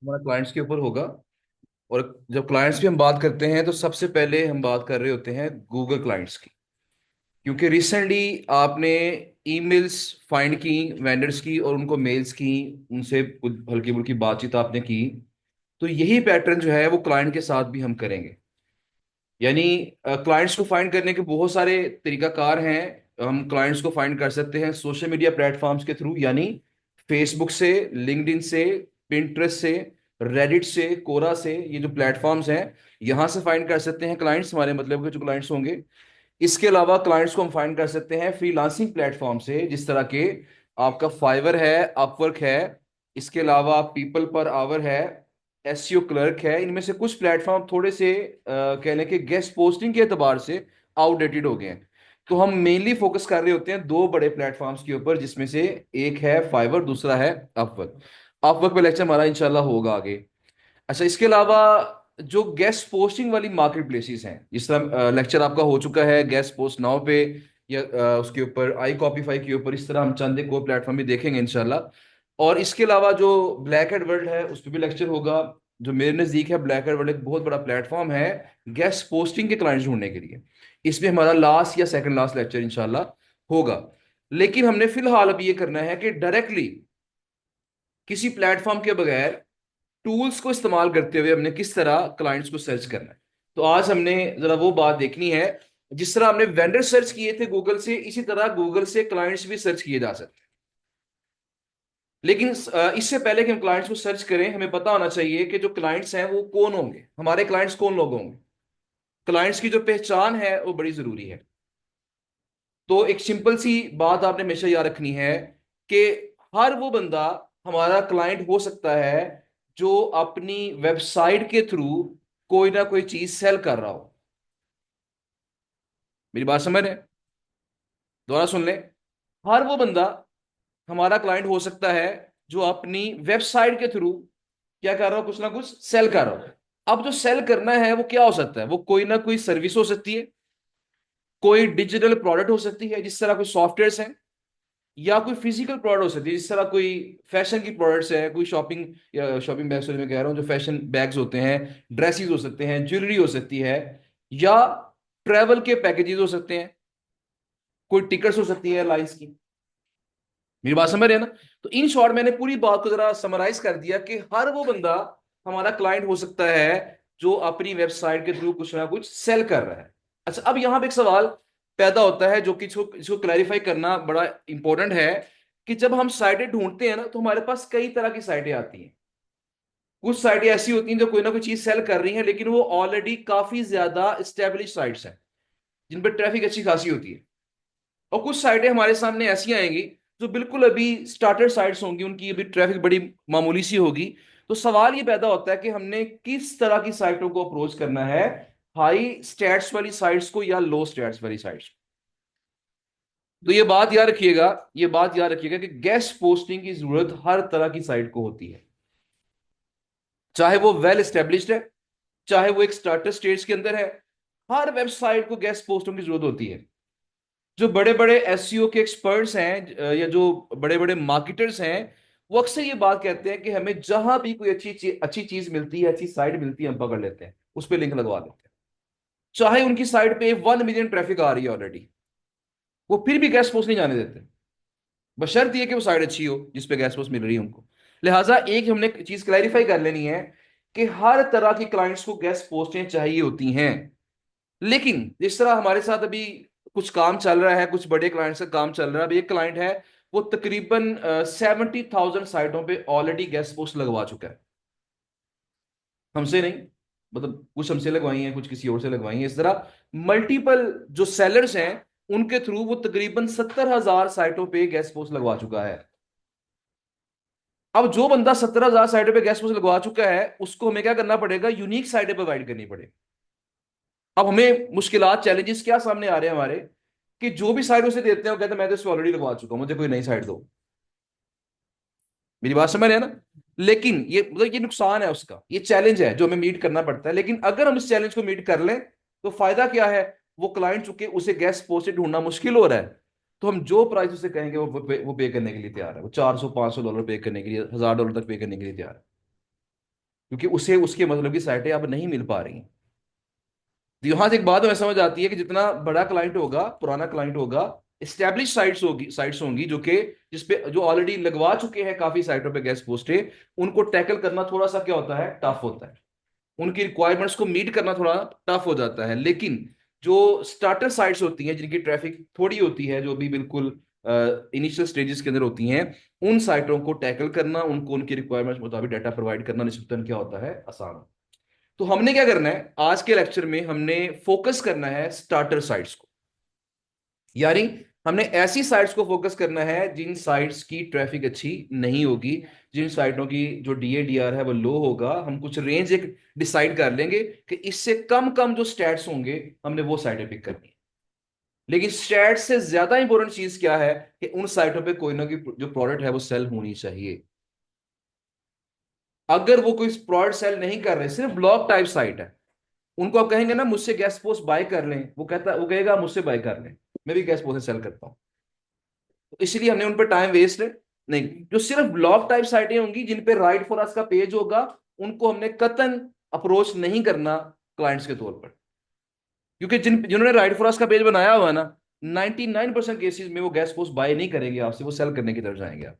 हमारा क्लाइंट्स के ऊपर होगा। और जब क्लाइंट्स की हम बात करते हैं तो सबसे पहले हम बात कर रहे होते हैं गूगल क्लाइंट्स की। क्योंकि रिसेंटली आपने ईमेल्स फाइंड की वेंडर्स की और उनको मेल्स की, उनसे कुछ हल्की फुल्की बातचीत आपने की। तो यही पैटर्न जो है वो क्लाइंट के साथ भी हम करेंगे। यानी क्लाइंट्स को फाइंड करने के बहुत सारे तरीकाकार हैं। हम क्लाइंट्स को फाइंड कर सकते हैं सोशल मीडिया प्लेटफॉर्म्स के थ्रू, यानी फेसबुक से, लिंक्डइन से, पिंटरेस्ट से, रेडिट से, कोरा से, ये जो प्लेटफॉर्म्स हैं यहां से फाइंड कर सकते हैं क्लाइंट्स, हमारे मतलब के जो क्लाइंट्स होंगे। इसके अलावा क्लाइंट्स को हम फाइंड कर सकते हैं फ्रीलांसिंग प्लेटफॉर्म से, जिस तरह के आपका फाइवर है, अपवर्क है। इसके अलावा पीपल पर आवर है, एसईओ क्लर्क है। इनमें से कुछ प्लेटफॉर्म थोड़े से कह लें कि गेस्ट पोस्टिंग के एतबार से आउटडेटेड हो गए हैं। तो हम मेनली फोकस कर रहे होते हैं दो बड़े प्लेटफॉर्म्स के ऊपर, जिसमें से एक है फाइवर, दूसरा है अपवर्क। अपवर्क पे लेक्चर हमारा इंशाल्लाह होगा आगे। अच्छा, इसके अलावा जो गेस्ट पोस्टिंग वाली मार्केट प्लेसेस हैं, जिस तरह लेक्चर आपका हो चुका है गेस्ट पोस्ट नाउ पे, या उसके ऊपर आई कॉपीफाई के ऊपर, इस तरह हम चंद एक और प्लेटफॉर्म भी देखेंगे इंशाल्लाह। और इसके अलावा जो ब्लैक हेड वर्ल्ड है उस पर भी लेक्चर होगा। जो मेरे नज़दीक है, ब्लैक हेड वर्ल्ड एक बहुत बड़ा प्लेटफॉर्म है गेस्ट पोस्टिंग के क्लाइंट्स ढूंढने के लिए। इसमें हमारा लास्ट या सेकंड लास्ट लेक्चर इंशाल्लाह होगा। लेकिन हमने फिलहाल अब ये करना है कि डायरेक्टली किसी प्लेटफॉर्म के बगैर टूल्स को इस्तेमाल करते हुए हमने किस तरह क्लाइंट्स को सर्च करना है। तो आज हमने जरा वो बात देखनी है। जिस तरह हमने वेंडर सर्च किए थे गूगल से, इसी तरह गूगल से क्लाइंट्स भी सर्च किए जा सकते हैं। लेकिन इससे पहले कि हम क्लाइंट्स को सर्च करें, हमें पता होना चाहिए कि जो क्लाइंट्स हैं वो कौन होंगे, हमारे क्लाइंट्स कौन लोग होंगे। क्लाइंट्स की जो पहचान है वो बड़ी जरूरी है। तो एक सिंपल सी बात आपने हमेशा याद रखनी है कि हर वो बंदा हमारा क्लाइंट हो सकता है जो अपनी वेबसाइट के थ्रू कोई ना कोई चीज सेल कर रहा हो। मेरी बात समझ रहे हैं? दोबारा सुन ले। हर वो बंदा हमारा क्लाइंट हो सकता है जो अपनी वेबसाइट के थ्रू क्या कर रहा हो, कुछ ना कुछ सेल कर रहा हो। अब जो सेल करना है वो क्या हो सकता है? वो कोई ना कोई सर्विस हो सकती है, कोई डिजिटल प्रोडक्ट हो सकती है जिस तरह कोई सॉफ्टवेयर है, या कोई फिजिकल प्रोडक्ट हो सकती है जिस तरह कोई फैशन की प्रोडक्ट्स है, कोई शॉपिंग या शॉपिंग बैग्स मैं कह रहा हूँ, जो फैशन बैग्स होते हैं, ड्रेसेस हो सकते हैं, ज्वेलरी हो सकती है, या ट्रैवल के पैकेजेस हो सकते हैं, कोई टिकट्स हो सकती है एयरलाइंस की। मेरी बात समझ रहे हैं ना? तो इन शॉर्ट मैंने पूरी बात को जरा समराइज कर दिया कि हर वो बंदा हमारा क्लाइंट हो सकता है जो अपनी वेबसाइट के थ्रू कुछ ना कुछ सेल कर रहा है। अच्छा, अब यहां पे एक सवाल पैदा होता है जो कि इसको क्लैरिफाई करना बड़ा इंपॉर्टेंट है, कि जब हम साइटें ढूंढते हैं ना तो हमारे पास कई तरह की साइटें आती हैं। कुछ साइटें ऐसी होती हैं जो कोई ना कोई चीज सेल कर रही हैं, लेकिन वो ऑलरेडी काफी ज्यादा स्टेब्लिश साइट्स हैं जिन पर ट्रैफिक अच्छी खासी होती है। और कुछ साइटें हमारे सामने ऐसी आएंगी जो बिल्कुल अभी स्टार्टर साइट्स होंगी, उनकी अभी ट्रैफिक बड़ी मामूली सी होगी। तो सवाल ये पैदा होता है कि हमने किस तरह की साइटों को अप्रोच करना है, हाई स्टैट्स वाली साइट्स को या लो स्टैट्स वाली साइट्स। तो ये बात याद रखिएगा, ये बात याद रखिएगा कि गेस्ट पोस्टिंग की जरूरत हर तरह की साइट को होती है, चाहे वो वेल एस्टेब्लिश्ड है, चाहे वो एक स्टार्टर स्टेज के अंदर है। हर वेबसाइट को गेस्ट पोस्टिंग की जरूरत होती है। जो बड़े बड़े एसईओ के एक्सपर्ट्स हैं या जो बड़े बड़े मार्केटर्स हैं, वो अक्सर ये बात कहते हैं कि हमें जहां भी कोई अच्छी चीज मिलती है, अच्छी साइट मिलती है, हम पकड़ लेते हैं, उस पर लिंक लगवा देते हैं। चाहे उनकी साइट पे 1 मिलियन ट्रैफिक आ रही है ऑलरेडी, वो फिर भी गेस्ट पोस्ट नहीं जाने देते, बशर्त ये कि वो साइट अच्छी हो जिस पे गेस्ट पोस्ट मिल रही है उनको। लिहाजा एक हमने चीज क्लैरिफाई कर लेनी है कि हर तरह के क्लाइंट्स को गेस्ट पोस्टें चाहिए होती हैं। लेकिन जिस तरह हमारे साथ अभी कुछ काम चल रहा है, कुछ बड़े क्लाइंट्स का काम चल रहा है। अभी एक क्लाइंट है, वो तकरीबन 70,000 साइटों पे ऑलरेडी गेस्ट पोस्ट लगवा चुका है। हमसे नहीं, मतलब कुछ हमसे लगवाई हैं, कुछ किसी और से लगवाई हैं। इस तरह मल्टीपल जो सेलर्स हैं उनके थ्रू वो तकरीबन 70,000 साइटों पे गेस्ट पोस्ट लगवा चुका है। अब जो बंदा 70,000 साइटों पे गेस्ट पोस्ट लगवा चुका है, उसको हमें क्या करना पड़ेगा? यूनिक साइटें प्रोवाइड करनी पड़ेगी। अब हमें मुश्किलात, चैलेंजेस क्या सामने आ रहे हैं हमारे, कि जो भी साइट उसे देते हैं वो कहते हैं मैं तो इसको ऑलरेडी लगवा चुका हूं, मुझे कोई नई साइट दो। मेरी बात समझ रहे हैं ना? लेकिन ये मतलब ये नुकसान है उसका, ये चैलेंज है जो हमें मीट करना पड़ता है। लेकिन अगर हम इस चैलेंज को मीट कर लें तो फायदा क्या है? वो क्लाइंट चुके उसे गेस्ट पोस्ट ढूंढना मुश्किल हो रहा है, तो हम जो प्राइस उसे कहेंगे वो पे करने के लिए तैयार है। वो 400 500 डॉलर पे करने के लिए, $1,000 तक पे करने के लिए तैयार है। क्योंकि उसे उसके मतलब की साइटें अब नहीं मिल पा रही। तो यहां से एक बात हमें समझ आती है कि जितना बड़ा क्लाइंट होगा, पुराना क्लाइंट होगा, एस्टेब्लिश साइट्स होंगी जो कि जिसपे जो ऑलरेडी लगवा चुके हैं काफी साइटों पे गेस्ट पोस्टें, उनको टैकल करना थोड़ा सा क्या होता है, टफ होता है। उनकी रिक्वायरमेंट्स को मीट करना थोड़ा टफ हो जाता है। लेकिन जो स्टार्टर साइट्स होती हैं जिनकी ट्रैफिक थोड़ी होती है, जो भी बिल्कुल इनिशियल स्टेजेस के अंदर होती हैं, उन साइटों को टैकल करना, उनको उनकी रिक्वायरमेंट्स मुताबिक डाटा प्रोवाइड करना निस्बतन क्या होता है, आसान। तो हमने क्या करना है आज के लेक्चर में, हमने फोकस करना है स्टार्टर साइट्स को। यानी हमने ऐसी साइट्स को फोकस करना है जिन साइट्स की ट्रैफिक अच्छी नहीं होगी, जिन साइटों की जो डीएडीआर है वो लो होगा। हम कुछ रेंज एक डिसाइड कर लेंगे कि इससे कम कम जो स्टैट्स होंगे, हमने वो साइटें पिक करनी है। लेकिन स्टैट्स से ज्यादा इंपॉर्टेंट चीज क्या है कि उन साइटों पे कोई ना कोई जो प्रोडक्ट है वो सेल होनी चाहिए। अगर वो कोई प्रोडक्ट सेल नहीं कर रहे, सिर्फ ब्लॉक टाइप साइट है, उनको आप कहेंगे ना मुझसे गैस पोस्ट बाय कर लें, वो कहेगा मुझसे बाय कर लें, मैं भी गैस पोस्ट सेल करता हूं। तो इसलिए हमने उन पर टाइम वेस्ट नहीं। जो सिर्फ ब्लॉग टाइप साइटें होंगी जिन पे राइट फॉर अस का पेज होगा, उनको हमने कतन अप्रोच नहीं करना क्लाइंट्स के तौर पर। क्योंकि जिन्होंने राइट फॉर अस का पेज बनाया हुआ है ना, 99% केसेस में वो गैस पोस्ट बाय नहीं करेंगे आपसे, वो सेल करने की तरफ जाएंगे आप।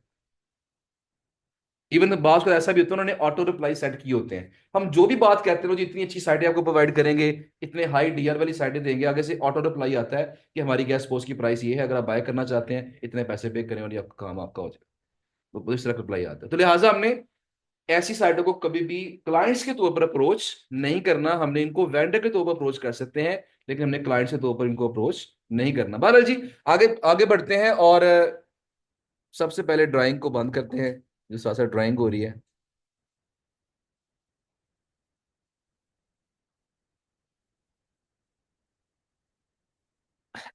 इवन बात को ऐसा भी होता है उन्होंने ऑटो रिप्लाई सेट किए होते हैं। हम जो भी बात कहते हैं, जी इतनी अच्छी साइटें आपको प्रोवाइड करेंगे, इतने हाई डीआर वाली साइटें देंगे, आगे से ऑटो रिप्लाई आता है कि हमारी गैस पोस्ट की प्राइस ये है, अगर आप बाय करना चाहते हैं इतने पैसे पे करें और ये आपका काम आपका हो जाएगा। तो इस तरह का रिप्लाई आता है। तो लिहाजा हमने ऐसी साइटों को कभी भी क्लाइंट्स के तौर पर अप्रोच नहीं करना। हमने इनको वेंडर के तौर पर अप्रोच कर सकते हैं, लेकिन हमने क्लाइंट्स के तौर पर इनको अप्रोच नहीं करना। बहरहाल जी, आगे आगे बढ़ते हैं और सबसे पहले ड्राइंग को बंद करते हैं, जो साथ साथ ड्राइंग हो रही है।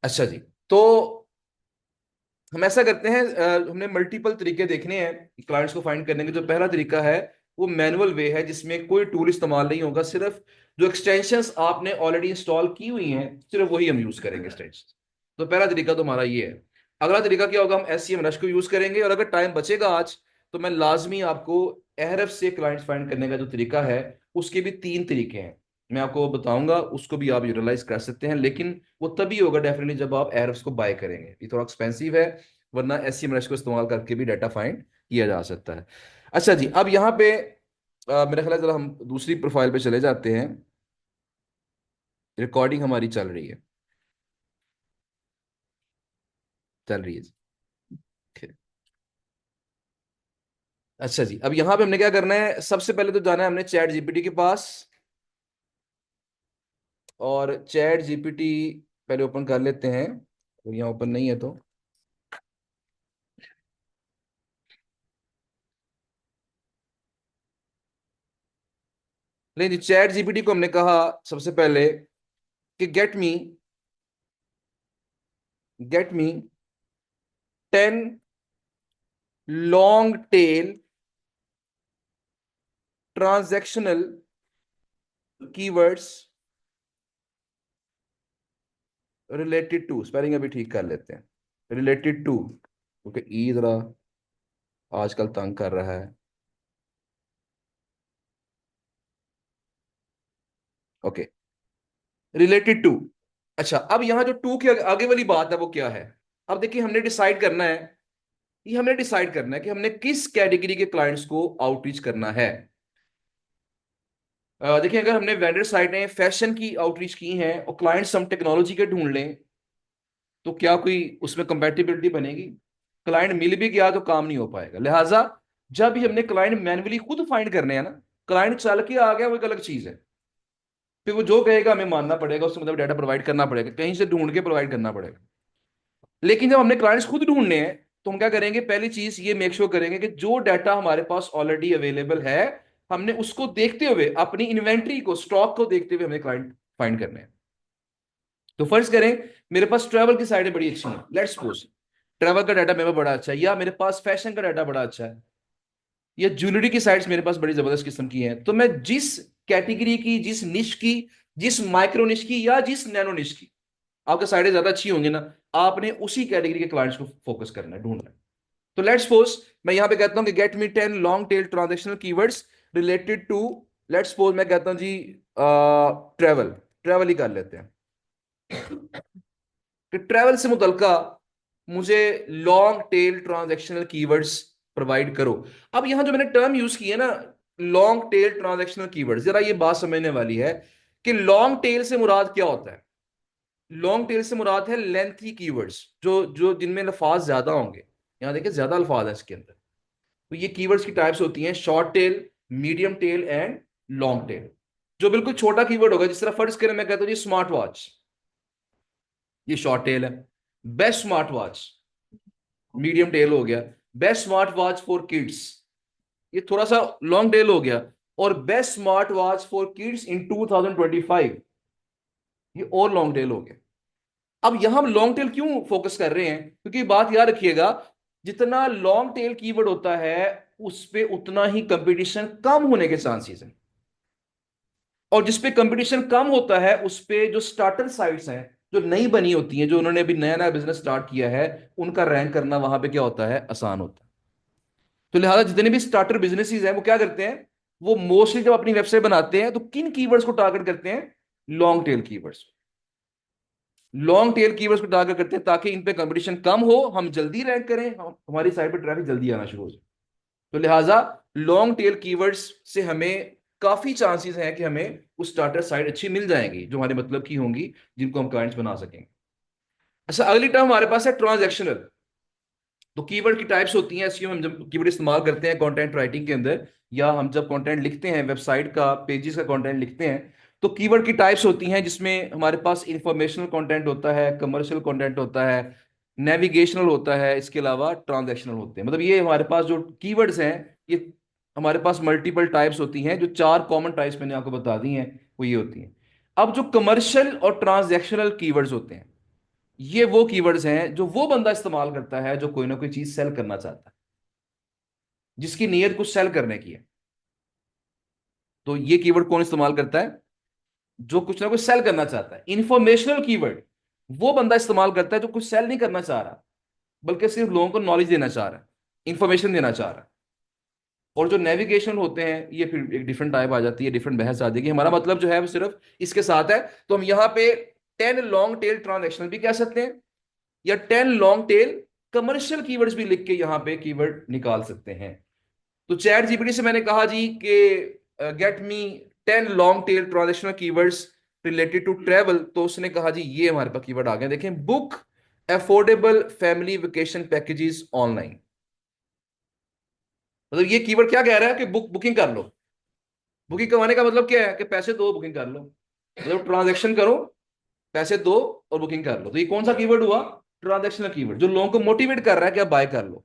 अच्छा जी, तो हम ऐसा करते हैं, हमने मल्टीपल तरीके देखने हैं क्लाइंट्स को फाइंड करने के। जो पहला तरीका है वो मैनुअल वे है, जिसमें कोई टूल इस्तेमाल नहीं होगा, सिर्फ जो एक्सटेंशंस आपने ऑलरेडी इंस्टॉल की हुई हैं सिर्फ वही हम यूज करेंगे एक्सटेंशन। तो पहला तरीका तो हमारा ये है। अगला तरीका क्या होगा, हम एससीएम रश को यूज करेंगे। और अगर टाइम बचेगा आज, तो मैं लाजमी आपको एhref से क्लाइंट्स फाइंड करने का जो तरीका है, उसके भी 3 तरीके हैं, मैं आपको बताऊंगा। उसको भी आप यूटिलाइज कर सकते हैं, लेकिन वो तभी होगा डेफिनेटली जब आप एरर्स को बाय करेंगे। ये थोड़ा एक्सपेंसिव है, वरना एससीएम रश को इस्तेमाल करके भी डाटा फाइंड किया जा सकता है। अच्छा जी, अब यहाँ पे मेरा ख्याल है जरा हम दूसरी प्रोफाइल पे चले जाते हैं। रिकॉर्डिंग हमारी चल रही है, चल रही है जी। Okay। अच्छा जी, अब यहाँ पे हमने क्या करना है, सबसे पहले तो जाना है हमने चैट जीपीटी के पास। और चैट जीपीटी पहले ओपन कर लेते हैं, तो यहाँ ओपन नहीं है तो। नहीं जी, चैट जीपीटी को हमने कहा सबसे पहले कि get me 10 long tail transactional keywords related to, spelling अभी ठीक कर लेते हैं, रिलेटेड टू, क्योंकि ई जरा आजकल तंग कर रहा है। Okay, related to. अच्छा, अब यहाँ जो टू के आगे वाली बात है वो क्या है। अब देखिए, हमने डिसाइड करना है, ये हमने डिसाइड करना है कि हमने किस कैटेगरी के क्लाइंट्स को आउटरीच करना है। देखिए, अगर हमने वेंडर साइटें फैशन की आउटरीच की हैं और क्लाइंट्स हम टेक्नोलॉजी के ढूंढ लें, तो क्या कोई उसमें कंपैटिबिलिटी बनेगी। क्लाइंट मिल भी गया तो काम नहीं हो पाएगा। लिहाजा जब भी हमने क्लाइंट मैन्युअली खुद फाइंड करने हैं ना, क्लाइंट चल के आ गया वो एक अलग चीज है, फिर वो जो कहेगा हमें मानना पड़ेगा, उससे मतलब डाटा प्रोवाइड करना पड़ेगा, कहीं से ढूंढ के प्रोवाइड करना पड़ेगा। लेकिन जब हमने क्लाइंट्स खुद ढूंढने हैं, तो हम क्या करेंगे, पहली चीज ये मेक श्योर करेंगे कि जो डाटा हमारे पास ऑलरेडी अवेलेबल है, हमने उसको देखते हुए, अपनी इन्वेंट्री को, स्टॉक को देखते हुए हमें क्लाइंट फाइंड करने हैं। तो फर्ज करें मेरे पास ट्रैवल की साइटें बड़ी अच्छी हैं, लेट्स सपोज ट्रैवल का डाटा मेरे पास बड़ा अच्छा है, या मेरे पास फैशन का डाटा बड़ा अच्छा है, या ज्वेलरी की साइट्स मेरे पास बड़ी जबरदस्त किस्म की हैं, तो मैं जिस कैटेगरी की, जिस निश की, जिस माइक्रो निश की या जिस नैनो निश की आपकी साइटें ज्यादा अच्छी होंगी ना, आपने उसी कैटेगरी के क्लाइंट्स को फोकस करना है, ढूंढना है। तो लेट्स सपोज मैं यहां पे कहता हूं कि get me 10 long tail transactional keywords related to, let's suppose मैं कहता हूं जी ट्रेवल, ट्रेवल ही कर लेते हैं कि ट्रेवल से मुतलका मुझे long tail transactional keywords provide करो। अब यहां जो मैंने टर्म यूज की है ना, लॉन्ग टेल ट्रांजैक्शनल कीवर्ड्स, जरा ये बात समझने वाली है कि लॉन्ग टेल से मुराद क्या होता है। लॉन्ग टेल से मुराद है लेंथी कीवर्ड्स, जो जो जिनमें अल्फाज ज्यादा होंगे। यहां देखिए ज्यादा अल्फाज है इसके अंदर। तो ये कीवर्ड्स की टाइप्स होती हैं short tail, medium tail and long tail. जो बिल्कुल छोटा कीवर्ड होगा, जिस तरह फर्ज करें मैं कहता हूं जी स्मार्ट वॉच, ये शॉर्ट टेल है। Best smart watch, medium tail हो गया। Best smart watch for kids, ये थोड़ा सा लॉन्ग टेल हो गया। और best smart watch for kids in 2025, ये और लॉन्ग टेल हो गया। अब यहां हम लॉन्ग टेल क्यों फोकस कर रहे हैं, क्योंकि बात याद रखिएगा, जितना लॉन्ग टेल कीवर्ड होता है उस पे उतना ही कंपटीशन कम होने के चांसेस हैं। और जिस पे कंपटीशन कम होता है उस पे जो स्टार्टर साइट्स हैं, जो नई बनी होती हैं, जो उन्होंने अभी नया नया बिजनेस स्टार्ट किया है, उनका रैंक करना वहां पे क्या होता है, आसान होता है। तो लिहाजा जितने भी स्टार्टर बिजनेसेस हैं वो क्या करते हैं, वो मोस्टली जब अपनी वेबसाइट बनाते हैं तो किन कीवर्ड्स को टारगेट करते हैं, long tail keywords. Long tail keywords को टारगेट करते हैं ताकि इन पे कंपटीशन कम हो, हम जल्दी रैंक करें, हमारी साइट पे ट्रैफिक जल्दी आना शुरू हो जाए। तो लिहाजा लॉन्ग टेल कीवर्ड्स से हमें काफी चांसेस हैं कि हमें उस स्टार्टर साइट अच्छी मिल जाएंगी, जो हमारे मतलब की होंगी, जिनको हम क्लाइंट्स बना सकेंगे। अच्छा, अगली टर्म हमारे पास है ट्रांजैक्शनल। तो कीवर्ड की टाइप्स होती हैं एसईओ, हम जब कीवर्ड इस्तेमाल करते हैं कंटेंट राइटिंग के अंदर, या हम जब कंटेंट लिखते हैं, वेबसाइट का पेजेस का कंटेंट लिखते हैं, तो कीवर्ड की टाइप्स होती हैं जिसमें हमारे पास इंफॉर्मेशनल कंटेंट होता है, कमर्शियल कंटेंट होता है, नेविगेशनल होता है, इसके अलावा ट्रांजैक्शनल होते हैं। मतलब ये हमारे पास जो कीवर्ड्स हैं, ये हमारे पास मल्टीपल टाइप्स होती हैं। जो चार कॉमन टाइप्स मैंने आपको बता दी हैं वो ये होती हैं। अब जो कमर्शियल और ट्रांजैक्शनल कीवर्ड्स होते हैं, ये वो कीवर्ड्स हैं जो वो बंदा इस्तेमाल करता है जो कोई ना कोई चीज सेल करना चाहता है, जिसकी नीयत कुछ सेल करने की है। तो ये कीवर्ड कौन इस्तेमाल करता है, जो कुछ ना कुछ सेल करना चाहता है। इंफॉर्मेशनल कीवर्ड वो बंदा इस्तेमाल करता है जो कुछ सेल नहीं करना चाह रहा, बल्कि सिर्फ लोगों को नॉलेज देना चाह रहा है, इंफॉर्मेशन देना चाह रहा है। और जो नेविगेशन होते हैं, ये फिर एक डिफरेंट टाइप आ जाती है, डिफरेंट बहस आ जाएगी। हमारा मतलब जो है वो सिर्फ इसके साथ है। तो हम यहाँ पे 10 लॉन्ग टेल ट्रांजेक्शनल भी कह सकते हैं, या 10 लॉन्ग टेल कमर्शियल कीवर्ड्स भी लिख के यहाँ पे कीवर्ड निकाल सकते हैं। तो चैट जीपीटी से मैंने कहा जी कि get me 10 long tail transactional keywords related to travel, तो उसने कहा जी ये हमारे पास कीवर्ड आ गए, देखें, book affordable family vacation packages online. मतलब ये कीवर्ड क्या कह रहा है कि बुकिंग कर लो। बुकिंग करवाने का मतलब क्या है कि पैसे दो बुकिंग कर लो, मतलब ट्रांजेक्शन करो, पैसे दो और बुकिंग कर लो। तो ये कौन सा कीवर्ड हुआ, ट्रांजेक्शनल कीवर्ड, जो लोगों को मोटिवेट कर रहा है कि आप बाय कर लो,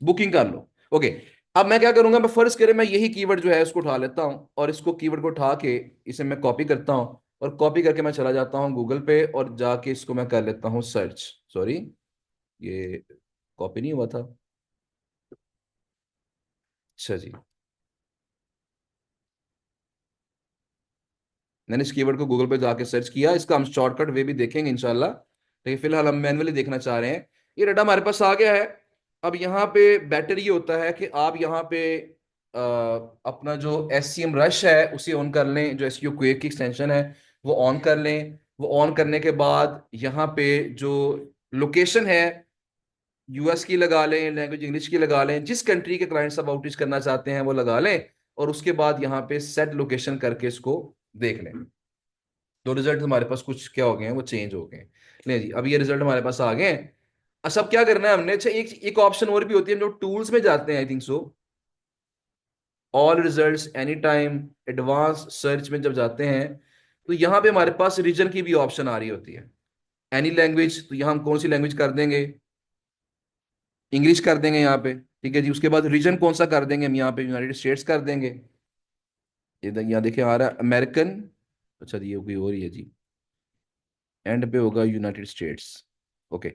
बुकिंग कर लो। ओके, अब मैं क्या करूंगा, मैं फर्ज करें मैं यही कीवर्ड जो है इसको उठा लेता हूं, और इसको कीवर्ड को उठा के इसे मैं कॉपी करता हूं, और कॉपी करके मैं चला जाता हूं गूगल पे और जाके इसको मैं कर लेता हूं सर्च। सॉरी, ये कॉपी नहीं हुआ था। अच्छा जी, मैंने इस कीवर्ड को गूगल पे जाके सर्च किया, इसका हम शॉर्टकट वे भी देखेंगे इंशाल्लाह, लेकिन फिलहाल हम मैनुअली देखना चाह रहे हैं। ये डाटा हमारे पास आ गया है। अब यहाँ पे बेटर ये होता है कि आप यहाँ पे अपना जो एस सी एम रश है उसे ऑन कर लें, जो एस क्वेक की एक्सटेंशन है वो ऑन कर लें। वो ऑन करने के बाद यहाँ पे जो लोकेशन है, यूएस की लगा लें, लैंग्वेज इंग्लिश की लगा लें, जिस कंट्री के क्लाइंट्स आप आउटरीच करना चाहते हैं वो लगा लें, और उसके बाद यहाँ पे सेट लोकेशन करके इसको देख लें। तो रिजल्ट हमारे पास कुछ क्या हो गए हैं, वो चेंज हो गए हैं। नहीं जी, अब ये रिजल्ट हमारे पास आ गए हैं। अच्छा, अब क्या करना है हमने, अच्छा एक एक ऑप्शन और भी होती है, जो टूल्स में जाते हैं, I think so, all results, any time, advance search में जब जाते हैं, तो यहाँ पे हमारे पास रीजन की भी ऑप्शन आ रही होती है। एनी लैंग्वेज, तो यहाँ हम कौन सी लैंग्वेज कर देंगे, इंग्लिश कर देंगे यहाँ पे, ठीक है जी। उसके बाद रीजन कौन सा कर देंगे, हम यहाँ पे यूनाइटेड स्टेट्स कर देंगे। यहाँ देखिए आ रहा है अमेरिकन, अच्छा जी ये कोई और ही है जी, एंड पे होगा यूनाइटेड स्टेट्स। ओके,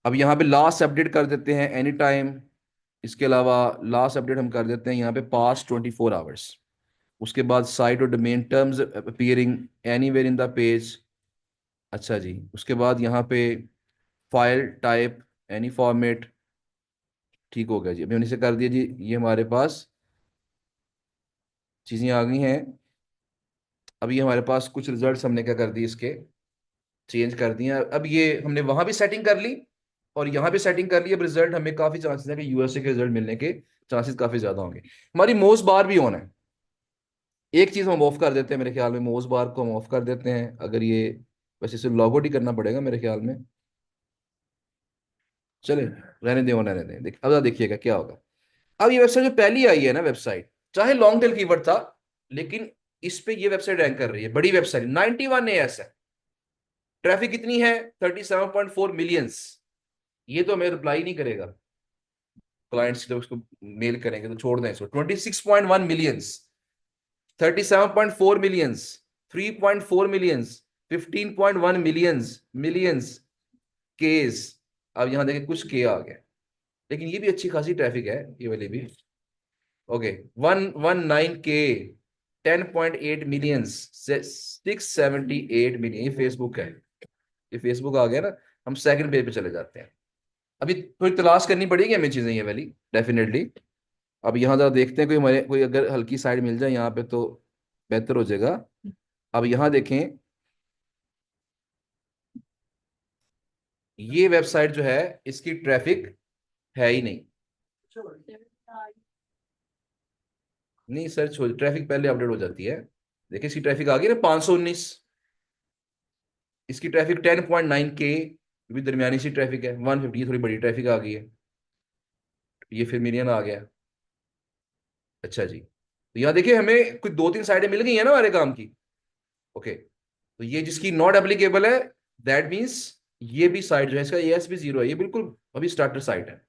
अब यहाँ पे लास्ट अपडेट कर देते हैं एनी टाइम। इसके अलावा लास्ट अपडेट हम कर देते हैं यहाँ पे पास्ट 24 आवर्स। उसके बाद साइट और domain terms appearing anywhere in the page. अच्छा जी, उसके बाद यहाँ पे फाइल टाइप एनी फॉर्मेट, ठीक हो गया जी। अभी हमने इसे कर दिया जी, ये हमारे पास चीज़ें आ गई हैं। अभी हमारे पास कुछ रिजल्ट्स हमने क्या कर दिए, इसके चेंज कर दिए। अब ये हमने वहां भी सेटिंग कर ली और यहाँ भी सेटिंग कर ली। अब रिजल्ट हमें काफी चांसेस है कि यूएसए के रिजल्ट मिलने के चांसेस काफी ज्यादा होंगे। हमारी मोस्ट बार भी ऑन है। एक चीज हम ऑफ कर देते हैं मेरे ख्याल में, मोस्ट बार को हम ऑफ कर देते हैं अगर ये, वैसे इसे लॉग आउट ही करना पड़ेगा मेरे ख्याल में। चले, रहने दें, रहने दें। अब देखिएगा क्या होगा। अब ये वेबसाइट जो पहली आई है ना, वेबसाइट चाहे लॉन्ग टेल कीवर्ड था, लेकिन इस पे ये वेबसाइट रैंक कर रही है। बड़ी वेबसाइट 91 एएस है। ट्रैफिक कितनी है? 37.4 मिलियंस। ये तो हमें रिप्लाई नहीं करेगा। क्लाइंट्स जब उसको मेल करेंगे तो छोड़ दें इसको। 26.1 millions, 37.4 millions, 3.4 millions, 15.1 millions case. अब यहां देखिए कुछ के आ गया, लेकिन ये भी अच्छी खासी ट्रैफिक है ये वाली भी। ओके, 119 के, 10.8 मिलियंस, 678 मिलियन। ये फेसबुक है, ये फेसबुक आ गया ना। हम सेकंड पेज पे चले जाते हैं। अभी थोड़ी तलाश करनी पड़ेगी हमें चीजें ये वाली, डेफिनेटली। अब यहाँ जरा देखते हैं कोई हमारे, कोई अगर हल्की साइड मिल जाए यहाँ पे तो बेहतर हो जाएगा। अब यहाँ देखें, ये वेबसाइट जो है इसकी ट्रैफिक है ही नहीं। नहीं, सर्च हो, ट्रैफिक पहले अपडेट हो जाती है। देखिए इसकी ट्रैफिक आ गई ना 519। इसकी ट्रैफिक 10.9 के, भी दरमियानी सी ट्रैफिक है। 150 थोड़ी बड़ी ट्रैफिक आ गई है। ये फिर मिलियन आ गया। अच्छा जी, तो यहाँ देखिए हमें कुछ दो तीन साइडें मिल गई है ना हमारे काम की। ओके, तो ये जिसकी नॉट एप्लीकेबल है, दैट मीन्स ये भी साइट जो है इसका एएस भी जीरो है। ये बिल्कुल अभी स्टार्टर साइट है।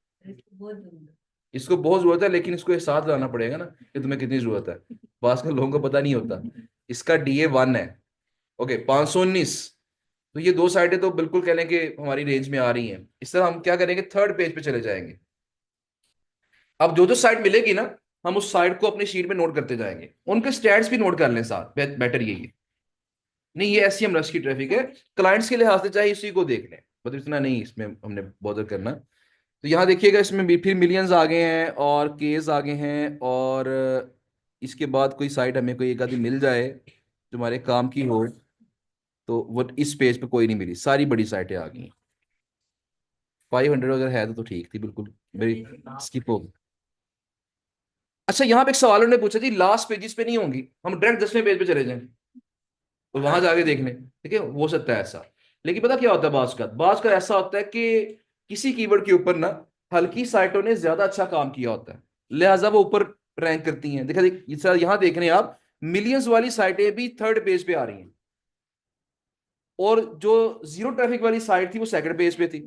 इसको बहुत जरूरत है, लेकिन इसको एहसास लाना पड़ेगा ना कि तुम्हें कितनी जरूरत है। बास के लोगों को पता नहीं होता। इसका DA1 है। ओके, 519। तो ये दो साइटें तो बिल्कुल कह लें कि हमारी रेंज में आ रही हैं। इस तरह हम क्या करेंगे, थर्ड पेज पे चले जाएंगे। अब जो जो साइट मिलेगी ना, हम उस साइट को अपनी शीट में नोट करते जाएंगे। उनके स्टैट्स भी नोट कर लें साथ, बेटर यही है। नहीं, ये एसईएम रश की ट्रैफिक है। क्लाइंट्स के लिहाज से चाहे इसी को देख लें, मतलब इतना नहीं इसमें हमने बॉदर करना। तो यहाँ देखिएगा इसमें भी फिर मिलियंस आ गए हैं और केस आ गए हैं। और इसके बाद कोई साइट हमें कोई एक आधी मिल जाए जो हमारे काम की हो, तो वो इस पेज पे कोई नहीं मिली। सारी बड़ी साइटें आ गई। 500 अगर है तो ठीक थी बिल्कुल, मेरी स्किप हो गई। अच्छा, यहाँ पे एक सवाल उन्होंने पूछा जी, लास्ट पेजेस पे नहीं होंगी, हम डायरेक्ट 10वें पेज पे चले जाएं तो वहां जाके देख लें। ठीक है, हो सकता है ऐसा। लेकिन पता क्या होता है, बाज का ऐसा होता है कि किसी कीवर्ड के ऊपर ना हल्की साइटों ने ज्यादा अच्छा काम किया होता है, लिहाजा वो ऊपर रैंक करती हैं। देखा देख यहाँ देख रहे हैं आप, मिलियंस वाली साइटें भी थर्ड पेज पे आ रही हैं, और जो जीरो ट्रैफिक वाली साइट थी वो सेकंड पेज पे थी।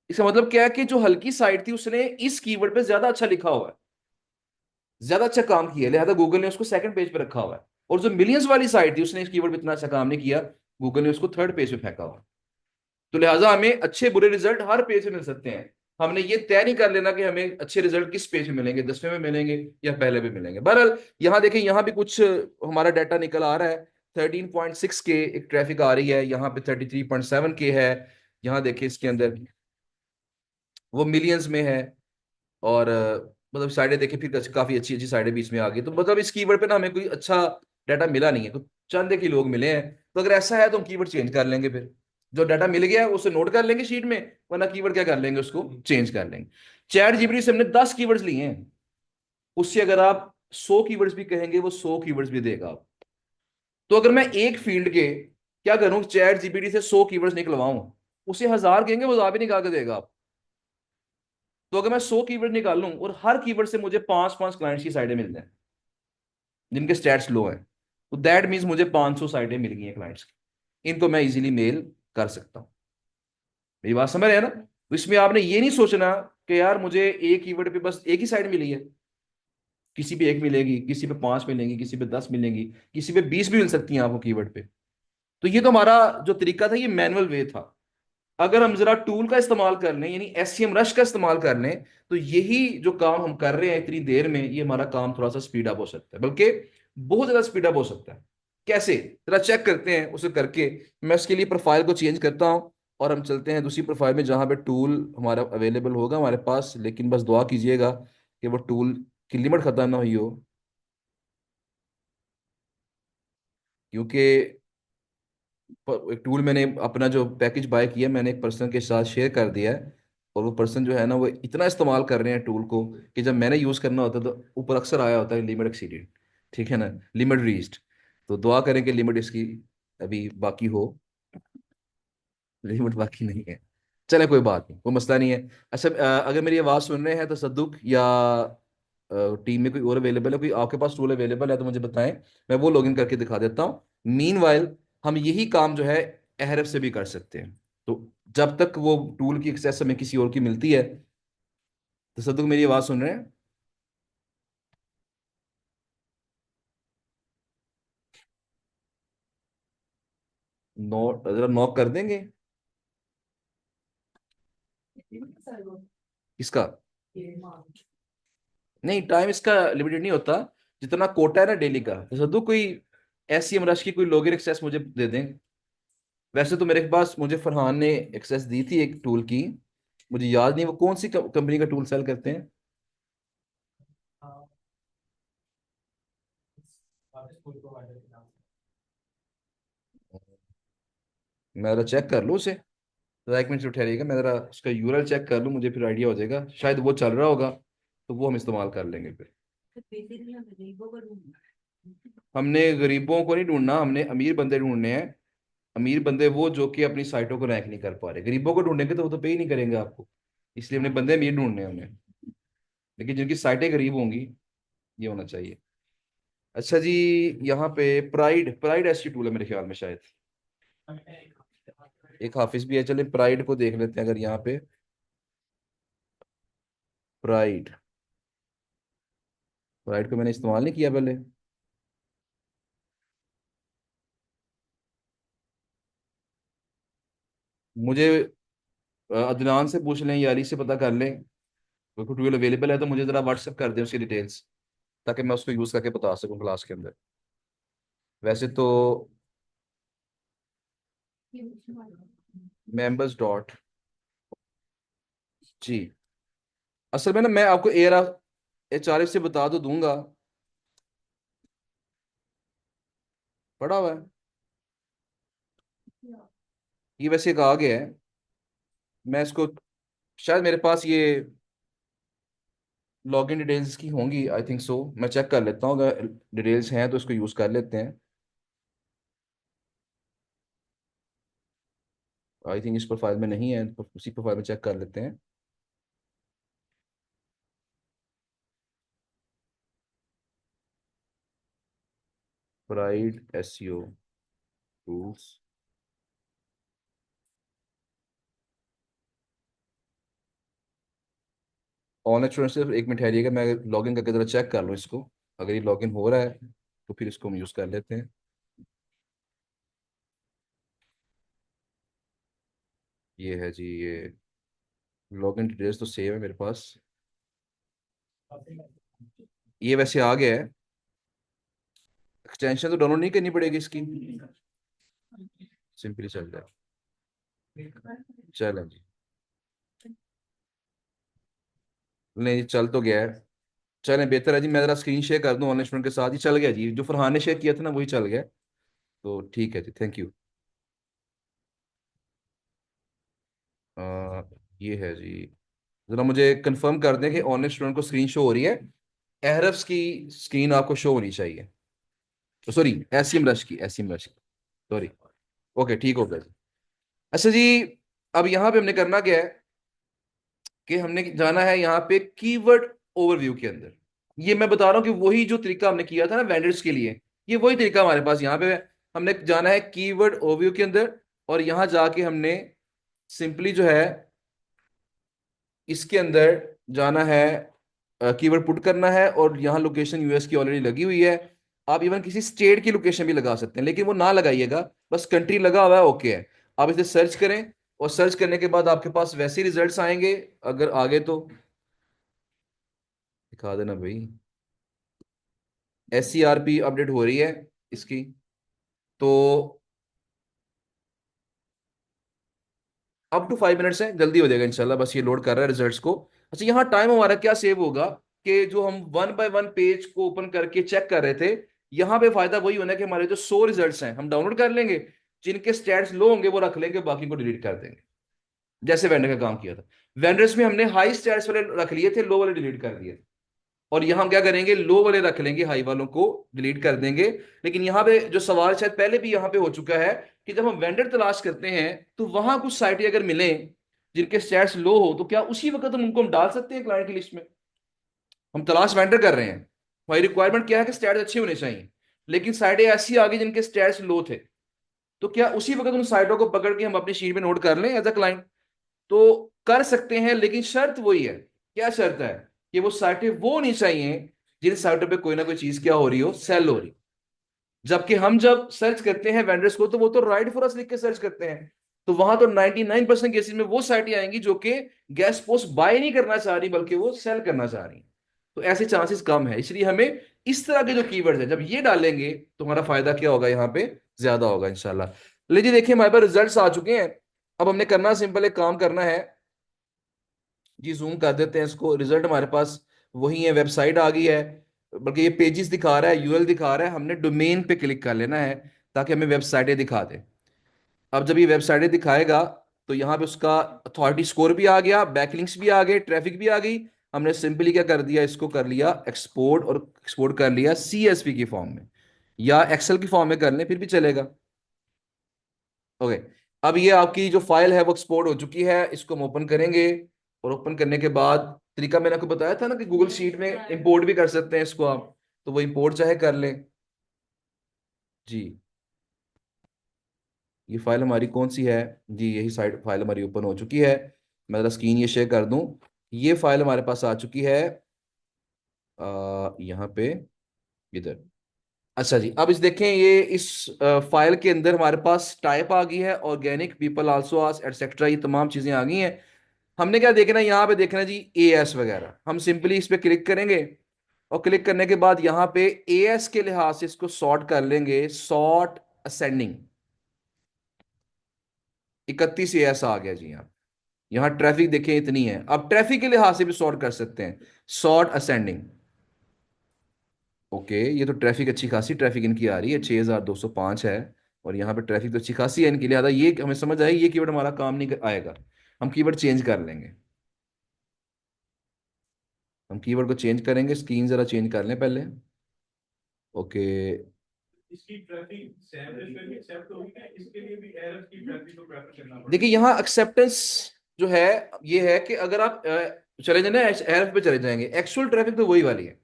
इसका मतलब क्या है कि जो हल्की साइट थी उसने इस कीवर्ड पे ज्यादा अच्छा लिखा हुआ है, ज्यादा अच्छा काम किया है, लिहाजा गूगल ने उसको सेकंड पेज पे रखा हुआ है। और जो मिलियंस वाली साइट थी उसने इस कीवर्ड पे इतना अच्छा काम नहीं किया, गूगल ने उसको थर्ड पेज पे फेंका हुआ है। तो लिहाजा हमें अच्छे बुरे रिजल्ट हर पेज पे मिल सकते हैं। हमने ये तय नहीं कर लेना कि हमें अच्छे रिजल्ट किस पेज पे मिलेंगे, 10वें में मिलेंगे या पहले भी मिलेंगे। बहरहाल यहाँ देखें, यहाँ भी कुछ हमारा डाटा निकल आ रहा है। 13.6 के एक ट्रैफिक आ रही है, यहाँ पे 33.7 के है। यहाँ देखें इसके अंदर वो मिलियंस में है। और मतलब साइडें देखें फिर काफी अच्छी अच्छी साइडें भी इसमें आ गई। तो मतलब इस कीवर्ड पे ना हमें कोई अच्छा डाटा मिला नहीं है, कुछ चंद एक ही लोग मिले हैं। तो अगर ऐसा है तो हम कीवर्ड चेंज कर लेंगे फिर। जो डाटा मिल गया है उसे नोट कर लेंगे शीट में, वरना कीवर्ड क्या कर लेंगे, उसको चेंज कर लेंगे। चैट जीपीटी से हमने 10 कीवर्ड्स लिए हैं, उससे अगर आप 100 कीवर्ड्स भी कहेंगे वो 100 कीवर्ड्स भी देगा आप। तो अगर मैं एक फील्ड के क्या करूं, चैट जीपीटी से 100 कीवर्ड्स निकलवाऊं, उसे 1000 कहेंगे वो भी निकाल के देगा आप। तो अगर मैं 100 कीवर्ड निकाल लूं और हर कीवर्ड से मुझे पांच पांच क्लाइंट्स की साइडें मिल जाए जिनके स्टैट्स लो हैं, तो दैट मीन्स मुझे 500 साइटें मिल गई हैं क्लाइंट्स की। इनको मैं इजीली मेल कर सकता हूं। मेरी बात समझ रहे हैं ना? तो इसमें आपने ये नहीं सोचना कि यार मुझे एक कीवर्ड पे बस एक ही साइड मिली है। किसी पे एक मिलेगी, किसी पे 5 मिलेंगी, किसी पे 10 मिलेंगी, किसी पे 20 भी मिल सकती हैं आपको कीवर्ड पे। तो ये तो हमारा जो तरीका था ये मैनुअल वे था। अगर हम जरा टूल का इस्तेमाल कर लें, यानी एससीएम रश का इस्तेमाल कर लें, तो यही जो काम हम कर रहे हैं इतनी देर में, ये हमारा काम थोड़ा सा स्पीड अप हो सकता है, बल्कि बहुत ज्यादा स्पीड अप हो सकता है। कैसे, जरा चेक करते हैं उसे करके। मैं उसके लिए प्रोफाइल को चेंज करता हूं और हम चलते हैं दूसरी प्रोफाइल में जहां पे टूल हमारा अवेलेबल होगा हमारे पास। लेकिन बस दुआ कीजिएगा कि वो टूल की लिमिट खत्म ना हुई हो। क्योंकि एक टूल मैंने अपना जो पैकेज बाय किया मैंने एक पर्सन के साथ शेयर कर दिया है, और वो पर्सन जो है ना वो इतना इस्तेमाल कर रहे हैं टूल को कि जब मैंने यूज़ करना होता है तो ऊपर अक्सर आया होता है लिमिट एक्सीडेड। ठीक है ना, लिमिट रीच्ड। तो दुआ करें कि लिमिट इसकी अभी बाकी हो, लिमिट बाकी नहीं है। चले कोई बात नहीं, कोई मसला नहीं है। अच्छा, अगर मेरी आवाज़ सुन रहे हैं तो सद्दुक या टीम में कोई और अवेलेबल है, कोई आपके पास टूल अवेलेबल है तो मुझे बताएं, मैं वो लॉगिन करके दिखा देता हूँ। मीनवाइल हम यही काम जो है अहरफ से भी कर सकते हैं। तो जब तक वो टूल की एक्सेस हमें किसी और की मिलती है, तो सद्दुक मेरी आवाज़ सुन रहे हैं? नोट जरा नॉक कर देंगे। किसका? नहीं, टाइम इसका लिमिटेड नहीं होता, जितना कोटा है ना डेली का। तो सद्दुक कोई ऐसी एमरश की कोई लॉगिन एक्सेस मुझे दे दें। वैसे तो मेरे पास, मुझे फरहान ने एक्सेस दी थी एक टूल की, मुझे याद नहीं वो कौन सी कंपनी का टूल सेल करते हैं। मैं जरा चेक कर लूँ उसे, जरा एक मिनट से ठहरिएगा, मैं जरा उसका यूआरएल चेक कर लूँ, मुझे फिर आइडिया हो जाएगा, शायद वो चल रहा होगा तो वो हम इस्तेमाल कर लेंगे फिर। हमने गरीबों को नहीं ढूंढना, हमने अमीर बंदे ढूंढने हैं। अमीर बंदे वो जो कि अपनी साइटों को रैंक नहीं कर पा रहे, गरीबों को ढूंढेंगे तो वो तो पे ही नहीं करेंगे आपको। इसलिए हमने बंदे अमीर ढूंढने हैं उन्हें, लेकिन जिनकी साइटें गरीब होंगी, ये होना चाहिए। अच्छा जी, यहाँ पे प्राइड प्राइड ऐसी टूल है मेरे ख्याल में शायद। एक हाफिज भी है, चले प्राइड को देख लेते हैं अगर यहाँ पे। प्राइड प्राइड को मैंने इस्तेमाल नहीं किया पहले। मुझे अदनान से पूछ लें, यारी से पता कर लें, कोई टूल अवेलेबल है तो मुझे जरा व्हाट्सएप कर दें उसकी डिटेल्स, ताकि मैं उसको यूज करके बता सकूं क्लास के अंदर। वैसे तो मेंबर्स डॉट जी, असल में ना मैं आपको एच आर एफ से बता तो दूंगा, पढ़ा हुआ है। ये वैसे एक आ गया है, मैं इसको, शायद मेरे पास ये लॉगिन डिटेल्स की होंगी, आई थिंक सो, मैं चेक कर लेता हूँ, अगर डिटेल्स हैं तो इसको यूज कर लेते हैं। आई थिंक इस प्रोफाइल में नहीं है, तो उसी प्रोफाइल में चेक कर लेते हैं। Pride SEO tools. Online student से एक मिनट ठहरिएगा, मैं लॉगिन करके जरा चेक कर लूँ इसको, अगर ये लॉगिन हो रहा है तो फिर इसको हम यूज़ कर लेते हैं। ये है जी, ये लॉगिन डिटेल्स तो सेव है मेरे पास। ये वैसे आ गया है, एक्सटेंशन तो डाउनलोड नहीं करनी पड़ेगी इसकी, सिंपली चल जाए। चलें जी, नहीं चल तो गया है। चलें, बेहतर है जी, मैं जरा स्क्रीन शेयर कर दूं ऑनलाइन स्टूडेंट के साथ ही, चल गया जी, जो फरहान ने शेयर किया था ना वही चल गया। तो ठीक है जी, थैंक यू। आ, ये है जी, जरा मुझे कंफर्म कर दें कि ऑनलाइन स्टूडेंट को स्क्रीन शो हो रही है। एहरफ्स की स्क्रीन आपको शो होनी चाहिए, सॉरी एसीएम रश की, एसीएम रश की, सॉरी। ओके, ठीक हो गया जी। अच्छा जी, अब यहाँ पे हमने करना क्या है कि हमने जाना है यहाँ पे कीवर्ड ओवरव्यू के अंदर। ये मैं बता रहा हूँ कि वही जो तरीका हमने किया था ना वेंडर्स के लिए, ये वही तरीका हमारे पास यहाँ पे है। हमने जाना है कीवर्ड ओवरव्यू के अंदर, और यहाँ जाके हमने सिंपली जो है इसके अंदर जाना है, कीवर्ड पुट करना है, और यहाँ लोकेशन यूएस की ऑलरेडी लगी हुई है। आप इवन किसी स्टेट की लोकेशन भी लगा सकते हैं, लेकिन वो ना लगाइएगा, बस कंट्री लगा हुआ है, ओके है। आप इसे सर्च करें, और सर्च करने के बाद आपके पास वैसे ही रिजल्ट्स आएंगे। अगर आगे तो दिखा देना भाई, SCRP अपडेट हो रही है इसकी। तो अप टू 5 मिनट्स है, जल्दी हो जाएगा इंशाल्लाह, बस ये लोड कर रहा है रिजल्ट्स को। अच्छा, यहाँ टाइम हमारा क्या सेव होगा कि जो हम वन बाय वन पेज को ओपन करके चेक कर रहे थे, यहाँ पे फायदा वही होना है कि हमारे जो 100 रिजल्ट्स हैं हम डाउनलोड कर लेंगे, जिनके स्टैट्स लो होंगे वो रख लेंगे, बाकी को डिलीट कर देंगे, जैसे वेंडर का काम किया था। वेंडर्स में हमने हाई स्टैट्स वाले रख लिए थे, लो वाले डिलीट कर दिए थे। और यहाँ हम क्या करेंगे, लो वाले रख लेंगे, हाई वालों को डिलीट कर देंगे। लेकिन यहाँ पे जो सवाल शायद पहले भी यहाँ पे हो चुका है कि जब हम वेंडर तलाश करते हैं तो वहां कुछ साइटें अगर मिले जिनके स्टैट्स लो हो, तो क्या उसी वक्त हम डाल सकते हैं क्लाइंट की लिस्ट में? हम तलाश वेंडर कर रहे हैं, हमारी रिक्वायरमेंट क्या है कि स्टैट्स अच्छे होने चाहिए, लेकिन साइटें ऐसी आ गई जिनके स्टैट्स लो थे, तो क्या उसी वक्त उन साइटों को पकड़ के हम अपनी शीट में नोट कर लें एज अ क्लाइंट? तो कर सकते हैं, लेकिन शर्त वही है। क्या शर्त है? कि वो साइटें वो होनी चाहिए जिन साइटों पे कोई ना कोई चीज क्या हो रही हो, सेल हो रही। जबकि हम जब सर्च करते हैं वेंडर्स को, तो वो तो राइट फॉर अस लिख के सर्च करते हैं, तो वहां तो 99% केसेस में वो साइटें आएंगी जो कि गेस्ट पोस्ट बाय नहीं करना चाह रही, बल्कि वो सेल करना चाह रही। तो ऐसे चांसेस कम है, इसलिए हमें इस तरह के जो कीवर्ड्स है जब ये डालेंगे तो हमारा फायदा क्या होगा यहाँ पे, ज्यादा होगा इंशाल्लाह। लीजिए देखिए हमारे पास रिजल्ट्स आ चुके हैं। अब हमने करना सिंपल एक काम करना है जी, जूम कर देते हैं इसको। रिजल्ट हमारे पास वही है, वेबसाइट आ गई है, बल्कि ये पेजेस दिखा रहा है, यूएल दिखा रहा है। हमने डोमेन पे क्लिक कर लेना है ताकि हमें वेबसाइटें दिखा दे। अब जब ये वेबसाइटें दिखाएगा तो यहाँ पे उसका अथॉरिटी स्कोर भी आ गया, बैकलिंक्स भी आ गए, ट्रैफिक भी आ गई। हमने सिंपली क्या कर दिया, इसको कर लिया एक्सपोर्ट, और एक्सपोर्ट कर लिया सीएसवी की फॉर्म में, या एक्सेल की फॉर्म में कर लें फिर भी चलेगा। ओके, अब ये आपकी जो फाइल है वो एक्सपोर्ट हो चुकी है, इसको हम ओपन करेंगे। और ओपन करने के बाद तरीका मैंने आपको बताया था ना कि गूगल शीट में इंपोर्ट भी कर सकते हैं इसको आप, तो वो इंपोर्ट चाहे कर लें जी। ये फाइल हमारी कौन सी है जी, यही साइड फाइल हमारी ओपन हो चुकी है। मैं जरा स्क्रीन ये शेयर कर दूं। ये फाइल हमारे पास आ चुकी है यहाँ पे, इधर। अच्छा जी, अब इस देखें, ये इस फाइल के अंदर हमारे पास टाइप आ गई है, organic, people also ask etcetera, ये तमाम चीजें आ गई हैं। हमने क्या देखना है यहाँ पे, देखना है जी ए एस वगैरह। हम सिंपली इस पे क्लिक करेंगे, और क्लिक करने के बाद यहाँ पे ए एस के लिहाज से इसको सॉर्ट कर लेंगे, सॉर्ट असेंडिंग। 31 ए एस आ गया जी यहाँ ट्रैफिक देखें इतनी है। अब ट्रैफिक के लिहाज से भी सॉर्ट कर सकते हैं, सॉर्ट असेंडिंग। ओके, ये तो ट्रैफिक अच्छी खासी ट्रैफिक इनकी आ रही है, 6205 है। और यहाँ पे ट्रैफिक तो अच्छी खासी है इनके लिए, आधा ये हमें समझ आए, ये कीवर्ड हमारा काम नहीं आएगा, हम कीवर्ड चेंज कर लेंगे। हम कीवर्ड को चेंज करेंगे, स्क्रीन जरा चेंज कर लें पहले। ओके, इसकी ट्रैफिक एक्सेप्ट होगी ना, इसके लिए भी एरर की ट्रैफिक को प्रेफर करना देखिए पड़ेगा। यहाँ एक्सेप्टेंस जो है, ये है कि अगर आप चले जाए ना एरफ पे चले जाएंगे, एक्चुअल ट्रैफिक तो वही वाली है।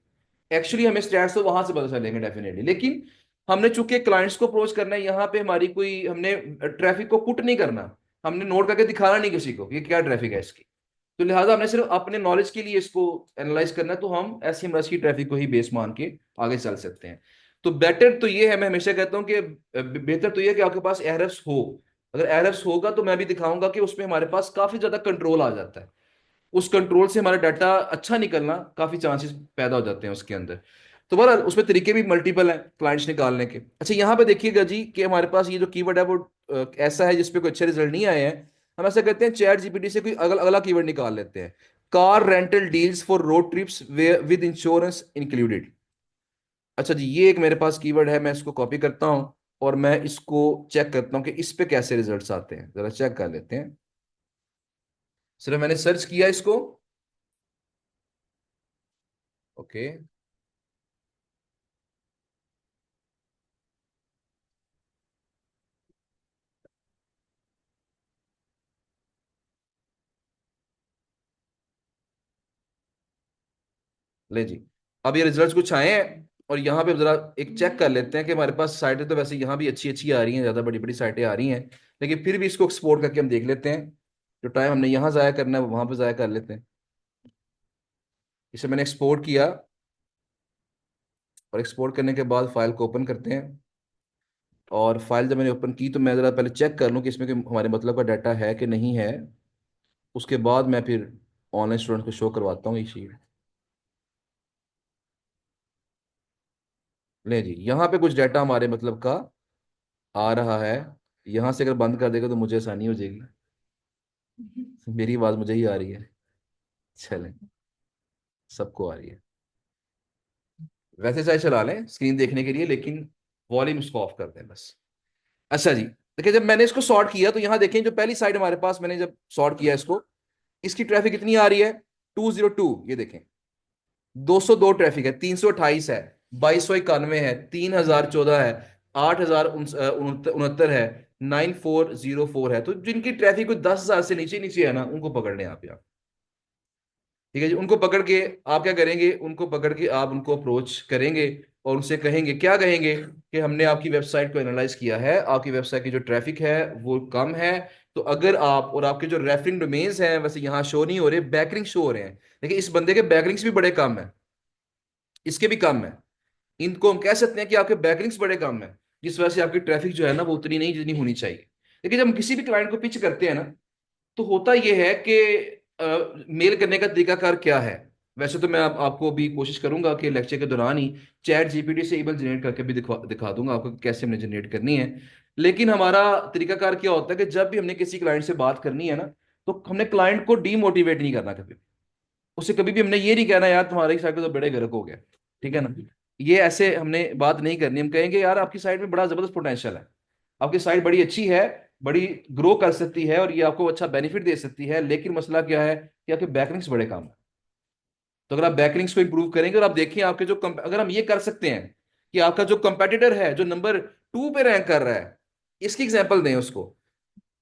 एक्चुअली हमें स्टैट्स तो वहां से पता चलेंगे डेफिनेटली, लेकिन हमने चूंकि क्लाइंट्स को अप्रोच करना है, यहाँ पे हमारी कोई, हमने ट्रैफिक को पुट नहीं करना, हमने नोट करके दिखाना नहीं किसी को ये क्या ट्रैफिक है इसकी। तो लिहाजा हमने सिर्फ अपने नॉलेज के लिए इसको एनालाइज करना है, तो हम ऐसी एमएस की ट्रैफिक को ही बेस मान के आगे चल सकते हैं। तो बेटर तो ये है, मैं हमेशा कहता हूँ कि बेहतर तो ये है कि आपके पास एरर्स हो। अगर एरर्स होगा तो मैं भी दिखाऊंगा कि उसमें हमारे पास काफी ज्यादा कंट्रोल आ जाता है, उस कंट्रोल से हमारा डाटा अच्छा निकलना काफी चांसेस पैदा हो जाते हैं उसके अंदर। तो बहरहाल उसमें तरीके भी मल्टीपल हैं क्लाइंट्स निकालने के। अच्छा, यहाँ पे देखिएगा जी कि हमारे पास ये जो कीवर्ड है वो ऐसा है जिसपे कोई अच्छे रिजल्ट नहीं आए हैं। हम ऐसा करते हैं, चैट जीपीटी से कोई अगला किवर्ड निकाल लेते हैं, car rental deals for road trips with insurance included. अच्छा जी, ये एक मेरे पास कीवर्ड है, मैं इसको कॉपी करता हूँ और मैं इसको चेक करता हूँ कि इस पे कैसे रिजल्ट्स आते हैं, जरा चेक कर लेते हैं। सिर्फ मैंने सर्च किया इसको। ओके, ले जी, अब ये रिजल्ट्स कुछ आए हैं, और यहाँ पे जरा एक चेक कर लेते हैं कि हमारे पास साइटें तो वैसे यहाँ भी अच्छी अच्छी आ रही हैं, ज़्यादा बड़ी बड़ी साइटें आ रही हैं, लेकिन फिर भी इसको एक्सपोर्ट करके हम देख लेते हैं। जो टाइम हमने यहाँ ज़ाया करना है वो वहाँ पे ज़ाया कर लेते हैं। इसे मैंने एक्सपोर्ट किया, और एक्सपोर्ट करने के बाद फाइल को ओपन करते हैं। और फाइल जब मैंने ओपन की तो मैं ज़रा पहले चेक कर लूँ कि इसमें कोई हमारे मतलब का डाटा है कि नहीं है, उसके बाद मैं फिर ऑनलाइन स्टूडेंट को शो करवाता हूँ ये शीट। ले जी, यहाँ पे कुछ डाटा हमारे मतलब का आ रहा है। यहाँ से अगर बंद कर देगा तो मुझे आसानी हो जाएगी, मेरी आवाज मुझे ही आ रही है। चलें, सबको आ रही है। वैसे चाहे चला लें स्क्रीन देखने के लिए, लेकिन वॉल्यूम इसको ऑफ कर दें बस। अच्छा जी, देखिए जब मैंने इसको सॉर्ट किया तो यहाँ देखें जो पहली साइड हमारे पास, मैंने जब सॉर्ट किया इसको, इसकी ट्रैफिक कितनी आ रही है? 202, ये देखें। 202 ट्रैफिक है, 328 है, 2291 है, 3014 है, 8069 है, 9404 है। तो जिनकी ट्रैफिक को 10,000 से नीचे नीचे है ना, उनको पकड़ लें आप यहाँ। ठीक है जी, उनको पकड़ के आप क्या करेंगे, उनको पकड़ के आप उनको अप्रोच करेंगे और उनसे कहेंगे, क्या कहेंगे कि हमने आपकी वेबसाइट को एनालाइज किया है, आपकी वेबसाइट की जो ट्रैफिक है वो कम है। तो अगर आप, और आपके जो रेफरिंग डोमेन्स हैं वैसे यहाँ शो नहीं हो रहे, बैकलिंक शो हो रहे हैं। देखिए इस बंदे के बैकलिंक्स भी बड़े कम है, इसके भी कम है। इनको हम कह सकते हैं कि आपके बैकलिंक्स बड़े कम है, जिस वजह से आपकी ट्रैफिक जो है ना वो उतनी नहीं जितनी होनी चाहिए। लेकिन जब हम किसी भी क्लाइंट को पिच करते हैं ना, तो होता यह है कि मेल करने का तरीकाकार क्या है। वैसे तो मैं आपको भी कोशिश करूंगा कि लेक्चर के दौरान ही चैट जीपीटी से ईमेल जनरेट करके भी दिखा दिखा दूंगा आपको कि कैसे हमने जनरेट करनी है। लेकिन हमारा तरीकाकार क्या होता है कि जब भी हमने किसी क्लाइंट से बात करनी है ना, तो हमने क्लाइंट को डीमोटिवेट नहीं करना कभी। उसे कभी भी हमने ये नहीं कहना यार तुम्हारी साइड पे तो बड़े गर्क हो गए, ठीक है ना। ये ऐसे हमने बात नहीं करनी। हम कहेंगे यार आपकी साइड में बड़ा जबरदस्त पोटेंशियल है, आपकी साइट बड़ी अच्छी है, बड़ी ग्रो कर सकती है और ये आपको अच्छा बेनिफिट दे सकती है, लेकिन मसला क्या है कि आपके बैकलिंक्स बड़े कम है। तो अगर आप बैकलिंक्स को इंप्रूव करेंगे और आप देखिए आपके जो अगर हम ये कर सकते हैं कि आपका जो कंपेटिटर है जो नंबर 2 पे रैंक कर रहा है, इसकी एग्जांपल दें उसको,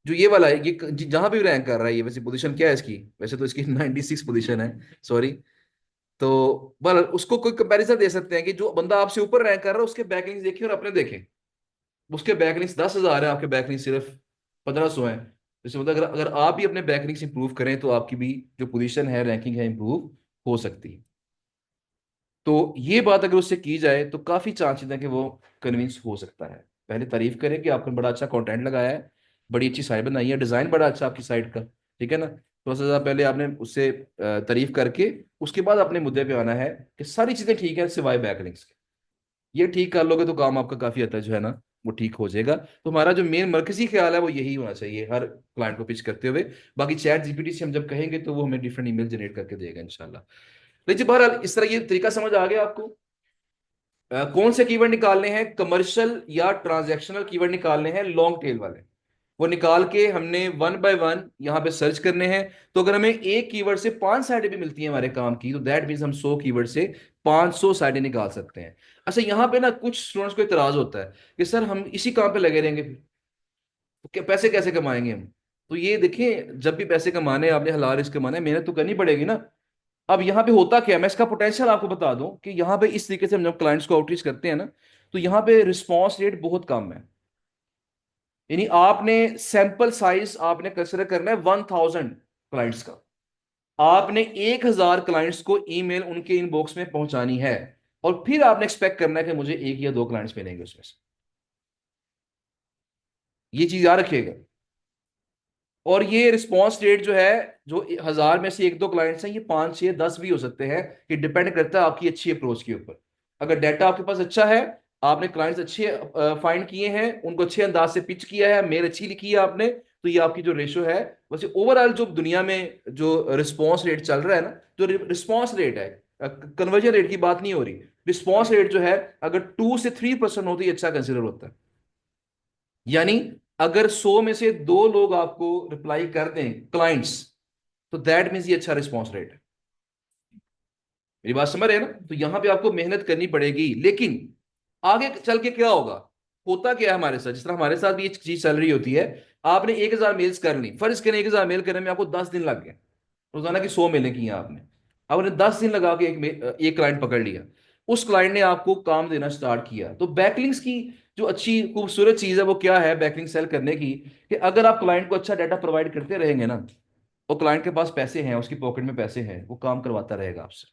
जो ये वाला है, ये जहां भी रैंक कर रहा है, ये वैसे पोजीशन क्या है इसकी, वैसे तो इसकी 96 पोजीशन है, सॉरी। तो बल उसको कोई कंपैरिजन दे सकते हैं कि जो बंदा आपसे ऊपर रैंक कर रहा है उसके बैकलिंक्स देखिए और अपने देखें। उसके बैकलिंक्स 10,000 है, आपके बैकलिंक्स सिर्फ 1,500 है। जैसे मतलब अगर अगर आप भी अपने बैकलिंक्स इंप्रूव करें तो आपकी भी जो पोजीशन है, रैंकिंग है, इंप्रूव हो सकती है। तो ये बात अगर उससे की जाए तो काफी चांसेस है कि वो कन्विंस हो सकता है। पहले तारीफ करें कि आपने बड़ा अच्छा कंटेंट लगाया है, बड़ी अच्छी साइट बनाई है, डिजाइन बड़ा अच्छा आपकी साइट का, ठीक है ना। थोड़ा सा ज़्यादा पहले आपने उससे तारीफ करके उसके बाद अपने मुद्दे पे आना है कि सारी चीजें ठीक है सिवाय बैकलिंक्स के। ये ठीक कर लोगे तो काम आपका काफी हद तक जो है ना वो ठीक हो जाएगा। तो हमारा जो मेन मरकजी ख्याल है वो यही होना चाहिए हर क्लाइंट को पिच करते हुए। बाकी चैट जीपीटी से हम जब कहेंगे तो वो हमें डिफरेंट ईमेल जनरेट करके देगा इंशाल्लाह। लेकिन बहरहाल इस तरह ये तरीका समझ आ गया आपको। कौन से कीवर्ड निकालने हैं, कमर्शियल या ट्रांजैक्शनल कीवर्ड निकालने हैं, लॉन्ग टेल वाले। वो निकाल के हमने वन बाय वन यहाँ पे सर्च करने हैं। तो अगर हमें एक कीवर्ड से 5 साइडें भी मिलती हैं हमारे काम की, तो दैट मीन्स हम 100 कीवर्ड से 500 साइडें निकाल सकते हैं। अच्छा यहाँ पे ना कुछ स्टूडेंट्स को इतराज होता है कि सर हम इसी काम पे लगे रहेंगे फिर तो क्या पैसे कैसे कमाएंगे हम। तो ये देखिए, जब भी पैसे कमाने हैं, आपने हलाल रिस्क कमाना है, मेहनत तो करनी पड़ेगी ना। अब यहाँ पे होता क्या है, मैं इसका पोटेंशियल आपको बता दूं कि यहाँ पे इस तरीके से हम जब क्लाइंट्स को आउटरीच करते हैं ना, तो यहाँ पे रिस्पॉन्स रेट बहुत कम है। यानी आपने सैंपल साइज आपने कंसिडर करना है 1,000 क्लाइंट्स का। आपने 1,000 क्लाइंट्स को ईमेल उनके इनबॉक्स में पहुंचानी है, और फिर आपने एक्सपेक्ट करना है कि मुझे एक या दो क्लाइंट्स मिलेंगे उसमें से। ये चीज याद रखिएगा। और ये रिस्पॉन्स रेट जो है, जो 1,000 में से एक दो क्लाइंट्स हैं, ये 5 6 10 भी हो सकते हैं। ये डिपेंड करता है आपकी अच्छी अप्रोच के ऊपर। अगर डाटा आपके पास अच्छा है, आपने क्लाइंट्स अच्छे फाइंड किए हैं, उनको अच्छे अंदाज से पिच किया है, मेल अच्छी लिखी है आपने, तो ये आपकी जो रेशो है, वैसे ओवरऑल जो दुनिया में जो रिस्पॉन्स रेट चल रहा है ना, जो रिस्पॉन्स रेट है, कन्वर्जन रेट की बात नहीं हो रही, रिस्पॉन्स रेट जो है, अगर 2 से 3% होती है अच्छा कंसिडर होता है। यानी अगर 100 में से दो लोग आपको रिप्लाई कर दें क्लाइंट्स, तो दैट मीन्स ये अच्छा रिस्पॉन्स रेट है। मेरी बात समझ रहे हैं ना। तो यहां पे आपको मेहनत करनी पड़ेगी, लेकिन आगे चल के क्या होगा, होता क्या है हमारे साथ, जिस तरह हमारे साथ भी ये चीज चल रही होती है। आपने 1,000 मेल्स कर ली, फर्ज करें 1,000 मेल करने में आपको 10 दिन लग गए, रोजाना की 100 मेलें की हैं आपने। आपने 10 दिन लगा के एक क्लाइंट पकड़ लिया, उस क्लाइंट ने आपको काम देना स्टार्ट किया। तो बैकलिंक्स की जो अच्छी खूबसूरत चीज है वो क्या है बैकलिंक सेल करने की, कि अगर आप क्लाइंट को अच्छा डाटा प्रोवाइड करते रहेंगे ना, और क्लाइंट के पास पैसे हैं, उसकी पॉकेट में पैसे हैं, वो काम करवाता रहेगा आपसे।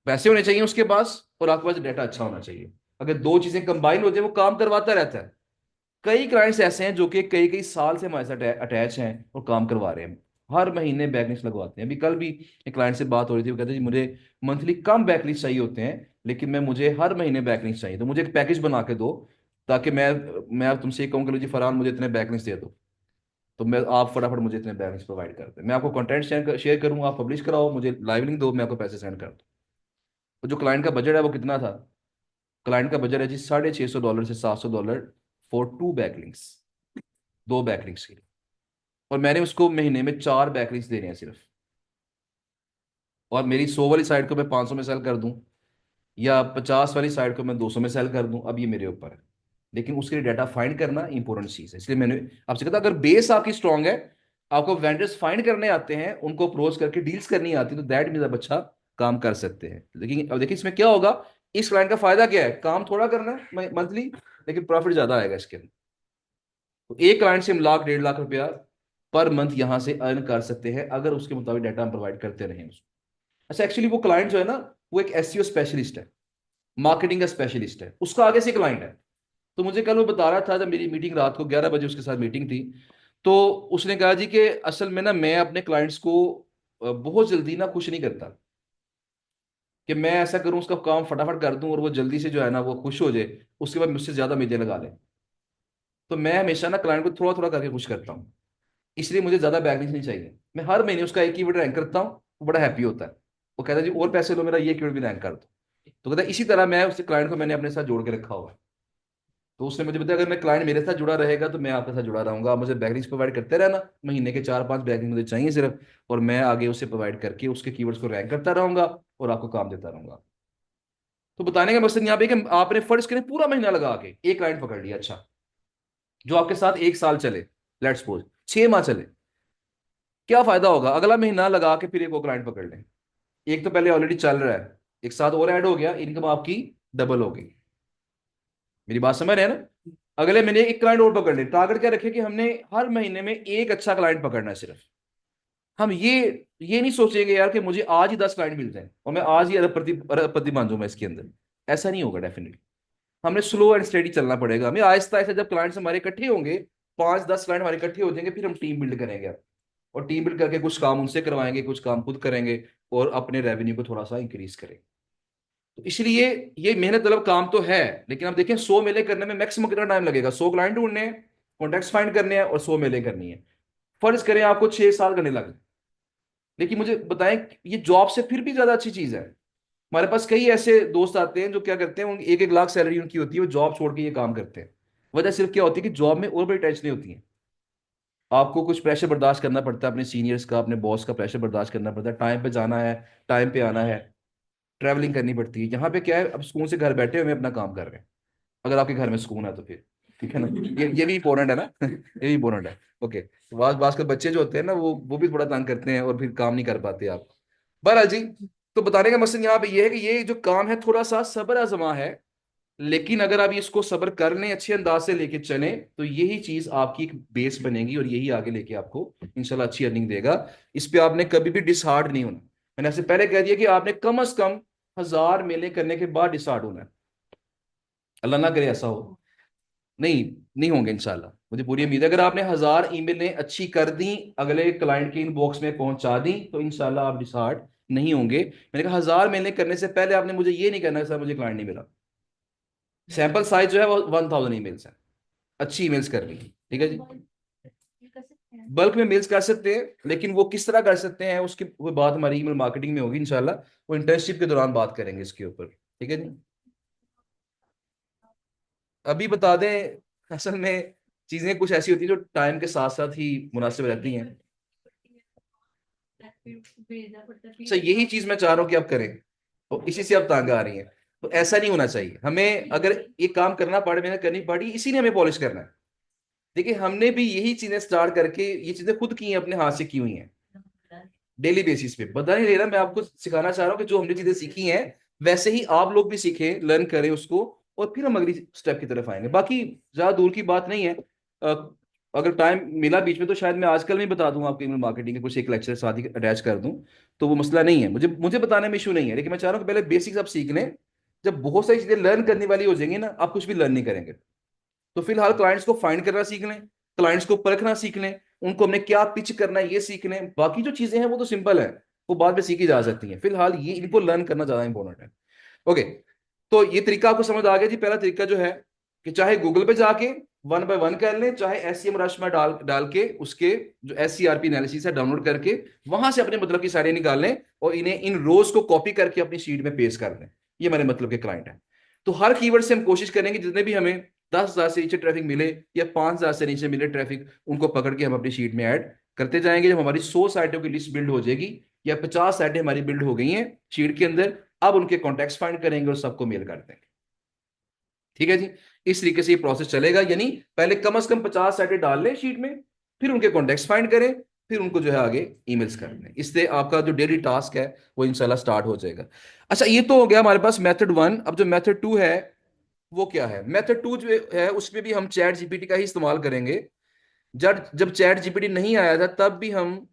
पैसे होने चाहिए उसके पास और आपके पास डाटा अच्छा होना चाहिए। अगर दो चीजें कंबाइन हो जाए, वो काम करवाता रहता है। कई क्लाइंट्स ऐसे हैं जो कि कई कई साल से हमारे साथ अटैच हैं और काम करवा रहे हैं, हर महीने बैकलिस्ट लगवाते हैं। अभी कल भी एक क्लाइंट से बात हो रही थी, वो कहते हैं जी मुझे मंथली कम बैकलिस्ट चाहिए होते हैं, लेकिन मैं मुझे हर महीने बैकलिस्ट चाहिए, तो मुझे एक पैकेज बना के दो, ताकि मैं अब तुमसे ये कहूँ कि लो जी फरहान मुझे इतने बैकलिस्ट दे दो, तो मैं आप फटाफट मुझे इतने बैकलिस्ट प्रोवाइड कर दे, मैं आपको कंटेंट शेयर करूंगा, आप पब्लिश कराओ, मुझे लाइव लिंक दो, मैं आपको पैसे सेंड कर दूँ। तो जो क्लाइंट का बजट है वो कितना था? क्लाइंट का बजट है जी $650 से $700 फॉर 2 बैकलिंक्स, 2 बैकलिंक्स के लिए। और मैंने उसको महीने में 4 बैकलिंक्स देने हैं सिर्फ। और मेरी 100 वाली साइड को मैं 500 में सेल कर दूं, या 50 वाली साइड को मैं 200 में सेल कर दूं, अब ये मेरे ऊपर है। लेकिन उसके लिए डाटा फाइंड करना इंपॉर्टेंट चीज है, इसलिए मैंने आपसे कहा था अगर बेस आपकी स्ट्रांग है, आपको वेंडर्स फाइंड करने आते हैं, उनको अप्रोच करके डील्स करनी आती है, तो दैट मीन आप अच्छा काम कर सकते हैं। लेकिन अब देखिए इसमें क्या होगा, इस क्लाइंट का फायदा क्या है, काम थोड़ा करना है मंथली, लेकिन प्रॉफिट ज्यादा आएगा इसके अंदर। तो एक क्लाइंट से हम लाख 1.5 लाख रुपया पर मंथ यहां से अर्न कर सकते हैं, अगर उसके मुताबिक डाटा हम प्रोवाइड करते रहें उसको। अच्छा, एक्चुअली वो क्लाइंट जो है ना, वो एक एसईओ स्पेशलिस्ट है, मार्केटिंग का स्पेशलिस्ट है, उसका आगे से क्लाइंट है। तो मुझे कल वो बता रहा था, जब मेरी मीटिंग रात को 11 बजे उसके साथ मीटिंग थी, तो उसने कहा जी कि असल में ना मैं अपने क्लाइंट्स को बहुत जल्दी ना खुश नहीं करता, कि मैं ऐसा करूं उसका काम फटाफट कर दूं और वो जल्दी से जो है ना वो खुश हो जाए, उसके बाद मुझसे ज्यादा उम्मीदें लगा ले। तो मैं हमेशा ना क्लाइंट को थोड़ा थोड़ा करके खुश करता हूँ, इसलिए मुझे ज्यादा बैकलिंग नहीं चाहिए। मैं हर महीने उसका एक कीवर्ड रैंक करता हूँ, वो बड़ा हैप्पी होता है। वो कहता है जी और पैसे लो, मेरा ये कीवर्ड भी रैंक कर दो। तो कहता है इसी तरह मैं उस क्लाइंट को मैंने अपने साथ जोड़ के रखा हुआ है। तो उसने मुझे बताया अगर मैं क्लाइंट मेरे साथ जुड़ा रहेगा तो मैं आपके साथ जुड़ा रहूंगा, आप मुझे बैकलिंग्स प्रोवाइड करते रहना, महीने के 4-5 बैकलिंग मुझे चाहिए सिर्फ, और मैं आगे उसे प्रोवाइड करके उसके कीवर्ड्स को रैंक करता रहूंगा और आपको काम देता रहूंगा। तो बताने का मकसद यहाँ पे कि आपने फर्ज करें पूरा महीना लगा के एक क्लाइंट पकड़ लिया, अच्छा, जो आपके साथ 1 साल चले, लेट्स सपोज 6 माह चले, क्या फायदा होगा अगला महीना लगा के फिर एक वो क्लाइंट पकड़ लें? एक तो पहले ऑलरेडी चल रहा है, एक साथ और ऐड हो गया, इनकम आपकी डबल हो गई। मेरी बात समझ रहे हैं ना? अगले महीने एक क्लाइंट और पकड़ ले, टारगेट क्या रखे कि हमने हर महीने में एक अच्छा क्लाइंट पकड़ना है सिर्फ। हम ये नहीं सोचेंगे यार कि मुझे आज ही 10 क्लाइंट मिल जाए और मैं आज ही अरबपति बन जाऊं मैं इसके अंदर। ऐसा नहीं होगा डेफिनेटली। हमने स्लो एंड स्टेडी चलना पड़ेगा, हमें आहिस्ता आहिस्ता जब क्लाइंट्स हमारे इकट्ठे होंगे, 5-10 क्लाइंट हमारे इकट्ठे हो जाएंगे, फिर हम टीम बिल्ड करेंगे। और टीम बिल्ड करके कुछ काम उनसे करवाएंगे, कुछ काम खुद करेंगे, और अपने रेवेन्यू को थोड़ा सा इंक्रीज करेंगे। तो इसलिए ये मेहनत तलब काम तो है, लेकिन आप देखें 100 मेले करने में मैक्सिमम कितना टाइम लगेगा? 100 क्लाइंट ढूंढने हैं, कॉन्टेक्ट फाइंड करने हैं और 100 मेले करनी है। फर्ज करें आपको 6 साल करने लगे, लेकिन मुझे बताएं, ये जॉब से फिर भी ज्यादा अच्छी चीज है। हमारे पास कई ऐसे दोस्त आते हैं जो क्या करते हैं, 1-1 लाख सैलरी उनकी होती है, वो जॉब छोड़ के ये काम करते हैं। वजह सिर्फ क्या होती है कि जॉब में और बड़ी टेंशनें होती हैं, आपको कुछ प्रेशर बर्दाश्त करना पड़ता है, अपने सीनियर्स का, अपने बॉस का प्रेशर बर्दाश्त करना पड़ता है, टाइम पे जाना है, टाइम पे आना है, ट्रैवलिंग करनी पड़ती है। यहाँ पे क्या है, अब सुकून से घर बैठे हुए अपना काम कर रहे हैं, अगर आपके घर में सुकून है तो फिर ठीक है ना। ये भी इंपॉर्टेंट है ना। ये भी इंपॉर्टेंट है। ओके, बास के बच्चे जो होते हैं ना, वो भी थोड़ा तंग करते हैं और फिर काम नहीं कर पाते आप। बहरहाल जी, तो बताने का मकसद यहाँ पे ये है कि ये जो काम है थोड़ा सा सब्र आजमा है, लेकिन अगर आप इसको सब्र कर लें, अच्छे अंदाज से लेके चलें, तो यही चीज आपकी एक बेस बनेगी और यही आगे लेके आपको इंशाल्लाह अच्छी अर्निंग देगा। इस पे आपने कभी भी डिसहार्ड नहीं होना। मैंने आपसे पहले कह दिया कि आपने कम से कम 1000 मेले करने के बाद डिसहार्ड होना है। अल्लाह ना करे ऐसा हो, नहीं, नहीं होंगे इंशाल्लाह, मुझे पूरी उम्मीद है। अगर आपने 1000 ईमेलें अच्छी कर दी, अगले क्लाइंट के इनबॉक्स में पहुंचा दी, तो इंशाल्लाह आप डिसहार्ड नहीं होंगे। मैंने कहा 1000 मेलें करने से पहले आपने मुझे ये नहीं कहना सर मुझे क्लाइंट नहीं मिला। सैंपल साइज जो है वो 1000 ईमेल्स है, अच्छी ईमेल्स करनी है, ठीक है जी। बल्क में मेल्स कर सकते हैं, लेकिन वो किस तरह कर सकते हैं उसकी वो बात हमारी ईमेल मार्केटिंग में होगी इंशाल्लाह, वो इंटर्नशिप के दौरान बात करेंगे इसके ऊपर, ठीक है जी। अभी बता दें, असल में चीजें कुछ ऐसी होती हैं जो टाइम के साथ साथ ही मुनासिब रहती हैं। अच्छा, यही चीज मैं चाह रहा हूँ कि आप करें, तो इसी से आप तंग आ रही हैं। तो ऐसा नहीं होना चाहिए, हमें अगर ये काम करना पड़े, मेहनत करनी पड़ी, इसी ने हमें पॉलिश करना है। देखिए हमने भी यही चीजें स्टार्ट करके ये चीजें खुद की हैं, अपने हाथ से की हुई हैं, डेली बेसिस पे। बता नहीं रहा, मैं आपको सिखाना चाह रहा हूँ कि जो हमने चीजें सीखी हैं वैसे ही आप लोग भी सीखें, लर्न करें उसको, और फिर हम अगली स्टेप की तरफ आएंगे। बाकी ज्यादा दूर की बात नहीं है। अ, अगर टाइम मिला बीच में तो शायद मैं आजकल में बता दूं आपको, ईमेल मार्केटिंग के कुछ एक लेक्चर साथ ही अटैच कर दूं, तो वो मसला नहीं है, मुझे मुझे बताने में इशू नहीं है। लेकिन मैं चाह रहा हूँ कि पहले बेसिक्स आप सीख लें। जब बहुत सारी चीजें लर्न करने वाली हो जाएंगी ना, आप कुछ भी लर्न नहीं करेंगे। तो फिलहाल क्लाइंट्स को फाइंड करना सीख लें, क्लाइंट्स को परखना सीख लें, उनको हमने क्या पिच करना है ये सीख लें। बाकी जो चीजें हैं वो तो सिंपल है, वो बाद में सीखी जा सकती हैं। फिलहाल ये इनको लर्न करना ज्यादा इंपॉर्टेंट है। ओके, तो ये तरीका आपको समझ आ गया जी। पहला तरीका जो है कि चाहे गूगल पे जाके वन बाय वन कर लें, चाहे एससीएम रश में डाल डाल के उसके जो एससीआरपी एनालिसिस है डाउनलोड करके वहां से अपने मतलब की साइडें निकाल लें और इन्हें इन रोज को कॉपी करके अपनी शीट में पेस्ट कर लें। ये हमारे मतलब के क्लाइंट है। तो हर कीवर्ड से हम कोशिश करेंगे जितने भी हमें 10,000 से नीचे ट्रैफिक मिले या 5,000 से नीचे मिले ट्रैफिक, उनको पकड़ के हम अपनी शीट में ऐड करते जाएंगे। जब हमारी 100 साइटों की लिस्ट बिल्ड हो जाएगी या 50 साइटें हमारी बिल्ड हो गई हैं शीट के अंदर, अब उनके कॉन्टेक्ट फाइंड करेंगे और सबको मेल कर देंगे। ठीक है जी। इस तरीके से ये प्रोसेस चलेगा, यानी पहले कम से कम 50 साइटें डाल लें शीट में, फिर उनके कॉन्टेक्ट फाइंड करें, फिर उनको जो है आगे ईमेल्स कर दें। इससे आपका जो डेली टास्क है वो इंशाल्लाह स्टार्ट हो जाएगा। अच्छा, ये तो हो गया हमारे पास मेथड वन। अब जो मेथड टू है वो क्या है? मेथड टू जो है उसमें भी हम चैट जीपीटी का ही इस्तेमाल करेंगे। जब जब चैट जीपीटी नहीं आया था तब भी हम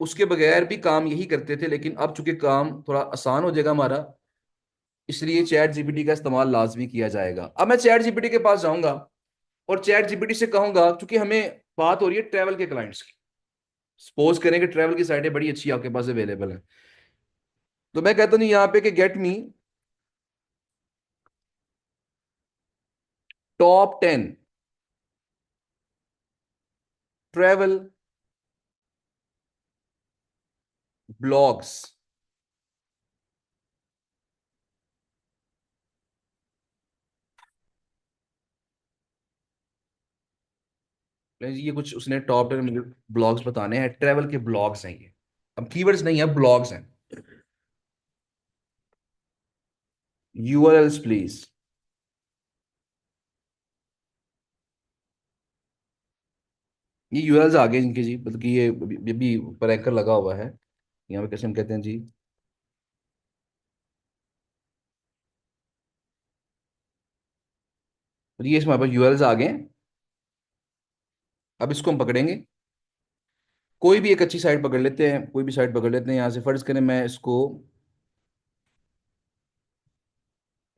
उसके बगैर भी काम यही करते थे, लेकिन अब चूंकि काम थोड़ा आसान हो जाएगा हमारा, इसलिए चैट जीपीटी का इस्तेमाल लाजमी किया जाएगा। अब मैं चैट जीपीटी के पास जाऊंगा और चैट जीपीटी से कहूंगा, क्योंकि हमें बात हो रही है ट्रैवल के क्लाइंट्स की, सपोज करें कि ट्रैवल की साइटें बड़ी अच्छी आपके पास अवेलेबल है, तो मैं कहता हूँ यहाँ पे कि गेट मी टॉप 10 ट्रैवल ब्लॉग्स। ये कुछ उसने टॉप 10 ब्लॉग्स बताने हैं, ट्रैवल के ब्लॉग्स हैं ये। अब कीवर्ड्स नहीं है, ब्लॉग्स हैं। URLs please. ये यूआरएल्स आ गए इनके जी, मतलब कि ये अभी ऊपर एंकर लगा हुआ है, यहाँ पे कैसे हम कहते हैं जी। तो ये इसमें हमारे पास यूआरएल्स आ गए हैं। अब इसको हम पकड़ेंगे, कोई भी एक अच्छी साइट पकड़ लेते हैं, कोई भी साइट पकड़ लेते हैं। यहाँ से फर्ज करें मैं इसको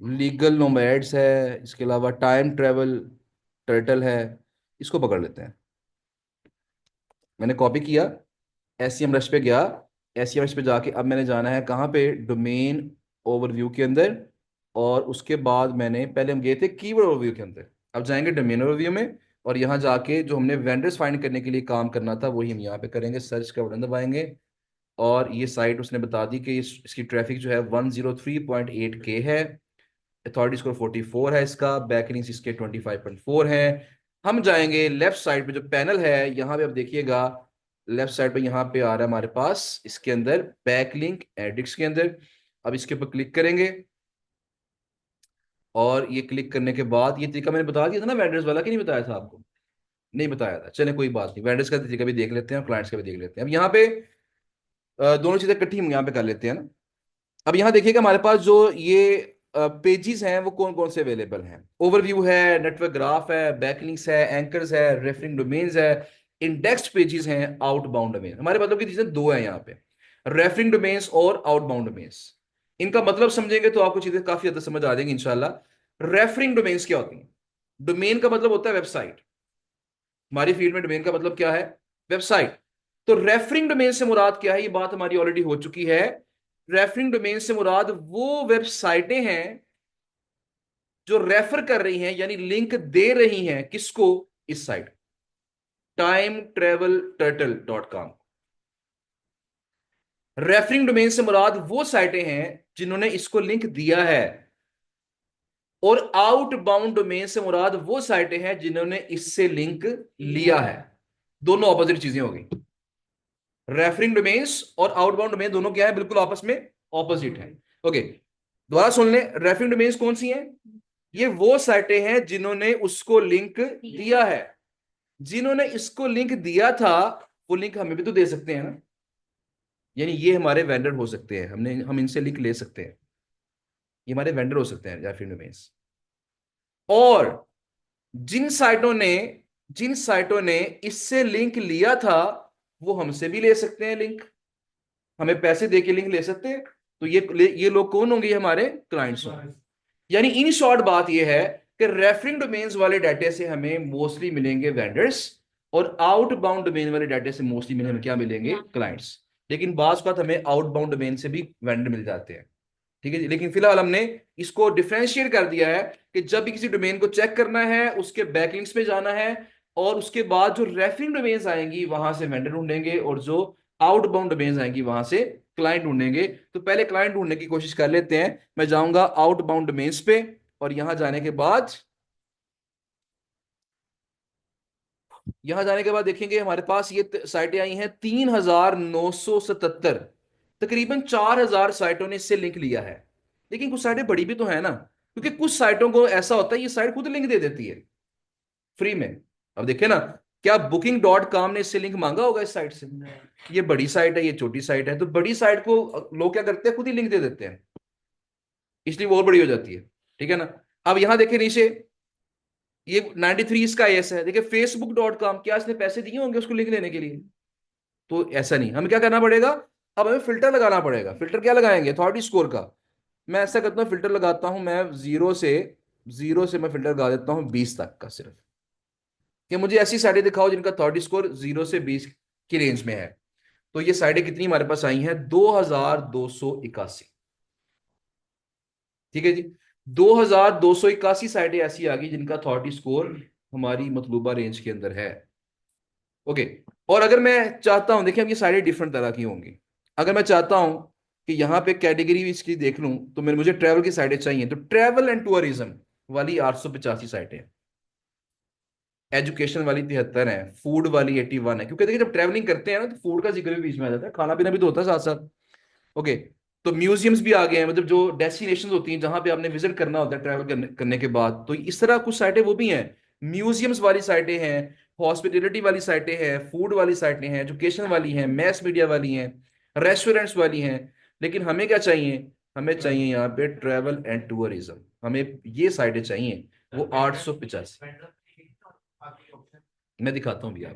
लीगल नोमैड्स है, इसके अलावा टाइम ट्रेवल टर्टल है, इसको पकड़ लेते हैं। मैंने कॉपी किया, एससीएम रश पे गया, एससीएम रश पे जाके अब मैंने जाना है कहाँ पे, डोमेन ओवरव्यू के अंदर। और उसके बाद मैंने पहले हम गए थे कीवर्ड ओवरव्यू के अंदर, अब जाएंगे डोमेन ओवरव्यू में। और यहाँ जाके जो हमने वेंडर्स फाइंड करने के लिए काम करना था वही हम यहाँ पे करेंगे, सर्च का बटन दबाएंगे। और ये साइट उसने बता दी कि इसकी ट्रैफिक जो है 103.8K है, अथॉरिटी स्कोर 44 है, इसका बैकलिंक्स इसके 25.4 हैं। हम जाएंगे लेफ्ट साइड पे जो पैनल है यहाँ पे, अब देखिएगा लेफ्ट साइड पे यहाँ पे आ रहा है हमारे पास इसके अंदर बैकलिंक एडिक्स के अंदर। अब इसके ऊपर क्लिक करेंगे और ये क्लिक करने के बाद ये तरीका मैंने बता दिया था ना वेंडर्स वाला, कि नहीं बताया था आपको? नहीं बताया था, चले कोई बात नहीं, वेंडर्स का तरीका भी देख लेते हैं और क्लाइंट्स का भी देख लेते हैं। अब यहाँ पे दोनों चीजें इकट्ठी हम यहाँ पे कर लेते हैं ना। अब यहाँ देखिएगा हमारे पास जो ये पेजेस हैं वो कौन कौन से अवेलेबल हैं। ओवरव्यू है, नेटवर्क ग्राफ है, बैकलिंक्स है, एंकर्स है, रेफरिंग डोमेन्स है, इंडेक्स्ड पेजेस हैं, आउटबाउंड डोमेन। हमारे मतलब की चीजें दो हैं यहाँ पे, रेफरिंग डोमेन्स और आउटबाउंड डोमेन्स। इनका मतलब समझेंगे तो आपको चीजें काफी ज्यादा समझ आ जाएंगी इंशाल्लाह। रेफरिंग डोमेन्स क्या होती हैं? डोमेन का मतलब होता है वेबसाइट। हमारी फील्ड में डोमेन का मतलब क्या है? वेबसाइट। तो रेफरिंग डोमेन से मुराद क्या है? ये बात हमारी ऑलरेडी हो चुकी है। रेफरिंग डोमेन से मुराद वो वेबसाइटें हैं जो रेफर कर रही हैं, यानी लिंक दे रही हैं किसको? इस site time travel turtle.com। Referring domain से मुराद वो साइटें हैं जिन्होंने इसको लिंक दिया है, और आउटबाउंड डोमेन से मुराद वो साइटें हैं जिन्होंने इससे लिंक लिया है। दोनों ऑपोजिट चीजें हो गई। रेफरिंग डोमेन्स और आउटबाउंड डोमेन दोनों क्या है? बिल्कुल आपस में ऑपोजिट है। ओके, दोबारा सुन ले, रेफरिंग डोमेन्स कौन सी हैं? ये वो साइटें हैं जिन्होंने उसको लिंक दिया है। जिन्होंने इसको लिंक दिया था वो लिंक हमें भी तो दे सकते हैं ना, यानी ये हमारे वेंडर हो सकते हैं, हम इनसे लिंक ले सकते हैं, ये हमारे वेंडर हो सकते हैं रेफरिंग डोमेन्स। और जिन साइटों ने जिन साइटों ने इससे लिंक लिया था वो हमसे भी ले सकते हैं लिंक, हमें पैसे दे के लिंक ले सकते हैं। तो ये लोग कौन होंगे? ये हमारे क्लाइंट्स होंगे। यानी इन शॉर्ट बात ये है कि रेफरिंग डोमेन्स वाले डाटे से हमें मोस्टली मिलेंगे वेंडर्स, और आउटबाउंड डोमेन वाले डाटे से मोस्टली हमें क्या मिलेंगे? क्लाइंट्स। लेकिन बात हमें आउटबाउंड डोमेन से भी वेंडर मिल जाते हैं। ठीक है जी। लेकिन फिलहाल हमने इसको डिफरेंशिएट कर दिया है कि जब भी किसी डोमेन को चेक करना है उसके बैकलिंक्स पे जाना है, और उसके बाद जो रेफरिंग डोमेन्स आएंगी वहां से वेंडर ढूंढेंगे, और जो आउटबाउंड डोमेन्स आएंगी वहां से क्लाइंट ढूंढेंगे। तो पहले क्लाइंट ढूंढने की कोशिश कर लेते हैं। मैं जाऊंगा आउटबाउंड डोमेन्स पे, और यहां जाने के बाद देखेंगे हमारे पास ये साइटें आई हैं 3,977। तकरीबन 4,000 साइटों ने इससे लिंक लिया है। लेकिन कुछ साइटें बड़ी भी तो है ना, क्योंकि कुछ साइटों को ऐसा होता है ये साइट खुद लिंक दे देती है फ्री में। अब देखिए ना, क्या Booking.com ने इससे लिंक मांगा होगा इस साइट से? ये बड़ी साइट है, ये छोटी साइट है, तो बड़ी साइट को लोग क्या करते हैं, खुद ही लिंक दे देते हैं, इसलिए वो और बड़ी हो जाती है। ठीक है ना। अब यहां देखें नीचे, ये 93 इसका एस है। देखिए Facebook.com, क्या इसने पैसे दिए होंगे उसको लिंक देने के लिए? तो ऐसा नहीं, हमें क्या करना पड़ेगा, अब हमें फिल्टर लगाना पड़ेगा। फिल्टर क्या लगाएंगे? अथॉरिटी स्कोर का। मैं ऐसा करता हूँ, फिल्टर लगाता हूं मैं जीरो से मैं फिल्टर लगा देता हूँ 20 तक का सिर्फ, कि मुझे ऐसी साइटें दिखाओ जिनका अथॉरिटी स्कोर 0 से 20 की रेंज में है। तो ये साइटें कितनी हमारे पास आई हैं? 2,281। ठीक है जी। 2,281 साइटें ऐसी आ गई जिनका अथॉरिटी स्कोर हमारी मतलूबा रेंज के अंदर है। ओके। और अगर मैं चाहता हूं, देखिए अब ये सारी डिफरेंट तरह की होंगी। अगर मैं चाहता हूं कि यहाँ पे कैटेगरी भी इसकी देख लूं, तो मेरे मुझे ट्रैवल की साइटें चाहिए, तो ट्रैवल एंड टूरिज्म वाली 885 साइटें हैं, एजुकेशन वाली 73 है, फूड वाली 81 है। क्योंकि देखिए जब ट्रैवलिंग करते हैं ना, तो फूड का जिक्र भी बीच में आ जाता है, खाना पीना भी तो होता है साथ साथ। ओके। तो म्यूजियम्स भी आ गए हैं, मतलब जो डेस्टिनेशन होती हैं जहां पे आपने विजिट करना होता है ट्रैवल करने के बाद, तो इस तरह कुछ साइटें वो भी हैं। म्यूजियम्स वाली साइटें हैं, हॉस्पिटलिटी वाली साइटें हैं, फूड वाली साइटें हैं, एजुकेशन वाली हैं, मैस मीडिया वाली हैं, रेस्टोरेंट्स वाली हैं। लेकिन हमें क्या चाहिए? हमें चाहिए यहाँ पे ट्रैवल एंड टूरिज्म, हमें ये साइटें चाहिए, वो 885। मैं दिखाता हूँ भैया,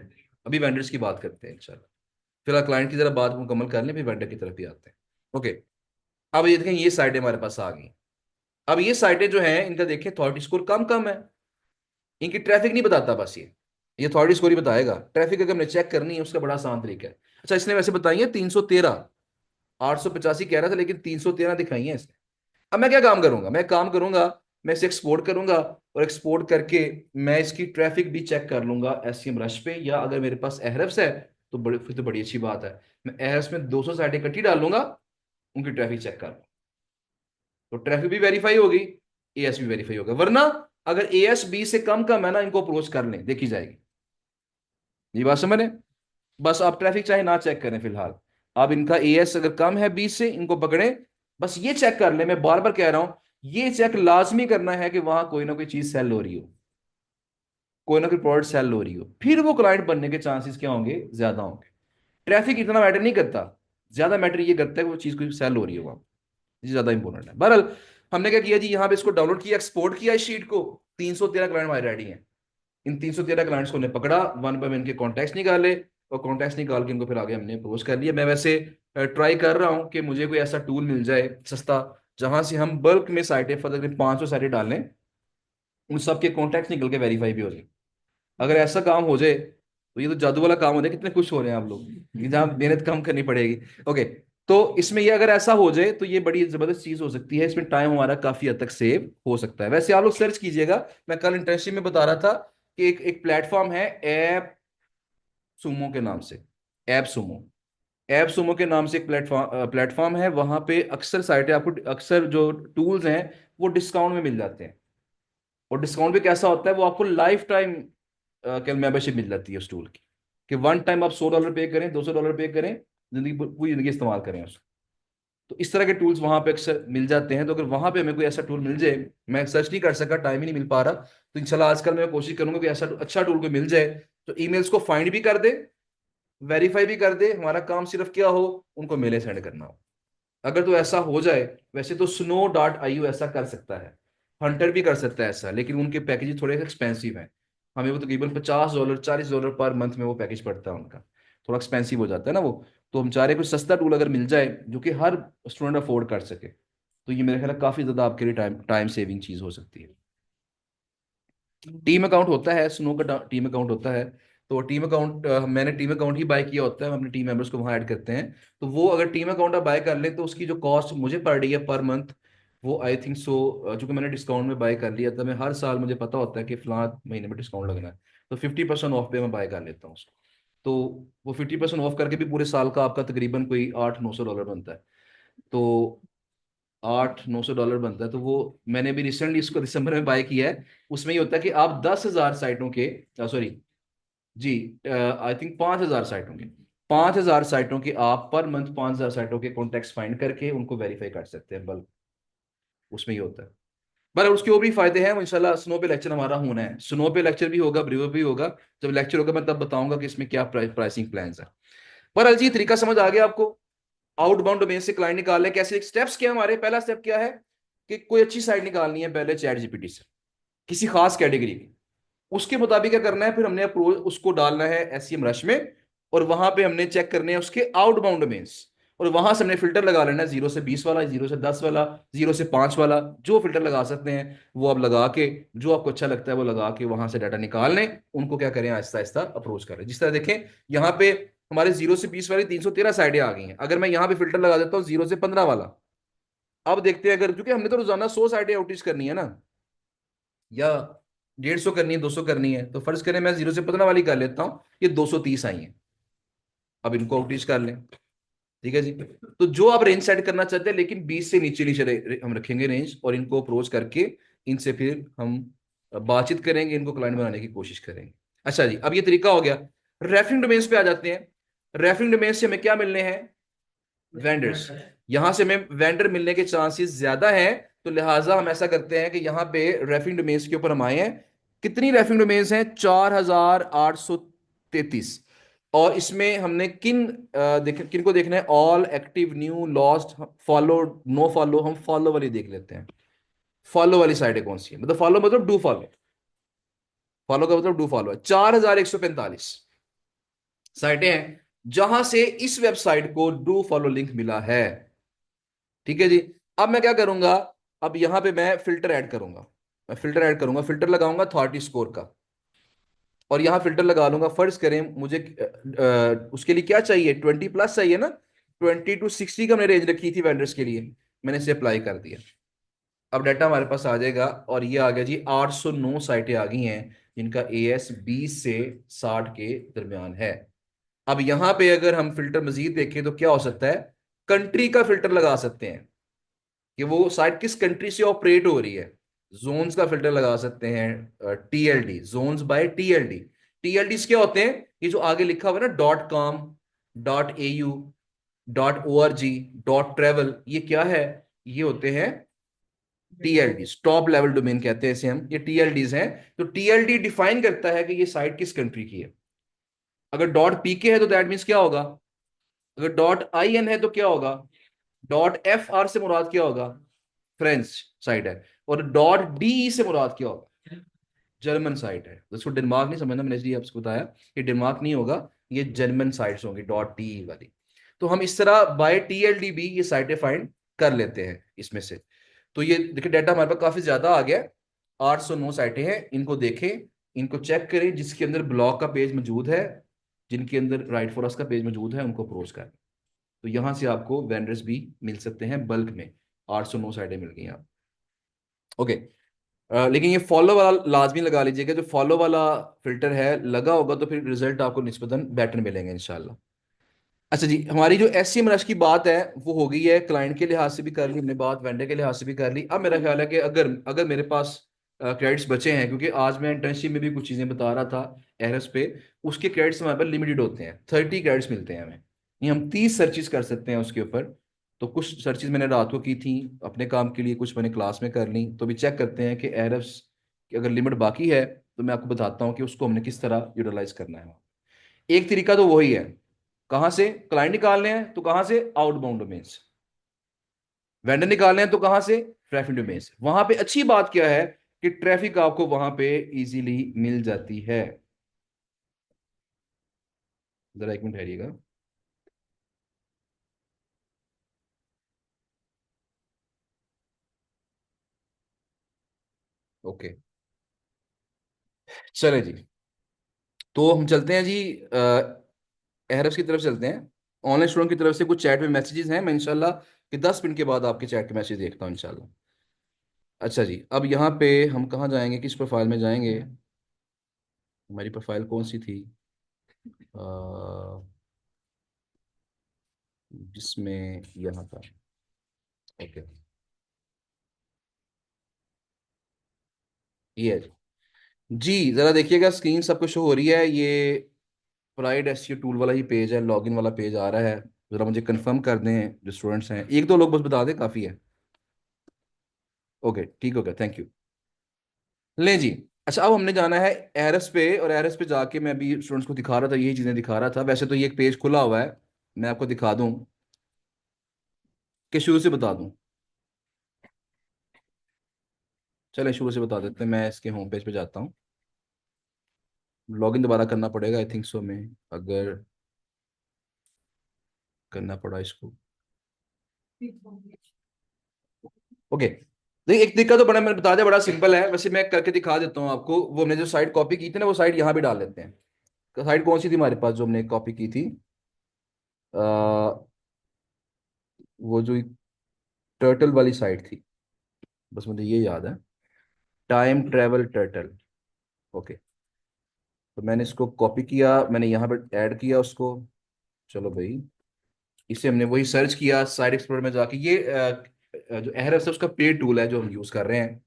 अभी वेंडर्स की बात करते हैं चलो। फिलहाल क्लाइंट की जरा बात मुकम्मल कर लें, फिर वेंडर की तरफ भी आते हैं। ओके। अब ये देखें, ये साइटें हमारे पास आ गई। अब ये साइटें जो हैं इनका देखें अथॉरिटी स्कोर कम कम है, इनकी ट्रैफिक नहीं बताता, बस ये अथॉरिटी स्कोर ही बताएगा। ट्रैफिक अगर हमने चेक करनी है उसका बड़ा आसान तरीका है। अच्छा, इसने वैसे बताई है 313, 885 कह रहा था लेकिन 313 दिखाई है इसने। अब मैं क्या काम करूंगा? मैं काम करूंगा, मैं इसे एक्सपोर्ट करूंगा, और एक्सपोर्ट करके मैं इसकी ट्रैफिक भी चेक कर लूंगा एससीएम रश पे, या अगर मेरे पास एहरफ्स है तो बड़ी, फिर तो बड़ी अच्छी बात है। मैं एहरफ्स में 200 साइटें इकट्ठी डाल लूंगा, उनकी ट्रैफिक चेक कर लूंगा, तो ट्रैफिक भी वेरीफाई होगी, एएस भी वेरीफाई होगा। वरना अगर एएस 20 से कम कम है ना, इनको अप्रोच कर लें, देखी जाएगी। ये बात समझ में? बस आप ट्रैफिक चाहे ना चेक करें फिलहाल, आप इनका एएस अगर कम है 20 से, इनको पकड़ें, बस ये चेक कर लें। मैं बार बार कह रहा हूं, ये चेक लाजमी करना है कि वहां कोई ना कोई चीज सेल हो रही हो, कोई ना कोई प्रोडक्ट सेल हो रही हो, फिर वो क्लाइंट बनने के चांसेस क्या होंगे? ज्यादा होंगे। ट्रैफिक इतना मैटर नहीं करता, ज्यादा मैटर ये करता है कि वो चीज कोई सेल हो रही हो वहां। ये ज्यादा इंपॉर्टेंट है। बहरहाल, हमने क्या किया जी, यहाँ पे इसको डाउनलोड किया, एक्सपोर्ट किया इस शीट को। 313 क्लाइंट हमारे रेडी हैं। इन 313 क्लाइंट्स को हमने पकड़ा, वन बाय वन के कॉन्टैक्ट्स निकाले, और कॉन्टैक्ट्स निकाल के इनको फिर आगे हमने अप्रोच कर लिया। मैं वैसे ट्राई कर रहा हूँ कि मुझे कोई ऐसा टूल मिल जाए सस्ता, जहां से हम बल्क में साइटें, फर्दर 500 साइटें डाल लें, उन सब के कॉन्टैक्ट्स निकल के वेरीफाई भी हो जाए। अगर ऐसा काम हो जाए तो ये तो जादू वाला काम हो जाए। कितने खुश हो रहे हैं आप लोग कि जहाँ मेहनत कम करनी पड़ेगी। ओके। तो इसमें ये अगर ऐसा हो जाए तो ये बड़ी जबरदस्त चीज हो सकती है, इसमें टाइम हमारा काफी हद तक सेव हो सकता है। वैसे आप लोग सर्च कीजिएगा, मैं कल इंटर्नशिप में बता रहा था कि एक प्लेटफॉर्म है ऐप सुमो के नाम से, ऐप सुमो। ऐप सुमो के नाम से एक प्लेटफॉर्म है, वहां पे अक्सर साइटें आपको, अक्सर जो टूल्स हैं वो डिस्काउंट में मिल जाते हैं। और डिस्काउंट भी कैसा होता है, वो आपको लाइफ टाइम कल मेंबरशिप मिल जाती है उस टूल की, कि वन टाइम आप $100 पे करें, $200 पे करें, जिंदगी पूरी जिंदगी इस्तेमाल करें उसको। तो इस तरह के टूल्स वहां पे अक्सर मिल जाते हैं। तो अगर वहां पे हमें कोई ऐसा टूल मिल जाए, मैं सर्च नहीं कर सका, टाइम ही नहीं मिल पा रहा, तो इंशाल्लाह आजकल मैं कोशिश करूंगा कि ऐसा अच्छा टूल कोई मिल जाए, तो ईमेल्स को फाइंड भी कर दे, वेरीफाई भी कर दे, हमारा काम सिर्फ क्या हो, उनको मेले सेंड करना हो। अगर तो ऐसा हो जाए, वैसे तो Snow.io ऐसा कर सकता है, हंटर भी कर सकता है ऐसा, लेकिन उनके पैकेज थोड़े एक्सपेंसिव हैं। हमें वो तकरीबन $50 $40 पर मंथ में वो पैकेज पड़ता है उनका, थोड़ा एक्सपेंसिव हो जाता है ना वो। तो हम चाह रहे हैं कुछ सस्ता टूल अगर मिल जाए जो कि हर स्टूडेंट अफोर्ड कर सके, तो ये मेरे ख्याल में काफ़ी ज़्यादा आपके लिए टाइम टाइम सेविंग चीज़ हो सकती है। टीम अकाउंट होता है, स्नो का टीम अकाउंट होता है, तो टीम अकाउंट मैंने टीम अकाउंट ही बाय किया होता है, हम अपने टीम मेंबर्स को वहां ऐड करते हैं। तो वो अगर टीम अकाउंट आप बाय कर लें तो उसकी जो कॉस्ट मुझे पड़ रही है पर मंथ, वो आई थिंक सो, चूंकि मैंने डिस्काउंट में बाय कर लिया था, मैं हर साल मुझे पता होता है कि फलां महीने में डिस्काउंट लगना है, तो 50% ऑफ पे मैं बाय कर लेता हूँ उसको। तो वो 50% ऑफ करके भी पूरे साल का आपका तकरीबन कोई 800-900 डॉलर बनता है। तो 800-900 डॉलर बनता है, तो वो मैंने भी रिसेंटली इसको दिसंबर में बाय किया है। उसमें ये होता है कि आप 10,000 साइटों के, सॉरी जी, आई थिंक 5,000 साइटों के, 5,000 साइटों के आप पर मंथ 5,000 साइटों के कॉन्टेक्ट फाइंड करके उनको वेरीफाई कर सकते हैं बल्क। उसमें ये होता है। पर उसके और भी फायदे हैं, इंशाल्लाह स्नो पे लेक्चर हमारा होना है, स्नो पे लेक्चर भी होगा, ब्रीवर भी होगा। जब लेक्चर होगा मैं तब बताऊंगा कि इसमें क्या प्राइसिंग प्लान्स है। पर अलजी तरीका समझ आ गया आपको? आउटबाउंड डोमेन से क्लाइंट निकालने कैसे, स्टेप्स क्या हमारे? पहला स्टेप क्या है कि कोई अच्छी साइट निकालनी है पहले चैट जीपीटी से, किसी खास कैटेगरी की। उसके मुताबिक क्या करना है, फिर हमने अप्रोच उसको डालना है एसईएम रश में, और वहां पे हमने चेक करने हैं उसके आउटबाउंड डोमेन्स, और वहां से हमने फिल्टर लगा लेना है, 0 से 20 वाला, 0 से 10 वाला, 0 से 5 वाला, जो फिल्टर लगा सकते हैं वो आप लगा के, जो आपको अच्छा लगता है वो लगा के वहां से डाटा निकाल लें, उनको क्या करें, आहिस्ता आहिस्ता अप्रोच करें। जिस तरह देखें यहाँ पे हमारे 0 से 20 वाली 313 साइडें आ गई हैं। अगर मैं यहाँ पे फिल्टर लगा देता हूँ 0 से 15 वाला, अब देखते हैं, अगर क्योंकि हमने तो रोजाना 100 साइडें आउटरीच करनी है ना, या 150 करनी है, 200 करनी है, तो फर्ज करें मैं 0 से 15 वाली कर लेता हूँ, ये 230 आई है, अब इनको आउटरीच कर लें। ठीक है जी। तो जो आप रेंज सेट करना चाहते हैं, लेकिन 20 से नीचे नीचे हम रखेंगे रेंज, और इनको अप्रोच करके इनसे फिर हम बातचीत करेंगे, इनको क्लाइंट बनाने की कोशिश करेंगे। अच्छा जी, अब ये तरीका हो गया। रेफरिंग डोमेन्स पे आ जाते हैं। रेफरिंग डोमेन्स से हमें क्या मिलने हैं? वेंडर्स। यहां से हमें वेंडर मिलने के चांसेस ज्यादा हैं, तो लिहाजा हम ऐसा करते हैं कि यहाँ पे रेफरिंग डोमेन्स के ऊपर हम आए हैं। कितनी रेफरिंग डोमेन्स हैं? 4,833। और इसमें हमने किन को देखना है? All, active, new, lost, follow, no follow. हम फॉलो वाली देख लेते हैं। फॉलो वाली साइड है कौन सी है, मतलब फॉलो मतलब डू फॉलो, फॉलो का मतलब डू फॉलो है। 4,145 साइटें हैं जहां से इस वेबसाइट को डू फॉलो लिंक मिला है। ठीक है जी। अब मैं क्या करूंगा, अब यहां पे मैं फिल्टर ऐड करूंगा। मैं फिल्टर ऐड करूंगा, फिल्टर लगाऊंगा अथॉरिटी स्कोर का, और यहां फिल्टर लगा लूंगा। फर्ज करें मुझे उसके लिए क्या चाहिए, 20+ चाहिए ना, 20 to 60 का मैंने रेंज रखी थी वेंडर्स के लिए, मैंने इसे अप्लाई कर दिया। अब डाटा हमारे पास आ जाएगा, और ये आ गया जी, 809 साइटें आ गई हैं जिनका एएस 20 से 60 के दरमियान है। अब यहां पे अगर हम फिल्टर मजीद देखें तो क्या हो सकता है, कंट्री का फिल्टर लगा सकते हैं कि वो साइट किस कंट्री से ऑपरेट हो रही है। जोन्स का फिल्टर लगा सकते हैं, TLD, zones by TLD. TLD क्या होते हैं? ये जो आगे लिखा हुआ है ना, .com, .au, .org, .travel, ये क्या है? ये होते हैं टीएलडी, टॉप लेवल डोमेन कहते हैं इसे हम, ये टीएलडीज हैं। तो टीएलडी डिफाइन करता है कि ये साइट किस कंट्री की है। अगर .pk है तो दैट मीन्स क्या होगा, अगर .in है तो क्या होगा, .fr से मुराद क्या होगा, फ्रेंच साइट है। और .de से मुराद क्या होगा, जर्मन साइट है। तो इसको डेनमार्क नहीं समझना, मैंने इसलिए आपको बताया कि डेनमार्क नहीं होगा, ये जर्मन साइट्स होंगी .de वाली। तो हम इस तरह बाय टीएलडी भी ये साइटें फाइंड कर लेते हैं इसमें से। तो ये देखिए डाटा हमारे पास काफी ज्यादा आ गया। 809 साइटें हैं, इनको देखें, इनको चेक करें, जिसके अंदर ब्लॉग का पेज मौजूद है, जिनके अंदर राइट फॉर अस का पेज मौजूद है, उनको अप्रोच करें। तो यहां से आपको वेंडर्स भी मिल सकते हैं बल्क में। 809 साइटें मिल गई आप। ओके। लेकिन ये फॉलो वाला लाजमी लगा लीजिएगा, जो फॉलो वाला फिल्टर है लगा होगा तो फिर रिजल्ट आपको निस्बतन बेटर मिलेंगे इंशाल्लाह। अच्छा जी, हमारी जो एससीएम रश की बात है वो हो गई है, क्लाइंट के लिहाज से भी कर ली हमने बात, वेंडर के लिहाज से भी कर ली। अब मेरा ख्याल है कि अगर अगर मेरे पास क्रेडिट्स बचे हैं, क्योंकि आज मैं इंटर्नशिप में भी कुछ चीज़ें बता रहा था एरस पे, उसके क्रेडिट्स हमारे पास लिमिटेड होते हैं, 30 क्रेडिट्स मिलते हैं हमें। ये हम 30 सर्चेस कर सकते हैं उसके ऊपर। तो कुछ सर्चेस मैंने रात को की थी अपने काम के लिए, कुछ मैंने क्लास में कर ली। तो भी चेक करते हैं कि एरस की अगर लिमिट बाकी है तो मैं आपको बताता हूँ कि उसको हमने किस तरह यूटिलाइज करना है। एक तरीका तो वही है, कहां से क्लाइंट निकालने हैं तो कहां से, आउटबाउंड डोमेन्स। वेंडर निकालने हैं तो कहां से, ट्रैफिक डोमेन्स। वहां पे अच्छी बात क्या है कि ट्रैफिक आपको वहां पे इजीली मिल जाती है। जरा एक मिनट ठहरिएगा। ओके, चले जी। तो हम चलते हैं जी, एहरस की तरफ चलते हैं। ऑनलाइन स्टूडेंट की तरफ से कुछ चैट में मैसेजेस हैं, मैं इंशाल्लाह कि 10 मिनट के बाद आपके चैट के मैसेज देखता हूँ इंशाल्लाह। अच्छा जी, अब यहाँ पे हम कहाँ जाएंगे, किस प्रोफाइल में जाएंगे? हमारी प्रोफाइल कौन सी थी? जिसमें यहाँ था। ओके, ये है जी। जरा देखिएगा, स्क्रीन सबको शो हो रही है। ये प्राइड एसईओ टूल वाला ही पेज है, लॉगिन वाला पेज आ रहा है। जरा मुझे कंफर्म कर दें, जो स्टूडेंट्स हैं, एक दो लोग बस बता दें, काफ़ी है। ओके, ठीक हो गया, थैंक यू। ले जी। अच्छा, अब हमने जाना है एरस पे, और एरस पे जाके मैं अभी स्टूडेंट्स को दिखा रहा था, यही चीज़ें दिखा रहा था। वैसे तो ये एक पेज खुला हुआ है, मैं आपको दिखा दूं कि शुरू से बता दूं। चलें शुरू से बता देते हैं। मैं इसके होम पेज पे जाता हूँ। लॉगिन दोबारा करना पड़ेगा आई थिंक सो, में अगर करना पड़ा इसको। ओके, देखिए एक तरीका तो बड़ा, मैंने बता दिया, बड़ा सिंपल है। वैसे मैं करके दिखा देता हूँ आपको। वो हमने जो साइट कॉपी की थी ना, वो साइट यहाँ भी डाल लेते हैं। साइट कौन सी थी हमारे पास जो हमने कॉपी की थी? आ, वो जो टर्टल वाली साइट थी, बस मुझे ये याद है, टाइम ट्रेवल टर्टल। ओके, तो मैंने इसको कॉपी किया, मैंने यहाँ पर ऐड किया उसको। चलो भाई, इसे हमने वही सर्च किया साइट एक्सप्लोरर में जाके। ये जो एहरस है उसका पेड टूल है जो हम यूज कर रहे हैं।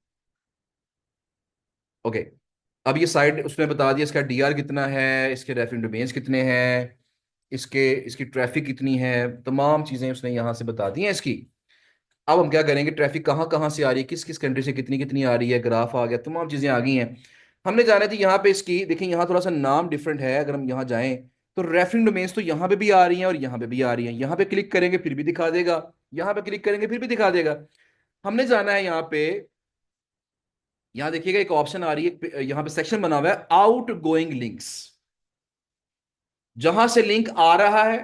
ओके, अब ये साइट उसने बता दिया इसका डीआर कितना है, इसके रेफरेंस डोमेन्स कितने हैं, इसके इसकी ट्रैफिक कितनी है, तमाम चीजें उसने यहाँ से बता दी हैं इसकी। अब हम क्या करेंगे, ट्रैफिक कहाँ कहाँ से आ रही है, किस किस कंट्री से कितनी कितनी आ रही है, ग्राफ आ गया, तमाम चीजें आ गई हैं। हमने जाना थी यहाँ पे इसकी, देखिए यहाँ थोड़ा सा नाम डिफरेंट है। अगर हम यहाँ जाएं तो रेफरेंस डोमेन्स तो यहाँ पे भी आ रही हैं और यहाँ पे भी आ रही हैं। यहाँ पे क्लिक करेंगे फिर भी दिखा देगा, यहाँ पे क्लिक करेंगे फिर भी दिखा देगा। हमने जाना है यहाँ पे, यहाँ देखिएगा एक ऑप्शन आ रही है, यहाँ पे सेक्शन बना हुआ है आउट गोइंग लिंक्स। जहां से लिंक आ रहा है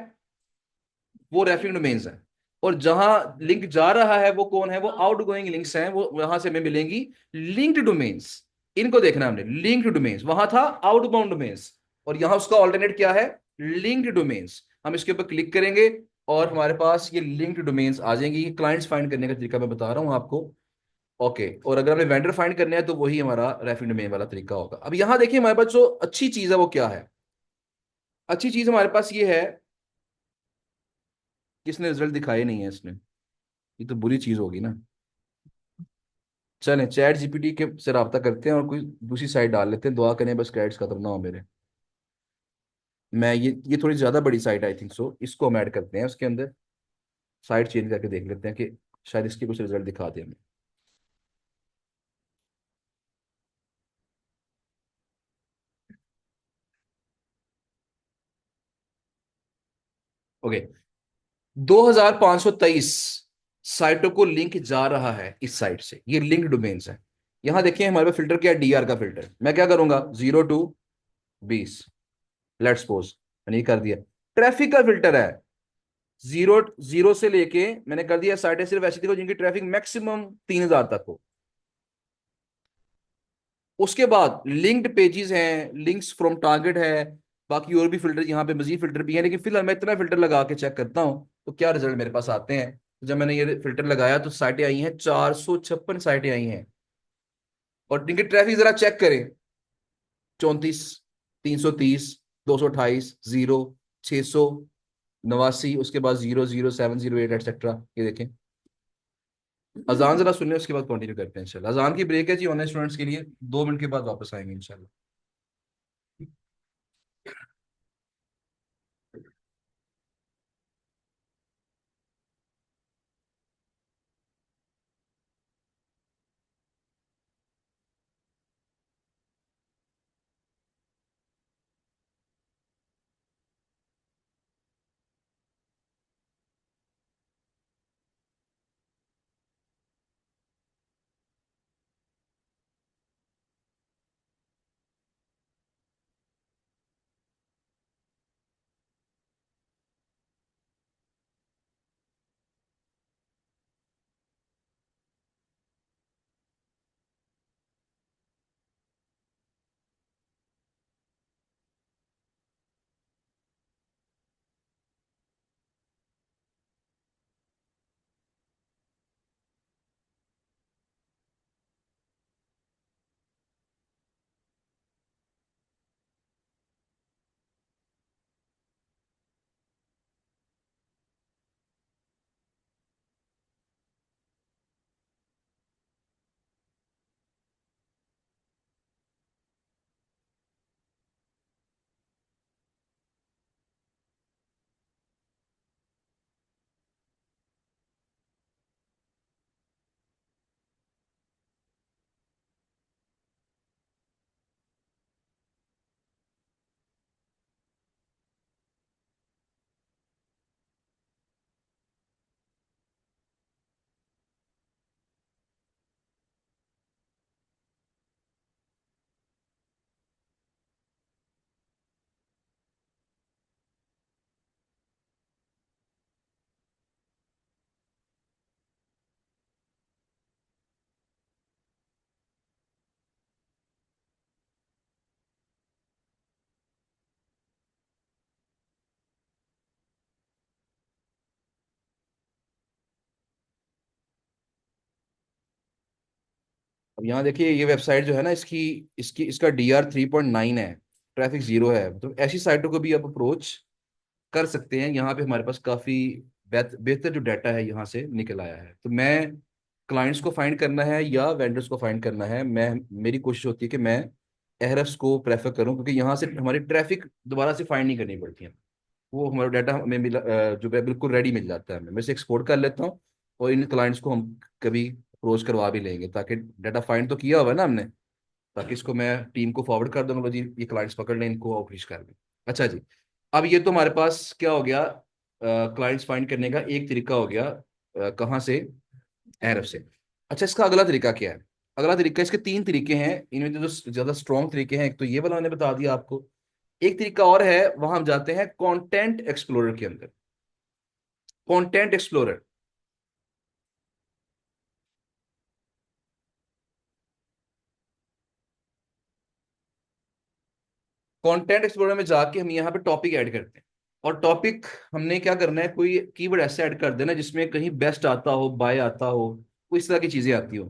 वो रेफरिंग डोमेन्स है, और जहां लिंक जा रहा है वो कौन है, वो आउट गोइंग लिंक्स हैं। वो वहां से हमें मिलेंगी लिंक्ड डोमेन्स। इनको देखना है हमने, लिंक्ड डोमेन्स वहां था आउटबाउंड डोमेन्स, और यहां उसका ऑल्टरनेट क्या है, लिंक्ड डोमेन्स। हम इसके ऊपर क्लिक करेंगे और हमारे पास ये लिंक्ड डोमेन्स आ जाएंगी। ये क्लाइंट्स फाइंड करने का तरीका मैं बता रहा हूं आपको। ओके, और अगर हमें वेंडर फाइंड करने हैं तो वही हमारा रेफरिंग डोमेन वाला तरीका होगा। अब यहां देखिए हमारे पास जो अच्छी चीज है वो क्या है। अच्छी चीज हमारे पास ये है, किसने रिजल्ट दिखाए नहीं है इसने, ये तो बुरी चीज होगी ना। चलें चैट जीपीटी के से रब्ता करते हैं और कोई दूसरी साइट डाल लेते हैं, दुआ करें बस क्रेडिट्स खत्म ना हो मेरे। मैं ये थोड़ी ज्यादा बड़ी साइट आई थिंक सो, इसको हम ऐड करते हैं उसके अंदर। साइट चेंज करके देख लेते हैं कि शायद इसके कुछ रिजल्ट दिखा दे हमें। ओके, 2523 साइटों को लिंक जा रहा है इस साइट से, ये लिंक डोमेन्स है। यहां देखिए हमारे पास फिल्टर क्या है, डीआर का फिल्टर। मैं क्या करूंगा, 0 to 20, लेट्स सपोज मैंने ये कर दिया। ट्रैफिक का फिल्टर है, जीरो जीरो से लेके मैंने कर दिया साइटें सिर्फ ऐसी देखो जिनकी ट्रैफिक मैक्सिमम 3000 तक हो। उसके बाद लिंक्ड पेजेस हैं, लिंक्स फ्रॉम टारगेट है, बाकी और भी फिल्टर, यहाँ पे मजीद फिल्टर भी है। लेकिन फिलहाल मैं इतना फिल्टर लगा के चेक करता हूँ तो क्या रिजल्ट मेरे पास आते हैं। तो जब मैंने ये फिल्टर लगाया तो साइटें आई हैं, 456 साइटें आई हैं। और इनकी ट्रैफिक जरा चेक करें, 34, 330, 228, 0, 689, उसके बाद 00708 एटसेट्रा। ये देखें। अजान जरा सुनने, उसके बाद कंटिन्यू करते हैं इंशाल्लाह। अजान की ब्रेक है जी ऑनलाइन स्टूडेंट्स के लिए, 2 मिनट के बाद वापस आएंगे इंशाल्लाह। अब यहाँ देखिए ये वेबसाइट जो है ना, इसकी इसकी इसका DR 3.9 है, ट्रैफिक जीरो है। तो ऐसी साइटों को भी आप अप्रोच कर सकते हैं। यहाँ पे हमारे पास काफी बेहतर जो डाटा है यहाँ से निकल आया है। तो मैं, क्लाइंट्स को फाइंड करना है या वेंडर्स को फाइंड करना है, मैं, मेरी कोशिश होती है कि मैं एहरफ्स को प्रेफर करूं, क्योंकि यहाँ से हमारी ट्रैफिक दोबारा से फाइंड नहीं करनी पड़ती है। वो हमारा डाटा हमें मिला, जो है बिल्कुल रेडी मिल जाता है। मैं से एक्सपोर्ट कर लेता हूँ और इन क्लाइंट्स को हम कभी अप्रोच करवा भी लेंगे, ताकि डाटा फाइंड तो किया हुआ है ना हमने, ताकि इसको मैं टीम को फॉरवर्ड कर दूंगा, जी ये क्लाइंट्स पकड़ लें, इनको आउटरीच कर लें। अच्छा जी, अब ये तो हमारे पास क्या हो गया, क्लाइंट्स फाइंड करने का एक तरीका हो गया, कहाँ से, एरब से। अच्छा, इसका अगला तरीका क्या है? अगला तरीका, इसके तीन तरीके हैं, इनमें जो ज्यादा स्ट्रॉन्ग तरीके हैं, एक तो ये वाला मैंने बता दिया आपको। एक तरीका और है, वहां हम जाते हैं कंटेंट एक्सप्लोरर के अंदर। कंटेंट एक्सप्लोरर, कंटेंट एक्सप्लोरर में जाके हम यहाँ पे टॉपिक ऐड करते हैं। और टॉपिक हमने क्या करना है, कोई कीवर्ड ऐसे ऐड कर देना जिसमें कहीं बेस्ट आता हो, बाय आता हो, कोई इस तरह की चीजें आती हो।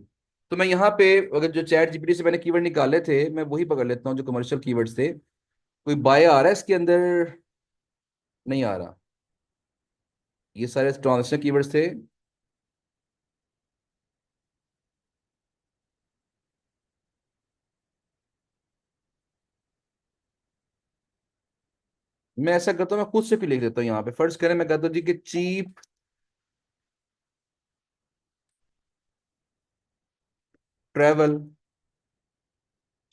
तो मैं यहाँ पे, अगर जो चैट जीपीटी से मैंने कीवर्ड निकाले थे, मैं वही पकड़ लेता हूँ जो कमर्शियल कीवर्ड्स थे। कोई बाय आ रहा है इसके अंदर? नहीं आ रहा। ये सारे ट्रांजेक्शन कीवर्ड्स थे। मैं ऐसा करता हूँ, मैं खुद से भी लिख देता हूँ यहाँ पे। फर्ज करें मैं कहता हूँ जी कि चीप ट्रेवल,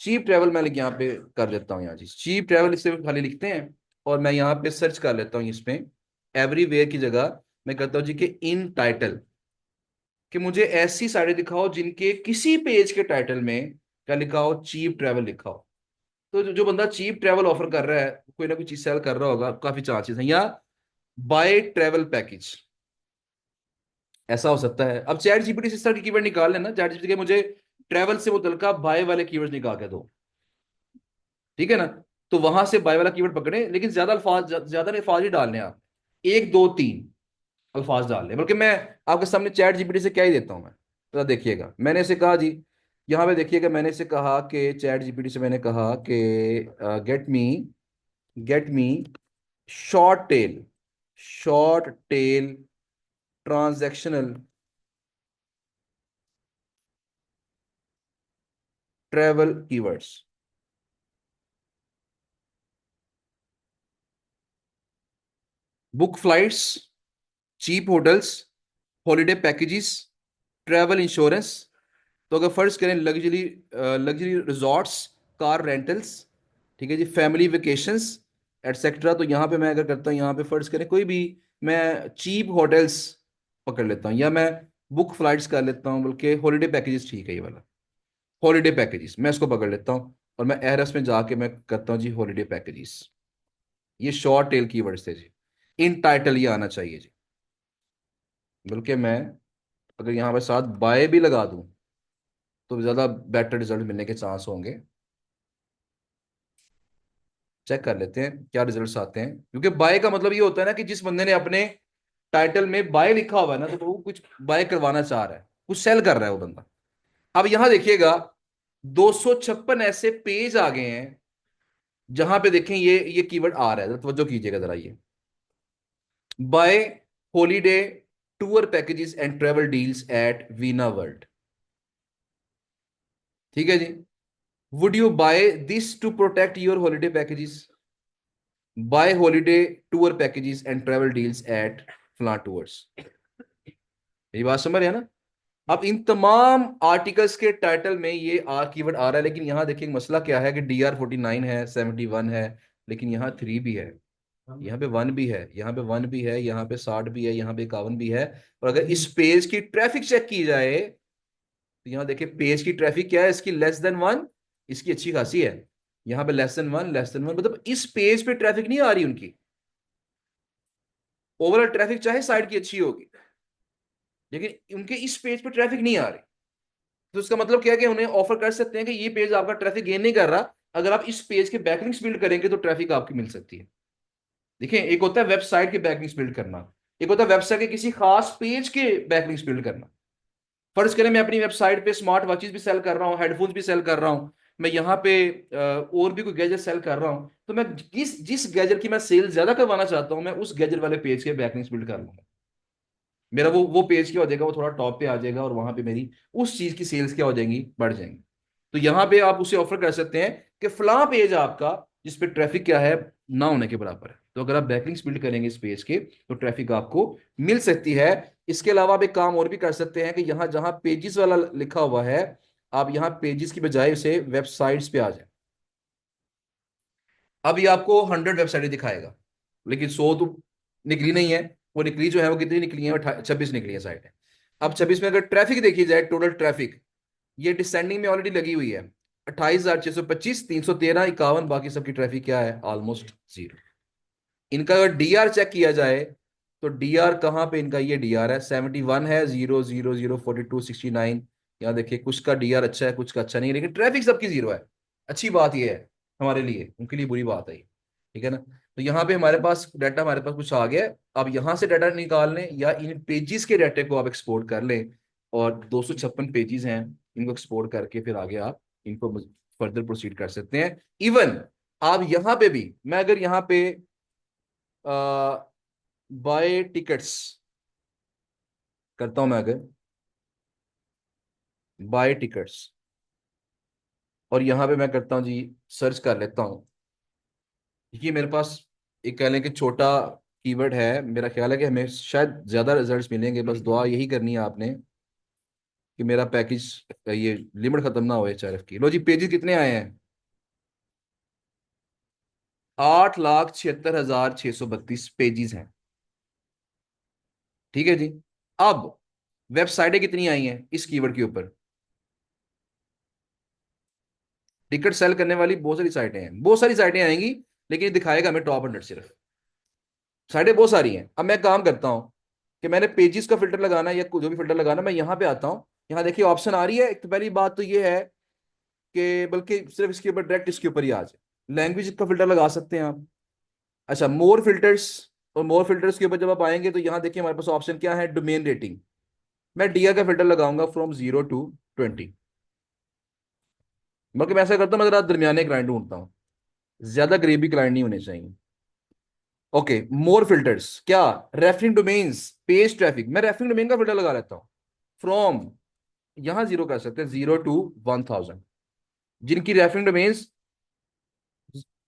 चीप ट्रेवल मैं यहाँ पे कर देता हूँ। यहाँ जी चीप ट्रेवल इससे खाली लिखते हैं, और मैं यहाँ पे सर्च कर लेता हूँ इसमें, एवरीवेयर की जगह मैं कहता हूँ जी कि इन टाइटल, कि मुझे ऐसी साइटें दिखाओ जिनके किसी पेज के टाइटल में क्या लिखा हो, चीप ट्रेवल लिखा हो। तो जो बंदा चीप ट्रेवल ऑफर कर रहा है, कोई ना कोई चीज सेल कर रहा होगा, काफी चांसेस हैं। या बाय ट्रेवल पैकेज, ऐसा हो सकता है। अब चैट जीपीटी से इस तरह की कीवर्ड निकाल लेना, चैट जीपीटी के मुझे ट्रेवल से मुतलका बाय वाले कीवर्ड्स निकाल के दो, ठीक है ना। तो वहां से बाय वाला कीवर्ड पकड़े, लेकिन ज्यादा अल्फाज, ज्यादा अल्फाज ही डालने हैं आप, एक दो तीन अल्फाज डाल लें। बल्कि मैं आपके सामने चैट जीपीटी से क्या ही देता हूं मैं, तो देखिएगा। मैंने इसे कहा जी, यहाँ पे देखिएगा, मैंने इसे कहा कि चैट जीपीटी से मैंने कहा कि get me short tail transactional travel keywords. Book flights, cheap hotels, holiday packages, travel insurance. तो अगर फर्ज करें luxury, luxury resorts, car rentals, ठीक है जी, फैमिली वेकेशंस, एटसेट्रा। तो यहाँ पे मैं अगर करता हूँ, यहाँ पे फर्ज करें कोई भी, मैं चीप होटल्स पकड़ लेता हूँ, या मैं बुक फ्लाइट्स कर लेता हूँ, बल्कि हॉलीडे पैकेजेस ठीक है ये वाला, हॉलीडे पैकेजेस मैं इसको पकड़ लेता हूँ। और मैं एहरस में जाके मैं करता हूँ जी हॉलीडे पैकेजेस। ये शॉर्ट टेल कीवर्ड्स थे जी, इन टाइटल ये आना चाहिए जी। बल्कि मैं अगर यहाँ पे साथ बाय भी लगा दूं, तो ज्यादा बेटर रिजल्ट मिलने के चांस होंगे। चेक कर लेते हैं क्या रिजल्ट्स आते हैं, क्योंकि बाय का मतलब ये होता है ना कि जिस बंदे ने अपने टाइटल में बाय लिखा हुआ है ना, तो वो कुछ बाय करवाना चाह रहा है, कुछ सेल कर रहा है वो बंदा। अब यहां देखिएगा, 256 ऐसे पेज आ गए हैं जहां पे देखें ये कीवर्ड आ रहा है। तवज्जो कीजिएगा जरा, ये buy holiday tour packages and travel deals at Veena world, ठीक है जी। Would you buy this to protect your holiday packages, buy holiday tour packages and travel deals at fla tours. मेरी बात समझ रहे हैं ना? अब इन तमाम आर्टिकल्स के टाइटल में ये कीवर्ड आ रहा है, लेकिन यहाँ देखिए मसला क्या है कि DR 49 है, 71 है, लेकिन यहाँ 3 भी है, यहाँ पे 1 भी है, यहाँ पे 1 भी है, यहाँ पे 60 भी है, यहाँ पे 51 भी है। और अगर इस पेज की ट्रैफिक चेक की जाए, तो यहाँ देखिए पेज की ट्रैफिक क्या है इसकी, लेस देन 1, इसकी अच्छी खासी है। यहाँ पे लेस देन 1, लेस देन 1, मतलब इस पेज पे ट्रैफिक नहीं आ रही उनकी। ओवरऑल ट्रैफिक चाहे साइट की अच्छी होगी, लेकिन उनके इस पेज पे ट्रैफिक नहीं आ रही। तो इसका मतलब क्या है कि उन्हें ऑफर कर सकते हैं कि ये पेज आपका ट्रैफिक गेन नहीं कर रहा, अगर आप इस पेज के बैकलिंक्स बिल्ड करेंगे तो ट्रैफिक आपकी मिल सकती है। देखिए, एक होता है वेबसाइट के बैकलिंक्स बिल्ड करना, एक होता है वेबसाइट के किसी खास पेज के बैकलिंक्स बिल्ड करना। फर्ज करें मैं अपनी वेबसाइट पे स्मार्ट वॉचेस भी सेल कर रहा हूँ, हेडफोन्स भी सेल कर रहा हूँ, मैं यहाँ पे और भी कोई गैजेट सेल कर रहा हूँ, तो मैं जिस जिस गैजेट की मैं सेल ज्यादा करवाना चाहता हूँ मैं उस गैजेट वाले पेज के बैकलिंक्स बिल्ड कर लूंगा। मेरा वो पेज क्या हो जाएगा, वो थोड़ा टॉप पे आ जाएगा और वहां पे मेरी उस चीज की सेल्स क्या हो जाएंगी, बढ़ जाएंगी। तो यहाँ पे आप उसे ऑफर कर सकते हैं कि फलां पेज आपका जिस पे ट्रैफिक क्या है, ना होने के बराबर है, तो अगर आप बैकलिंक्स बिल्ड करेंगे इस पेज के तो ट्रैफिक आपको मिल सकती है। इसके अलावा आप एक काम और भी कर सकते हैं कि यहाँ जहां पेजेस वाला लिखा हुआ है, आप यहाँ पेजेस की बजाय उसे वेबसाइट्स पे आ जाए। अब ये आपको 100 वेबसाइटें दिखाएगा, लेकिन 100 तो निकली नहीं है। वो निकली जो है वो कितनी निकली है, 26 निकली है साइटें। अब 26 में अगर ट्रैफिक देखी जाए, टोटल ट्रैफिक, ये डिसेंडिंग में ऑलरेडी लगी हुई है। 28,625, 313, 51, बाकी सबकी ट्रैफिक क्या है, ऑलमोस्ट जीरो। इनका अगर डीआर चेक किया जाए तो डीआर कहाँ पे, इनका ये डीआर है 71 है, 0, 0, 0, 42, 69। यहाँ देखिए कुछ का डीआर अच्छा है, कुछ का अच्छा नहीं है, लेकिन ट्रैफिक सबकी जीरो है। अच्छी बात ये है हमारे लिए, उनके लिए बुरी बात है ये। ठीक है ना। तो यहाँ पे हमारे पास डाटा, हमारे पास कुछ आ गया है। अब यहाँ से डाटा निकाल लें या इन पेजेस के डाटे को आप एक्सपोर्ट कर लें, और 256 पेजेस हैं, इनको एक्सपोर्ट करके फिर आगे आप इनको फर्दर प्रोसीड कर सकते हैं। इवन आप यहाँ पे भी, मैं अगर यहाँ पे बाय टिकट्स करता हूं, मैं अगर बाय टिकट्स और यहां पे मैं करता हूं जी, सर्च कर लेता हूं, ये मेरे पास एक कह लें कि छोटा कीवर्ड है। मेरा ख्याल है कि हमें शायद ज्यादा रिजल्ट्स मिलेंगे, बस दुआ यही करनी है आपने कि मेरा पैकेज, ये लिमिट खत्म ना हो एचआरएफ की। लो जी, पेजेस कितने आए हैं, 8,76,632 पेजेस हैं। ठीक है जी। अब वेबसाइटें कितनी आई हैं इस कीवर्ड के ऊपर, टिकट सेल करने वाली बहुत सारी साइटें हैं, बहुत सारी साइटें आएंगी, लेकिन ये दिखाएगा हमें टॉप 100 सिर्फ। साइटें बहुत सारी हैं। अब मैं काम करता हूँ कि मैंने पेजेस का फिल्टर लगाना है या जो भी फिल्टर लगाना, मैं यहाँ पे आता हूँ। यहाँ देखिए ऑप्शन आ रही है। एक तो पहली बात तो ये है कि बल्कि सिर्फ इसके ऊपर, डायरेक्ट इसके ऊपर ही आ जाए, लैंग्वेज का फिल्टर लगा सकते हैं आप। अच्छा, मोर फिल्टर्स, और मोर फिल्टर्स के ऊपर जब आप आएंगे तो यहाँ देखिए हमारे पास ऑप्शन क्या है, डोमेन रेटिंग। मैं डीआर का फिल्टर लगाऊंगा फ्रॉम 0 to 20। बल्कि मैं ऐसा करता हूँ, मैं जरा दरमियाने क्लाइंट ढूंढता हूँ, ज्यादा गरीबी क्लाइंट नहीं होने चाहिए। ओके, मोर फिल्टर्स क्या, रेफरिंग डोमेन्स, पेज ट्रैफिक, मैं रेफरिंग डोमेन का फिल्टर लगा लेता हूँ। फ्रॉम, यहां जीरो कर सकते हैं, 0 to 1,000, जिनकी रेफरिंग डोमेन्स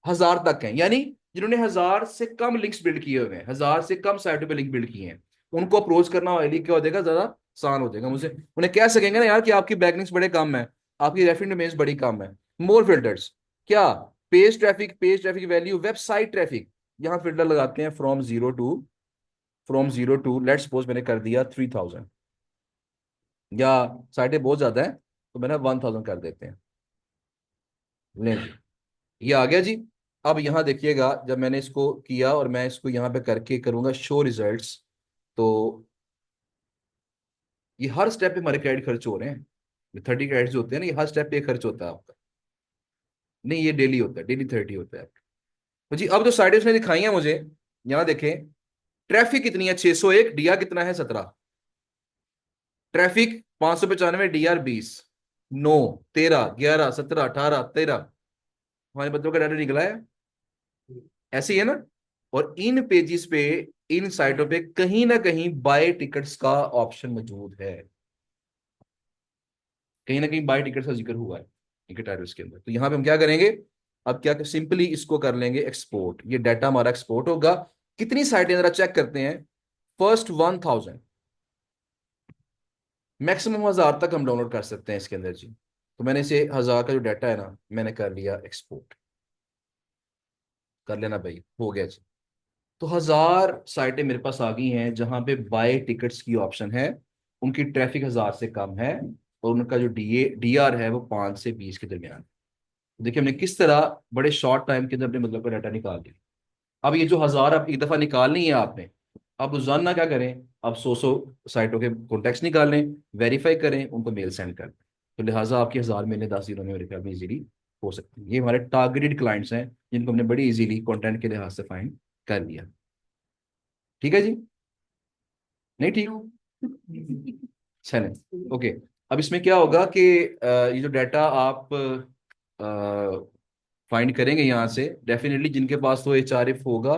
1,000 तक हैं, यानी जिन्होंने 1,000 से कम लिंक्स बिल्ड किए हुए हैं, 1,000 से कम साइटों पे लिंक बिल्ड किए हैं, उनको अप्रोच करना वाली क्या हो जाएगा, ज्यादा आसान हो जाएगा मुझे। उन्हें कह सकेंगे ना यार कि आपकी बैकलिंक्स बड़े कम है, आपकी रेफरिंग डोमेन्स बड़ी कम है। मोर फिल्टर्स क्या, page traffic value, website traffic, यहाँ फिल्टर लगाते हैं from zero to let's suppose मैंने कर दिया 3,000, या साइटें बहुत ज्यादा है तो मैंने 1,000 कर देते हैं। लें जी, ये आ गया जी। अब यहाँ देखिएगा, जब मैंने इसको किया और मैं इसको यहाँ पे करके करूंगा शो रिजल्ट्स, तो ये हर स्टेप पे हमारे क्रेडिट खर्च हो रहे हैं। 30 क्रेडिट जो होते हैं ना, ये हर स्टेप पे खर्च होता है आपका। नहीं, ये डेली होता है, डेली 30 होता है। तो जी अब जो साइड उसने दिखाई है मुझे, यहाँ देखें, ट्रैफिक कितनी है, 601, डीआर कितना है, 17। ट्रैफिक 595, डीआर 20, 9, 13, 11, 17, 18, 13, हमारे बच्चों का डाटा निकला है। ऐसे ही है ना। और इन पेजेस पे, इन साइटों पे कहीं ना कहीं बाय टिकट्स का ऑप्शन मौजूद है, कहीं ना कहीं बाय टिकट्स का जिक्र हुआ है इनके टाइटल्स के अंदर। तो यहाँ पे हम क्या करेंगे, अब क्या, सिंपली इसको कर लेंगे एक्सपोर्ट। ये डाटा हमारा एक्सपोर्ट होगा। कितनी साइटें जरा चेक करते हैं। फर्स्ट 1,000, मैक्सिमम 1,000 तक हम डाउनलोड कर सकते हैं इसके अंदर जी। तो मैंने इसे 1,000 का जो डाटा है ना, मैंने कर लिया एक्सपोर्ट। कर लेना भाई, हो गया जी। तो 1,000 साइटें मेरे पास आ गई हैं जहां पे बाय टिकट्स की ऑप्शन है, उनकी ट्रैफिक 1,000 से कम है, और उनका जो डीआर है वो 5 से 20 के दरमियान। देखिए हमने किस तरह बड़े शॉर्ट टाइम के अंदर अपने मतलब का डाटा निकाल लिया। अब ये जो 1,000 अब एक दफा निकालनी है आपने, अब रोजाना क्या करें, अब 100 साइटों के कॉन्टेक्ट निकाल लें, वेरीफाई करें, उनको मेल सेंड कर दें। तो लिहाजा आपकी 1,000 मेले 10 दिनों में मेरे ख्याल में इजीली हो सकती है। ये हमारे टारगेटेड क्लाइंट्स हैं जिनको हमने बड़ी इजीली कंटेंट के लिहाज से फाइंड कर लिया। ठीक है जी। नहीं ठीक, सेलिंग। ओके, अब इसमें क्या होगा कि ये जो डाटा आप फाइंड करेंगे यहाँ से, डेफिनेटली जिनके पास तो एचआरएफ होगा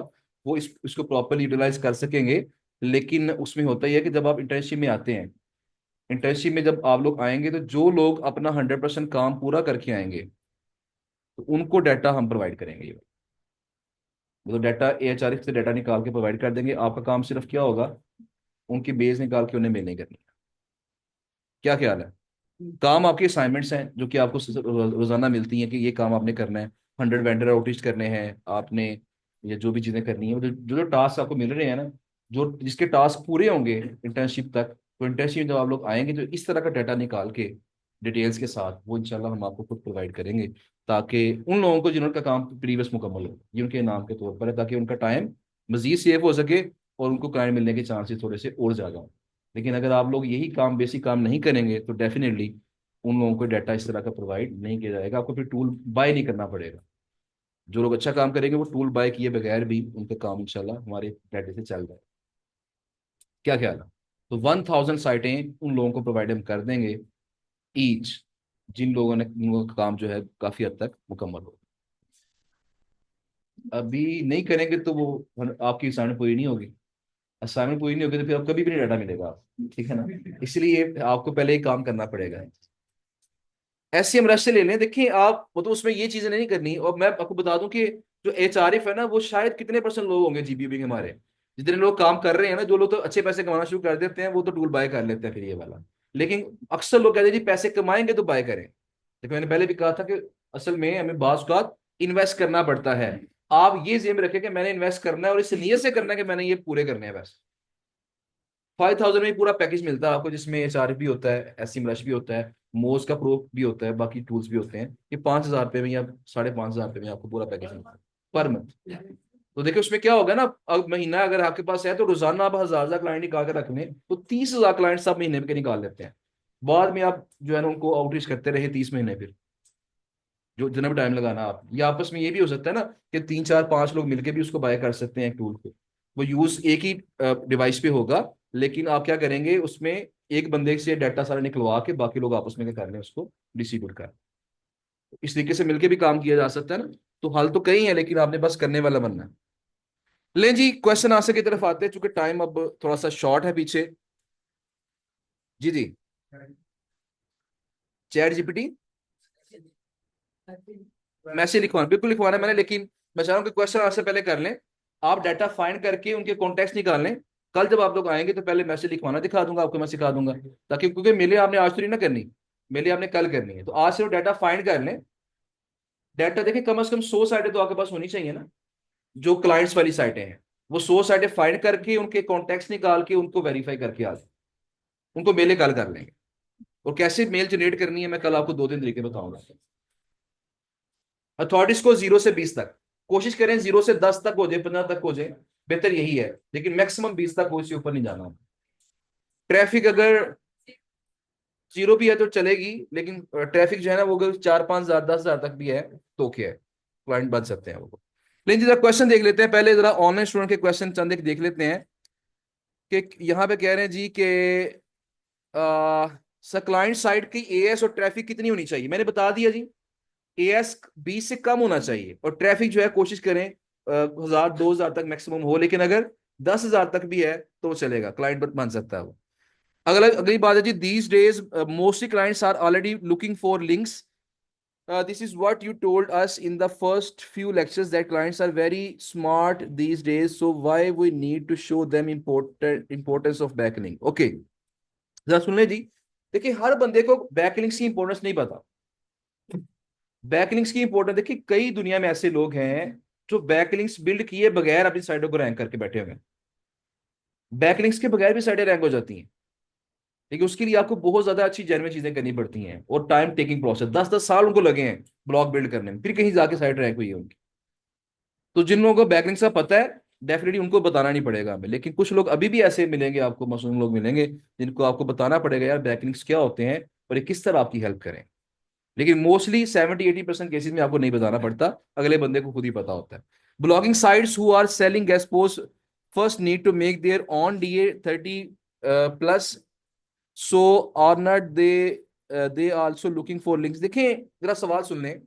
वो इसको प्रॉपरली यूटिलाइज कर सकेंगे। लेकिन उसमें होता ही है कि जब आप इंटर्नशिप में आते हैं, इंटर्नशिप में जब आप लोग आएंगे तो जो लोग अपना 100% काम पूरा करके आएंगे तो उनको डाटा हम प्रोवाइड करेंगे। ये तो डाटा एचआरएफ से डाटा निकाल के प्रोवाइड कर देंगे। आपका काम सिर्फ क्या होगा, उनकी बेस निकाल के उन्हें मेल नहीं करनी। क्या ख्याल है? काम आपके असाइनमेंट्स हैं जो कि आपको रोजाना मिलती हैं कि ये काम आपने करना है। 100 वेंडर आउटरीच करने हैं आपने, या जो भी चीजें करनी है, जो जो टास्क आपको मिल रहे हैं ना, जो जिसके टास्क पूरे होंगे इंटर्नशिप तक, तो इंटर्नशिप जब आप लोग आएंगे तो इस तरह का डाटा निकाल के डिटेल्स के साथ वो इंशाल्लाह हम आपको खुद प्रोवाइड करेंगे, ताकि उन लोगों को जिन्होंने का काम प्रीवियस मुकम्मल हो, ये उनके नाम के तौर पर है, ताकि उनका टाइम मजीद सेव हो सके और उनको क्लाइंट मिलने के चांसेस थोड़े से और ज्यादा हों। लेकिन अगर आप लोग यही काम, बेसिक काम नहीं करेंगे तो डेफिनेटली उन लोगों को डाटा इस तरह का प्रोवाइड नहीं किया जाएगा। आपको फिर टूल बाय नहीं करना पड़ेगा। जो लोग अच्छा काम करेंगे वो टूल बाय किए बगैर भी उनका काम इंशाल्लाह हमारे डाटे से चल जाए। क्या ख्याल है? तो 1000 साइटें उन लोगों को प्रोवाइड हम कर देंगे ईच, जिन लोगों का काम जो है काफी हद तक मुकम्मल हो। अभी नहीं करेंगे तो वो आपकी असाइनमेंट पूरी नहीं होगी। असाइनमेंट पूरी नहीं होगी तो फिर आप कभी भी नहीं डाटा मिलेगा, ठीक है ना? इसलिए आपको पहले ही काम करना पड़ेगा। एससीएम रश से ले लें, देखिए आप, वो तो उसमें ये चीजें नहीं करनी। और मैं आपको बता दूं कि जो एचआरएफ है ना, वो शायद कितने परसेंट लोग होंगे जीबीबी के हमारे, जितने लोग काम कर रहे हैं ना, जो लोग तो अच्छे पैसे कमाना शुरू कर देते हैं वो तो टूल बाय कर लेते हैं फिर ये वाला। लेकिन अक्सर लोग कहते हैं जी पैसे कमाएंगे तो बाय करें। देखो मैंने पहले भी कहा था कि असल में हमें बाज़ औक़ात इन्वेस्ट करना पड़ता है। आप ये ज़हन में रखें कि मैंने इन्वेस्ट करना है और इस नीयत से करना है कि मैंने ये पूरे करने हैं बस। 5000 में ही पूरा पैकेज मिलता है आपको, जिसमें एचआर भी होता है, एससीएम रश भी होता है, मोज का प्रो भी होता है, बाकी टूल्स भी होते हैं। ये 5000 रुपये में या 5,500 रुपये में आपको पूरा पैकेज मिलता है पर मंथ। तो देखिए उसमें क्या होगा ना, अब महीना अगर आपके पास है तो रोजाना आप 1000 क्लाइंट निकाल के रख लें तो 30,000 क्लाइंट्स आप महीने के निकाल लेते हैं। बाद में आप जो है ना उनको आउटरीच करते रहे 30 महीने, फिर जो जितना भी टाइम लगाना आप, ये आपस में ये भी हो सकता है ना कि 3 4 5 लोग मिलकर भी उसको बाय कर सकते हैं एक टूल को। वो यूज एक ही डिवाइस पे होगा, लेकिन आप क्या करेंगे उसमें, एक बंदे से डाटा सारा निकलवा के बाकी लोग आपस में क्या कर लें उसको डिस्ट्रीब्यूट कर। इस तरीके से मिलकर भी काम किया जा सकता है ना। तो हल तो कई है, लेकिन आपने बस करने वाला बनना है। लें जी, क्वेश्चन आंसर की तरफ आते हैं, चूंकि टाइम अब थोड़ा सा शॉर्ट है पीछे। जी जी। चैट जीपीटी मैसेज लिखवाना, बिल्कुल लिखवाना है मैंने, लेकिन मैं चाह रहा हूँ कि क्वेश्चन आंसर पहले कर लें। आप डाटा फाइंड करके उनके कॉन्टेक्ट निकाल लें। कल जब आप लोग आएंगे तो पहले मैसेज लिखवाना दिखा दूंगा आपको, मैं सिखा दूंगा। ताकि, क्योंकि मेले आपने आज तो नहीं ना करनी, मेले आपने कल करनी है, तो आज से वो डाटा फाइंड कर लें। डाटा देखें, कम से कम 100 साइटें तो आपके पास होनी चाहिए ना, जो क्लाइंट्स वाली साइटें हैं। वो 100 साइटें फाइंड करके उनके कॉन्टेक्ट निकाल के उनको वेरीफाई करके आ जाए। उनको मेले कल कर लेंगे। और कैसे मेल जनरेट करनी है मैं कल आपको 2 3 तरीके बताऊंगा। अथॉरिटीज को 0 से 20 तक, कोशिश करें 0 से 10 तक हो जाए, 15 तक हो जाए, बेहतर यही है। लेकिन मैक्सिमम 20 तक हो, इससे ऊपर नहीं जाना। ट्रैफिक अगर 0 भी है तो चलेगी, लेकिन ट्रैफिक जो है ना वो अगर 4 5 हजार 10 हजार तक भी है तो क्या है, क्लाइंट बच सकते हैं वो। लेकिन जरा क्वेश्चन देख लेते हैं पहले, जरा ऑनलाइन स्टूडेंट के क्वेश्चन चंद एक देख लेते हैं। कि यहाँ पे कह रहे हैं जी कि सर क्लाइंट साइड की एएस और ट्रैफिक कितनी होनी चाहिए, मैंने बता दिया जी। एएस 20 से कम होना चाहिए और ट्रैफिक जो है कोशिश करें 1000 2000 तक मैक्सिमम हो, लेकिन अगर 10,000 तक भी है तो चलेगा, क्लाइंट बन सकता है वो। अगला अगली बात है जी, these days mostly clients are already looking for links. This is what you told us in the first few lectures, that clients are very smart these days, so why we need to show them importance of backlink? Okay, जरा सुन ले जी। देखिए हर बंदे को backlinks की importance नहीं पता। Backlinks की importance देखिए, कई दुनिया में ऐसे लोग हैं जो बैकलिंक्स बिल्ड किए बगैर अपनी साइटों को रैंक करके बैठे हुए हैं। बैकलिंक्स के बगैर भी साइटें रैंक हो जाती हैं, लेकिन उसके लिए आपको बहुत ज्यादा अच्छी जेन्युइन चीजें करनी पड़ती हैं और टाइम टेकिंग प्रोसेस, 10 10 साल उनको लगे हैं ब्लॉग बिल्ड करने में, फिर कहीं जाके साइट रैंक हुई है उनकी। तो जिन लोगों को बैकलिंक्स का पता है, डेफिनेटली उनको बताना नहीं पड़ेगा हमें। लेकिन कुछ लोग अभी भी ऐसे मिलेंगे आपको, मासूम लोग मिलेंगे जिनको आपको बताना पड़ेगा यार बैकलिंक्स क्या होते हैं और ये किस तरह आपकी हेल्प करें। लेकिन मोस्टली 70 80% केसेस में आपको नहीं बताना पड़ता, अगले बंदे को खुद ही पता होता है। Blogging sites who are selling guest post first need to make their own DA 30 plus so are not they also looking for links. देखें जरा सवाल सुन लें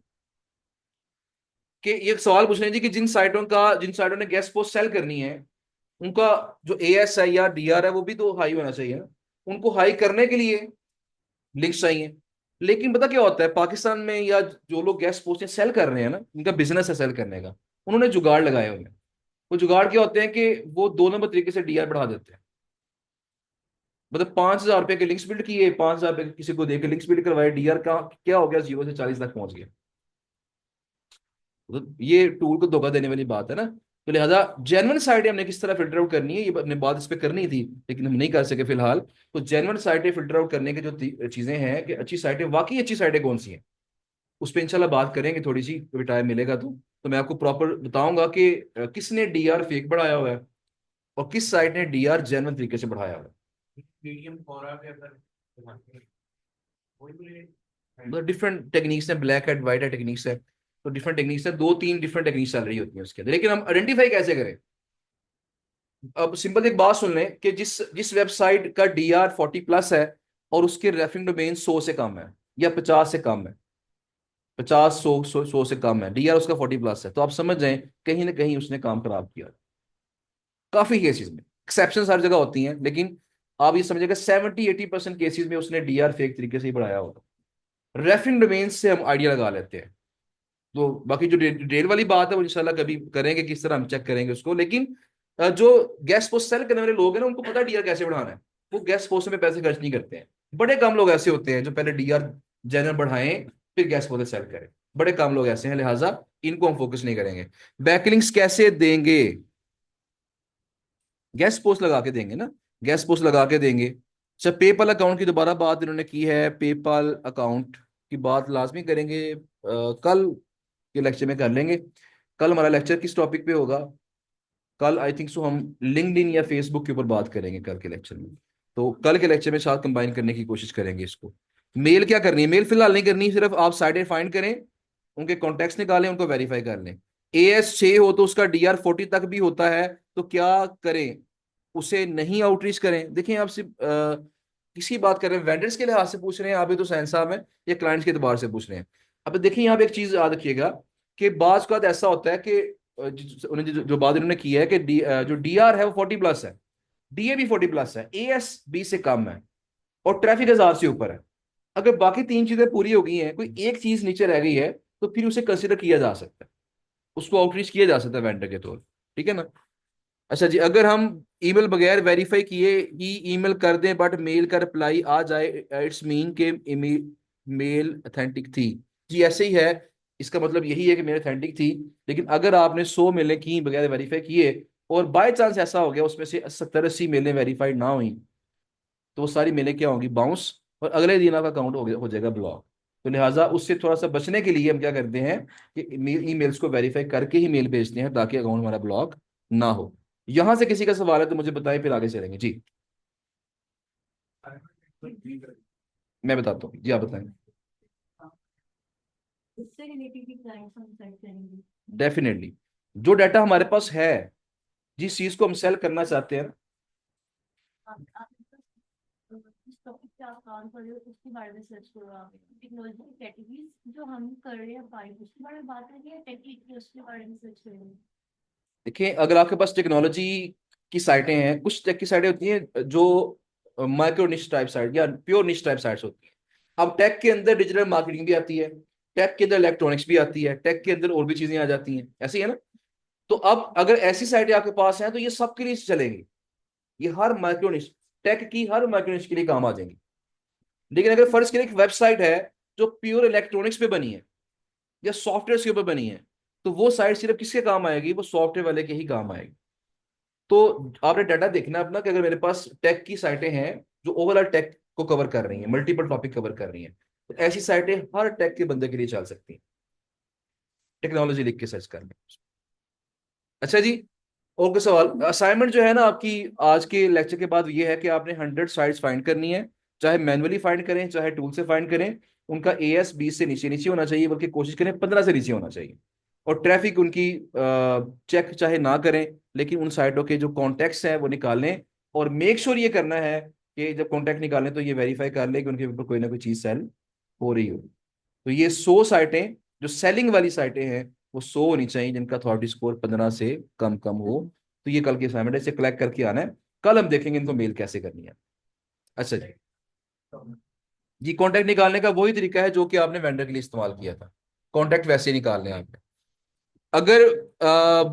कि ये सवाल पूछ रहे हैं जी कि जिन साइटों ने गेस्ट पोस्ट सेल करनी है, उनका जो एएस है या डीआर है वो भी तो हाई होना चाहिए ना। उनको हाई करने के लिए लिंक्स चाहिए। लेकिन पता क्या होता है, पाकिस्तान में या जो लोग गेस्ट पोस्ट सेल कर रहे हैं ना, इनका बिजनेस है सेल करने का, उन्होंने जुगाड़ लगाए हुए हैं। वो जुगाड़ क्या होते हैं कि वो 2 नंबर तरीके से डीआर बढ़ा देते हैं। मतलब 5,000 रुपए के लिंक्स बिल्ड किए, 5,000 रुपए किसी को देकर लिंक्स बिल्ड करवाए, डीआर का क्या हो गया, 0 से 40 तक पहुंच गया। तो ये टूल को धोखा देने वाली बात है ना। तो लिहाजा जेन्युइन साइटें हमने किस तरह फिल्टर आउट करनी है, ये हमने बात इस पे करनी थी, लेकिन हम नहीं कर सके फिलहाल। तो जेन्युइन साइटें फिल्टर आउट करने की जो चीजें हैं कि अच्छी साइटें, वाकई अच्छी साइटें कौन सी हैं, उस पर इंशाल्लाह बात करेंगे थोड़ी सी, कभी टाइम मिलेगा तो मैं आपको प्रॉपर बताऊंगा कि किसने डीआर फेक बढ़ाया हुआ है और किस साइट ने डीआर जेन्युइन तरीके से बढ़ाया हुआ है। मीडियम कोरा के अंदर वही बोले। मतलब डिफरेंट टेक्निक्स है, ब्लैक एंड व्हाइट है टेक्निक्स है, तो डिफरेंट टेक्निक्स है, 2-3 डिफरेंट टेक्निक्स चल रही होती हैं उसके अंदर। लेकिन हम आइडेंटिफाई कैसे करें? अब सिंपल एक बात सुन लें कि जिस जिस वेबसाइट का डीआर 40+ है और उसके रेफरिंग डोमेन 100 से कम है या 50 से कम है, 50, 100 से कम है, डीआर उसका 40+ है, तो आप समझ जाएं कहीं ना कहीं उसने काम खराब किया। काफी केसेस में, एक्सेप्शन हर जगह होती हैं, लेकिन आप ये समझिएगा 70-80% केसेस में उसने डीआर फेक तरीके से ही बढ़ाया होगा। रेफरिंग डोमेन से हम आइडिया लगा लेते हैं। तो बाकी जो डिटेल वाली बात है वो इंशाल्लाह कभी करेंगे, किस तरह हम चेक करेंगे उसको। लेकिन जो गेस्ट पोस्ट सेल करने वाले लोग हैं ना, उनको पता है डीआर कैसे बढ़ाना है। वो गेस्ट पोस्ट में पैसे खर्च नहीं करते हैं। बड़े कम लोग ऐसे होते हैं जो पहले डीआर जनरल बढ़ाएं फिर गेस्ट पोस्ट सेल करें। बड़े कम लोग ऐसे हैं, लिहाजा इनको हम फोकस नहीं करेंगे। बैकलिंक्स कैसे देंगे? गेस्ट पोस्ट लगा के देंगे ना, गेस्ट पोस्ट लगा के देंगे। अच्छा, पेपल अकाउंट की दोबारा बात इन्होंने की है, पेपल अकाउंट की बात लाजमी करेंगे, कल के लेक्चर में कर लेंगे। कल हमारा लेक्चर किस टॉपिक पे होगा? कल आई थिंक सो हम लिंक्डइन या फेसबुक के ऊपर बात करेंगे कल के लेक्चर में। तो कल के लेक्चर में साथ कंबाइन करने की कोशिश करेंगे इसको। मेल क्या करनी है? मेल फिलहाल नहीं करनी, सिर्फ आप साइटें फाइंड करें, उनके कॉन्टेक्ट निकालें, उनको वेरीफाई कर लें। AS6 हो तो उसका DR40 तक भी होता है, तो क्या करें? उसे नहीं आउटरीच करें। देखिए आप सिर्फ किसी बात कर रहे हैं, वेंडर्स के लिहाज से पूछ रहे हैं आप, ये तो साइंस साहब हैं, या क्लाइंट्स के एतबार से पूछ रहे हैं? अब देखिए यहाँ पे एक चीज याद रखिएगा कि बाज का ऐसा होता है कि उन्होंने जो बात इन्होंने की है कि जो डीआर है वो 40+ है, डीए भी 40+ है, AS20 से कम है, और ट्रैफिक 1,000 से ऊपर है। अगर बाकी 3 चीजें पूरी हो गई हैं, कोई एक चीज नीचे रह गई है, तो फिर उसे कंसिडर किया जा सकता है, उसको आउटरीच किया जा सकता है वेंडर के तौर पर। ठीक है ना? अच्छा जी, अगर हम ईमेल बगैर वेरीफाई किए ही ईमेल कर दें बट मेल का रिप्लाई आ जाए, इट्स मीन के मेल अथेंटिक थी। जी ऐसे ही है, इसका मतलब यही है कि मेल अथेंटिक थी। लेकिन अगर आपने 100 मेलें की बगैर वेरीफाई किए और बाय चांस ऐसा हो गया उसमें से 70-80 मेलें वेरीफाइड ना हुई, तो वो सारी मेलें क्या होंगी? बाउंस, और अगले दिन आपका अकाउंट हो जाएगा ब्लॉक। तो लिहाजा उससे थोड़ा सा बचने के लिए हम क्या करते हैं कि ईमेल्स को वेरीफाई करके ही मेल भेजते हैं, ताकि अकाउंट हमारा ब्लॉक ना हो। यहां से किसी का सवाल है तो मुझे बताएं, फिर आगे चलेंगे जी। मैं बताता हूँ जी, आप बताएं। उससे रिलेटेड भी क्लाइंट्स हम सेट करेंगे। डेफिनेटली, जो डाटा हमारे पास है, जिस चीज को हम सेल करना चाहते हैं। आप जिस टॉपिक पे आप काम कर रहे हो उसके बारे में सर्च करो। आप टेक्नोलॉजी की कैटेगरीज जो हम कर रहे हैं बाई उसके बारे में बात करेंगे, या टेक्निक की उसके बारे में सर्च करेंगे। देखिए अगर आपके पास टेक्नोलॉजी की साइटें हैं, कुछ टेक की साइटें होती हैं जो माइक्रो निश टाइप साइट या प्योर निश टाइप साइट्स होती हैं। अब टेक के अंदर डिजिटल मार्केटिंग भी आती है, टेक के अंदर इलेक्ट्रॉनिक्स भी आती है, टेक के अंदर और भी चीजें आ जाती हैं, ऐसी है ना। तो अब अगर ऐसी साइटें आपके पास हैं तो ये सबके लिए चलेंगी, ये हर माइक्रो निश, टेक की हर माइक्रो निश के लिए काम आ जाएंगी। लेकिन अगर फर्ज करें एक वेबसाइट है जो प्योर इलेक्ट्रॉनिक्स पे बनी है या सॉफ्टवेयर के ऊपर बनी है, तो वो साइट सिर्फ किसके काम आएगी? वो सॉफ्टवेयर वाले के ही काम आएगी। तो आपने डाटा देखना है अपना कि अगर मेरे पास टेक की साइटें हैं जो ओवरऑल टेक को कवर कर रही हैं, मल्टीपल टॉपिक कवर कर रही हैं, तो ऐसी साइटें हर टेक के बंदे के लिए चल सकती हैं। टेक्नोलॉजी लिख के सर्च कर लें। अच्छा जी, और कोई सवाल? असाइनमेंट जो है ना आपकी आज के लेक्चर के बाद ये है कि आपने 100 साइट्स फाइंड करनी है, चाहे मैनुअली फाइंड करें चाहे टूल से फाइंड करें। उनका AS20 से नीचे नीचे होना चाहिए, बल्कि कोशिश करें 15 से नीचे होना चाहिए। और ट्रैफिक उनकी चेक चाहे ना करें, लेकिन उन साइटों के जो कॉन्टेक्ट्स हैं वो निकालें। और मेक श्योर ये करना है कि जब कॉन्टैक्ट निकालें तो ये वेरीफाई कर ले कि उनके ऊपर कोई ना कोई चीज सेल हो रही हो। तो ये 100 साइटें जो सेलिंग वाली साइटें हैं वो 100 होनी चाहिए जिनका अथॉरिटी स्कोर 15 से कम कम हो। तो ये कल की असाइनमेंट है, इसे कलेक्ट करके आना है। कल हम देखेंगे इनको मेल कैसे करनी है। अच्छा जी, जी कॉन्टैक्ट निकालने का वही तरीका है जो कि आपने वेंडर के लिए इस्तेमाल किया था। कॉन्टैक्ट वैसे ही निकालने हैं आपने। अगर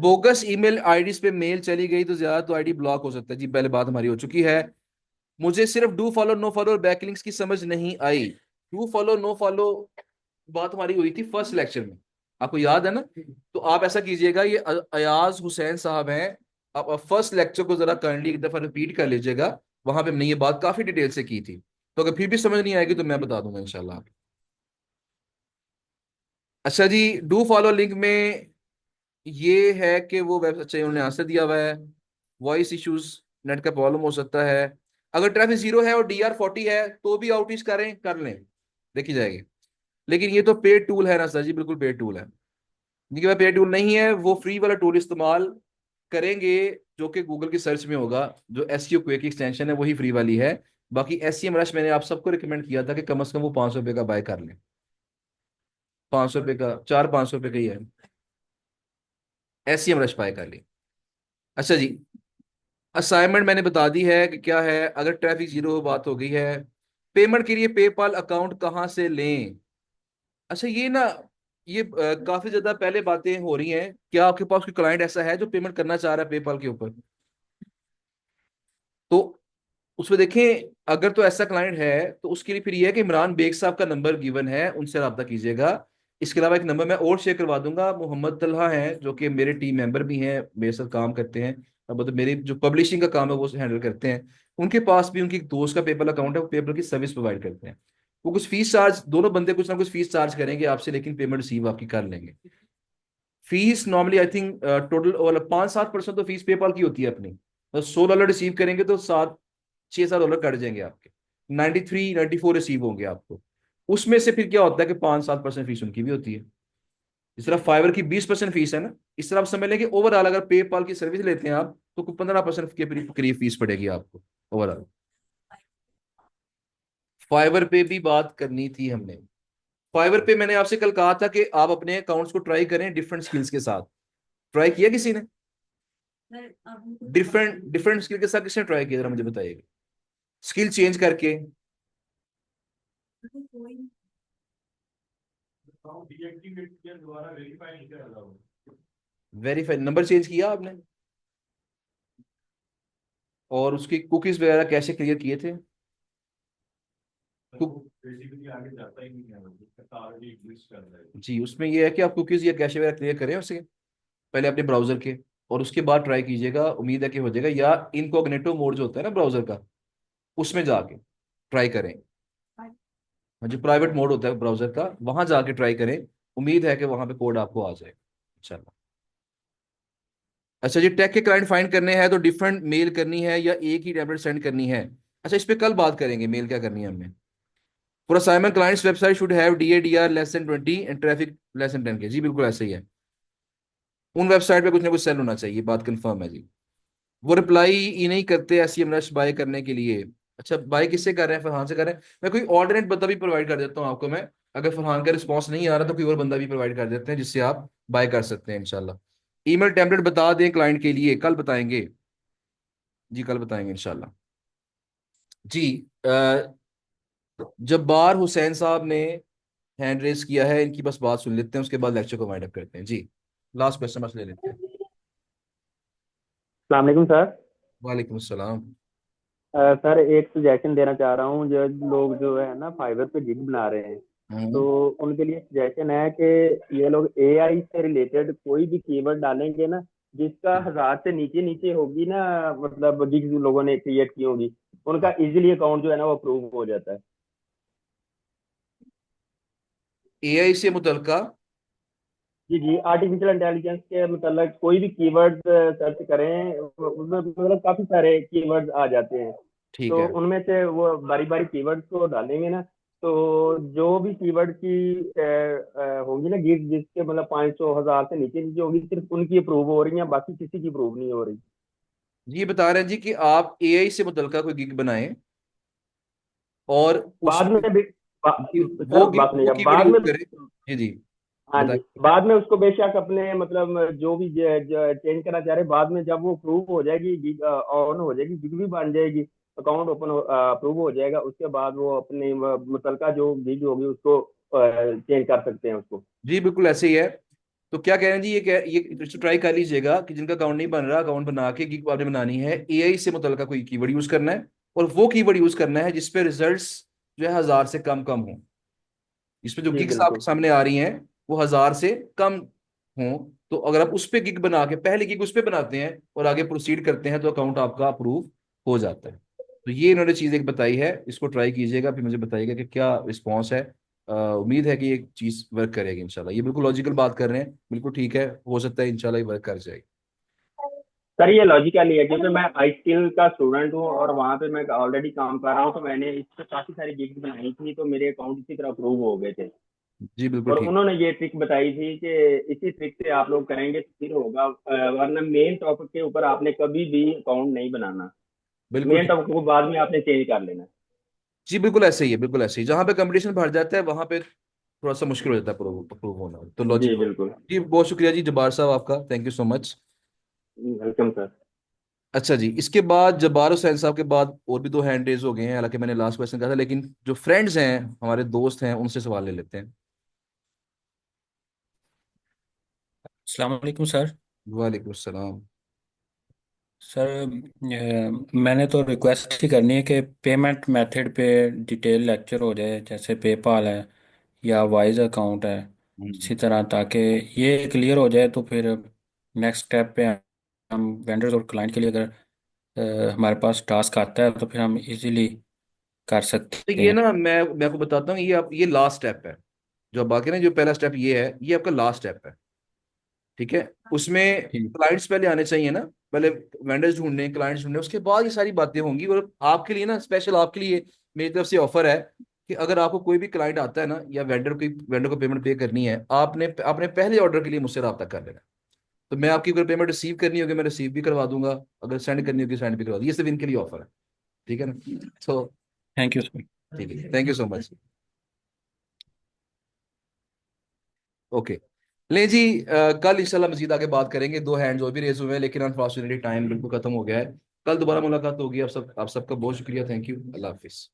बोगस ईमेल आईडीज पे मेल चली गई तो ज्यादा तो आईडी ब्लॉक हो सकता है जी, पहले बात हमारी हो चुकी है। मुझे सिर्फ डू फॉलो नो फॉलो और बैकलिंक्स की समझ नहीं आई। डू फॉलो नो फॉलो बात हमारी हुई थी फर्स्ट लेक्चर में, आपको याद है ना? तो आप ऐसा कीजिएगा, ये अयाज हुसैन साहब हैं, आप फर्स्ट लेक्चर को जरा काइंडली एक दफा रिपीट कर लीजिएगा। वहां पे हमने ये बात काफी डिटेल से की थी। तो अगर फिर भी समझ नहीं आएगी तो मैं बता दूंगा इंशाल्लाह। अच्छा जी, डू फॉलो लिंक में ये है कि वो वेब, अच्छा उन्होंने आंसर दिया हुआ है। वॉइस इश्यूज, नेट का प्रॉब्लम हो सकता है। अगर ट्रैफिक 0 है और DR 40 है तो भी आउटरीच करें, कर लें, देखी जाएगी। लेकिन ये तो पेड टूल है ना सर जी, बिल्कुल पेड टूल है। जिनके पास पेड टूल नहीं है वो फ्री वाला टूल इस्तेमाल करेंगे जो कि गूगल की सर्च में होगा। जो एसईओ क्वे की एक्सटेंशन है वही फ्री वाली है। बाकी एसईएम रश मैंने आप सबको रिकमेंड किया था कि कम से कम वो 500 रुपये का बाय कर लें। 500 रुपये का, 400-500 रुपये का ही है। एसईएम रश बाय कर लें। अच्छा जी, असाइनमेंट मैंने बता दी है कि क्या है। अगर ट्रैफिक 0 बात हो गई है, पेमेंट के लिए पेपाल अकाउंट कहाँ से लें? अच्छा ये ना, ये काफी ज्यादा पहले बातें हो रही हैं। क्या आपके पास कोई क्लाइंट ऐसा है जो पेमेंट करना चाह रहा है पेपाल के ऊपर? तो उसमें देखें, अगर तो ऐसा क्लाइंट है तो उसके लिए फिर ये है कि इमरान बेग साहब का नंबर गिवन है, उनसे रब्ता कीजिएगा। इसके अलावा एक नंबर मैं और शेयर करवा दूंगा, मोहम्मद तलहा हैं जो कि मेरे टीम मेंबर भी हैं, मेरे साथ काम करते हैं। अब मतलब मेरी जो पब्लिशिंग का काम है वो हैंडल करते हैं। उनके पास भी उनकी एक दोस्त का पेपल अकाउंट है, वो पेपल की सर्विस प्रोवाइड करते हैं। वो कुछ फीस चार्ज, दोनों बंदे कुछ ना कुछ फीस चार्ज करेंगे आपसे, लेकिन पेमेंट रिसीव आपकी कर लेंगे। Fees normally I think total 5-7% तो फीस पेपाल की होती है अपनी। तो $100 रिसीव करेंगे तो 6-7 डॉलर कट जाएंगे आपके। 93-94 रिसीव होंगे आपको। उसमें से फिर क्या होता है कि 5-7% फीस उनकी भी होती है। इस तरह फाइवर की 20% फीस है ना। इस तरह आप समझ लें कि ओवरऑल अगर पेपाल की सर्विस लेते हैं आप तो 15% के करीब फीस पड़ेगी आपको ओवरऑल। फाइवर पे भी बात करनी थी हमने। फाइवर पे मैंने आपसे कल कहा था कि आप अपने अकाउंट्स को ट्राई करें डिफरेंट स्किल्स के साथ। ट्राई किया किसी ने? डिफरेंट डिफरेंट स्किल के साथ किसने ट्राई किया, जरा मुझे बताइएगा। स्किल चेंज करके। अकाउंट डीएक्टिवेट किया, दोबारा वेरीफाई नहीं कर रहा हूँ। वेरीफाई नंबर चेंज किया आपने? और उसकी कुकीज वगैरह कैसे क्लियर किए थे? वो बेसिकली आगे जाता ही नहीं है, वो ऑलरेडी एग्जिस्ट कर रहा है। जी, उसमें ये है कि आप कुकीज या कैशे वगैरह क्लियर करें उसके पहले अपने ब्राउजर के, और उसके बाद ट्राई कीजिएगा, उम्मीद है कि हो जाएगा। या इनकॉग्निटो मोड जो होता है ना ब्राउजर का, उसमें जाके ट्राई करें। हाँ, जो प्राइवेट मोड होता है ब्राउजर का, वहां जाके ट्राई करें। उम्मीद है कि वहां पे कोड आपको आ जाएगा इंशाल्लाह। अच्छा जी, टैग के क्लाइंट फाइंड करने हैं तो डिफरेंट मेल करनी है या एक ही टेम्पलेट सेंड करनी है? अच्छा, इस पे कल बात करेंगे मेल क्या करनी है हमें। For assignment clients website should have DADR <20 and traffic <10 के। जी बिल्कुल ऐसे ही है। उन वेबसाइट पे कुछ ना कुछ सेल होना चाहिए, बात कंफर्म है जी। वो रिप्लाई ही नहीं करते SEM रश बाय करने के लिए। अच्छा, बाय किससे कर रहे हैं? फरहान से कर रहे हैं। मैं कोई ऑल्टरनेट बंदा भी प्रोवाइड कर देता हूँ आपको मैं। अगर फरहान का रिस्पॉन्स नहीं आ रहा तो कोई और बंदा भी प्रोवाइड कर देते हैं जिससे आप बाय कर सकते हैं इंशाल्लाह। ईमेल टेम्पलेट बता दें क्लाइंट के लिए, कल बताएंगे। जी कल बताएंगे इंशाल्लाह। जी, जब्बार हुसैन साहब ने हैंड रेस किया है, इनकी बस बात सुन लेते हैं, उसके बाद लेक्चर को वाइंड अप करते हैं जी। लास्ट क्वेश्चन बस ले लेते हैं। अस्सलाम वालेकुम सर। वालेकुम अस्सलाम। सर एक सजेशन देना चाह रहा हूँ। जो लोग जो है ना फाइवर पे गिग बना रहे हैं, तो हम्म। उनके लिए सजेशन है कि ये लोग एआई से रिलेटेड कोई भी कीवर्ड डालेंगे ना, जिसका 1000 से नीचे नीचे होगी ना, मतलब गिग लोगों ने क्रिएट की होगी, उनका इजीली अकाउंट जो है ना वो अप्रूव हो जाता है। AI से मुतलका। जी जी, आर्टिफिशियल इंटेलिजेंस के मतलब कोई भी कीवर्ड सर्च करें, उसमें मतलब काफी सारे कीवर्ड्स आ जाते हैं। ठीक तो है। उनमें से वो बारी बारी कीवर्ड्स को डालेंगे ना, तो जो भी कीवर्ड की होंगी ना गिग, जिसके मतलब 500 1000 से नीचे नीचे होगी, सिर्फ उनकी अप्रूव हो रही है, बाकी किसी की अप्रूव नहीं हो रही। ये बता रहे हैं जी कि आप AI से मुतलका कोई गिग बनाएं और उस बाद में भी वो सर बात नहीं वो है कीवर्ड बाद यूज में। करे। जी जी, हाँ जी, बताइए। बाद में उसको बेशक अपने मतलब जो भी चेंज करना चाह रहे, बाद में जब वो प्रूव हो जाएगी, गिग ऑन हो जाएगी, गिग भी बन जाएगी, अकाउंट ओपन अप्रूव हो जाएगा, उसके बाद वो अपनी मुतलका जो गिग होगी उसको चेंज कर सकते हैं उसको। जी बिल्कुल ऐसे ही है। तो क्या कह रहे हैं जी, ये ट्राई कर लीजिएगा कि जिनका अकाउंट नहीं बन रहा, अकाउंट बना के गिग आपने बनानी है, एआई से मुतलका कोई कीवर्ड यूज करना है, और वो कीवर्ड यूज करना है जिसपे रिजल्ट्स जो है 1000 से कम कम हो। इसमें जो जी गिग्स आपके बिल्कुल। सामने आ रही हैं वो 1000 से कम हो। तो अगर आप उस पे गिग बना के पहले गिग उस पे बनाते हैं और आगे प्रोसीड करते हैं तो अकाउंट आपका अप्रूव हो जाता है। तो ये इन्होंने चीज एक बताई है, इसको ट्राई कीजिएगा, फिर मुझे बताइएगा कि क्या रिस्पॉन्स है। उम्मीद है कि ये चीज वर्क करेगी इंशाल्लाह। ये बिल्कुल लॉजिकल बात कर रहे हैं, बिल्कुल ठीक है, हो सकता है इंशाल्लाह ये वर्क कर जाएगी। सर ये लॉजिकली है, क्योंकि मैं आई स्किल का स्टूडेंट हूँ और वहाँ पे मैं ऑलरेडी काम कर रहा हूँ, तो मैंने इस पे काफी सारी गिग्स बनाई थी, तो मेरे अकाउंट इसी तरह अप्रूव हो गए थे। जी बिल्कुल और ठीक। उन्होंने ये ट्रिक बताई थी कि इसी ट्रिक से आप लोग करेंगे तो फिर होगा, वरना मेन टॉपिक के ऊपर आपने कभी भी अकाउंट नहीं बनाना। बिल्कुल मेन ठीक। टॉपिक को बाद में आपने चेंज कर लेना। जी बिल्कुल ऐसे ही है, बिल्कुल ऐसे ही, जहां पे कंपटीशन बढ़ जाता है वहां पे थोड़ा सा मुश्किल हो जाता है अप्रूव होना, तो जी लॉजिक। बिल्कुल। जी बहुत शुक्रिया जी जब्बार साहब आपका, thank you so much. Welcome sir. अच्छा जी, इसके बाद जब्बार हुसैन साहब के बाद और भी दो हैंड रेज हो गए हैं, हालांकि मैंने लास्ट क्वेश्चन कहा था, लेकिन जो फ्रेंड्स हैं, हमारे दोस्त हैं, उनसे सवाल ले लेते हैं। अस्सलाम वालेकुम सर। वालेकुम सलाम। सर मैंने तो रिक्वेस्ट ही करनी है कि पेमेंट मेथड पे डिटेल लेक्चर हो जाए, जैसे पेपाल है या वाइज अकाउंट है, हम्म। इसी तरह, ताकि ये क्लियर हो जाए। तो फिर नेक्स्ट स्टेप पे हम वेंडर्स और क्लाइंट के लिए अगर हमारे पास टास्क आता है तो फिर हम इजीली कर तो सकते ये हैं। ना मैं आपको बताता हूँ, ये आप ये लास्ट स्टेप है। जो आप बाकी ना, जो पहला स्टेप ये है, ये आपका लास्ट स्टेप है। ठीक है। उसमें ठीक। क्लाइंट्स पहले आने चाहिए ना, पहले वेंडर्स ढूंढने, क्लाइंट्स ढूंढने, उसके बाद ये सारी बातें होंगी। और आपके लिए ना, स्पेशल आपके लिए मेरी तरफ से ऑफर है कि अगर आपको कोई भी क्लाइंट आता है ना, या वेंडर को पेमेंट पे करनी है, आपने अपने पहले ऑर्डर के लिए मुझसे रब्ता कर लेना। तो मैं आपकी अगर पेमेंट रिसीव करनी होगी, मैं रिसीव भी करवा दूंगा, अगर सेंड करनी होगी सेंड भी करवा दूंगा। ये सिर्फ इनके लिए ऑफर है, ठीक है ना। तो थैंक यू सर। ठीक है, thank you so much. Okay. ले जी, कल इंशाल्लाह मजीद आगे बात करेंगे। दो हैंड्स और भी रेज हुए हैं, लेकिन अनफॉर्चुनेटली टाइम बिल्कुल खत्म हो गया है। कल दोबारा मुलाकात होगी। आप सबका बहुत शुक्रिया, थैंक यू, अल्लाह हाफिज।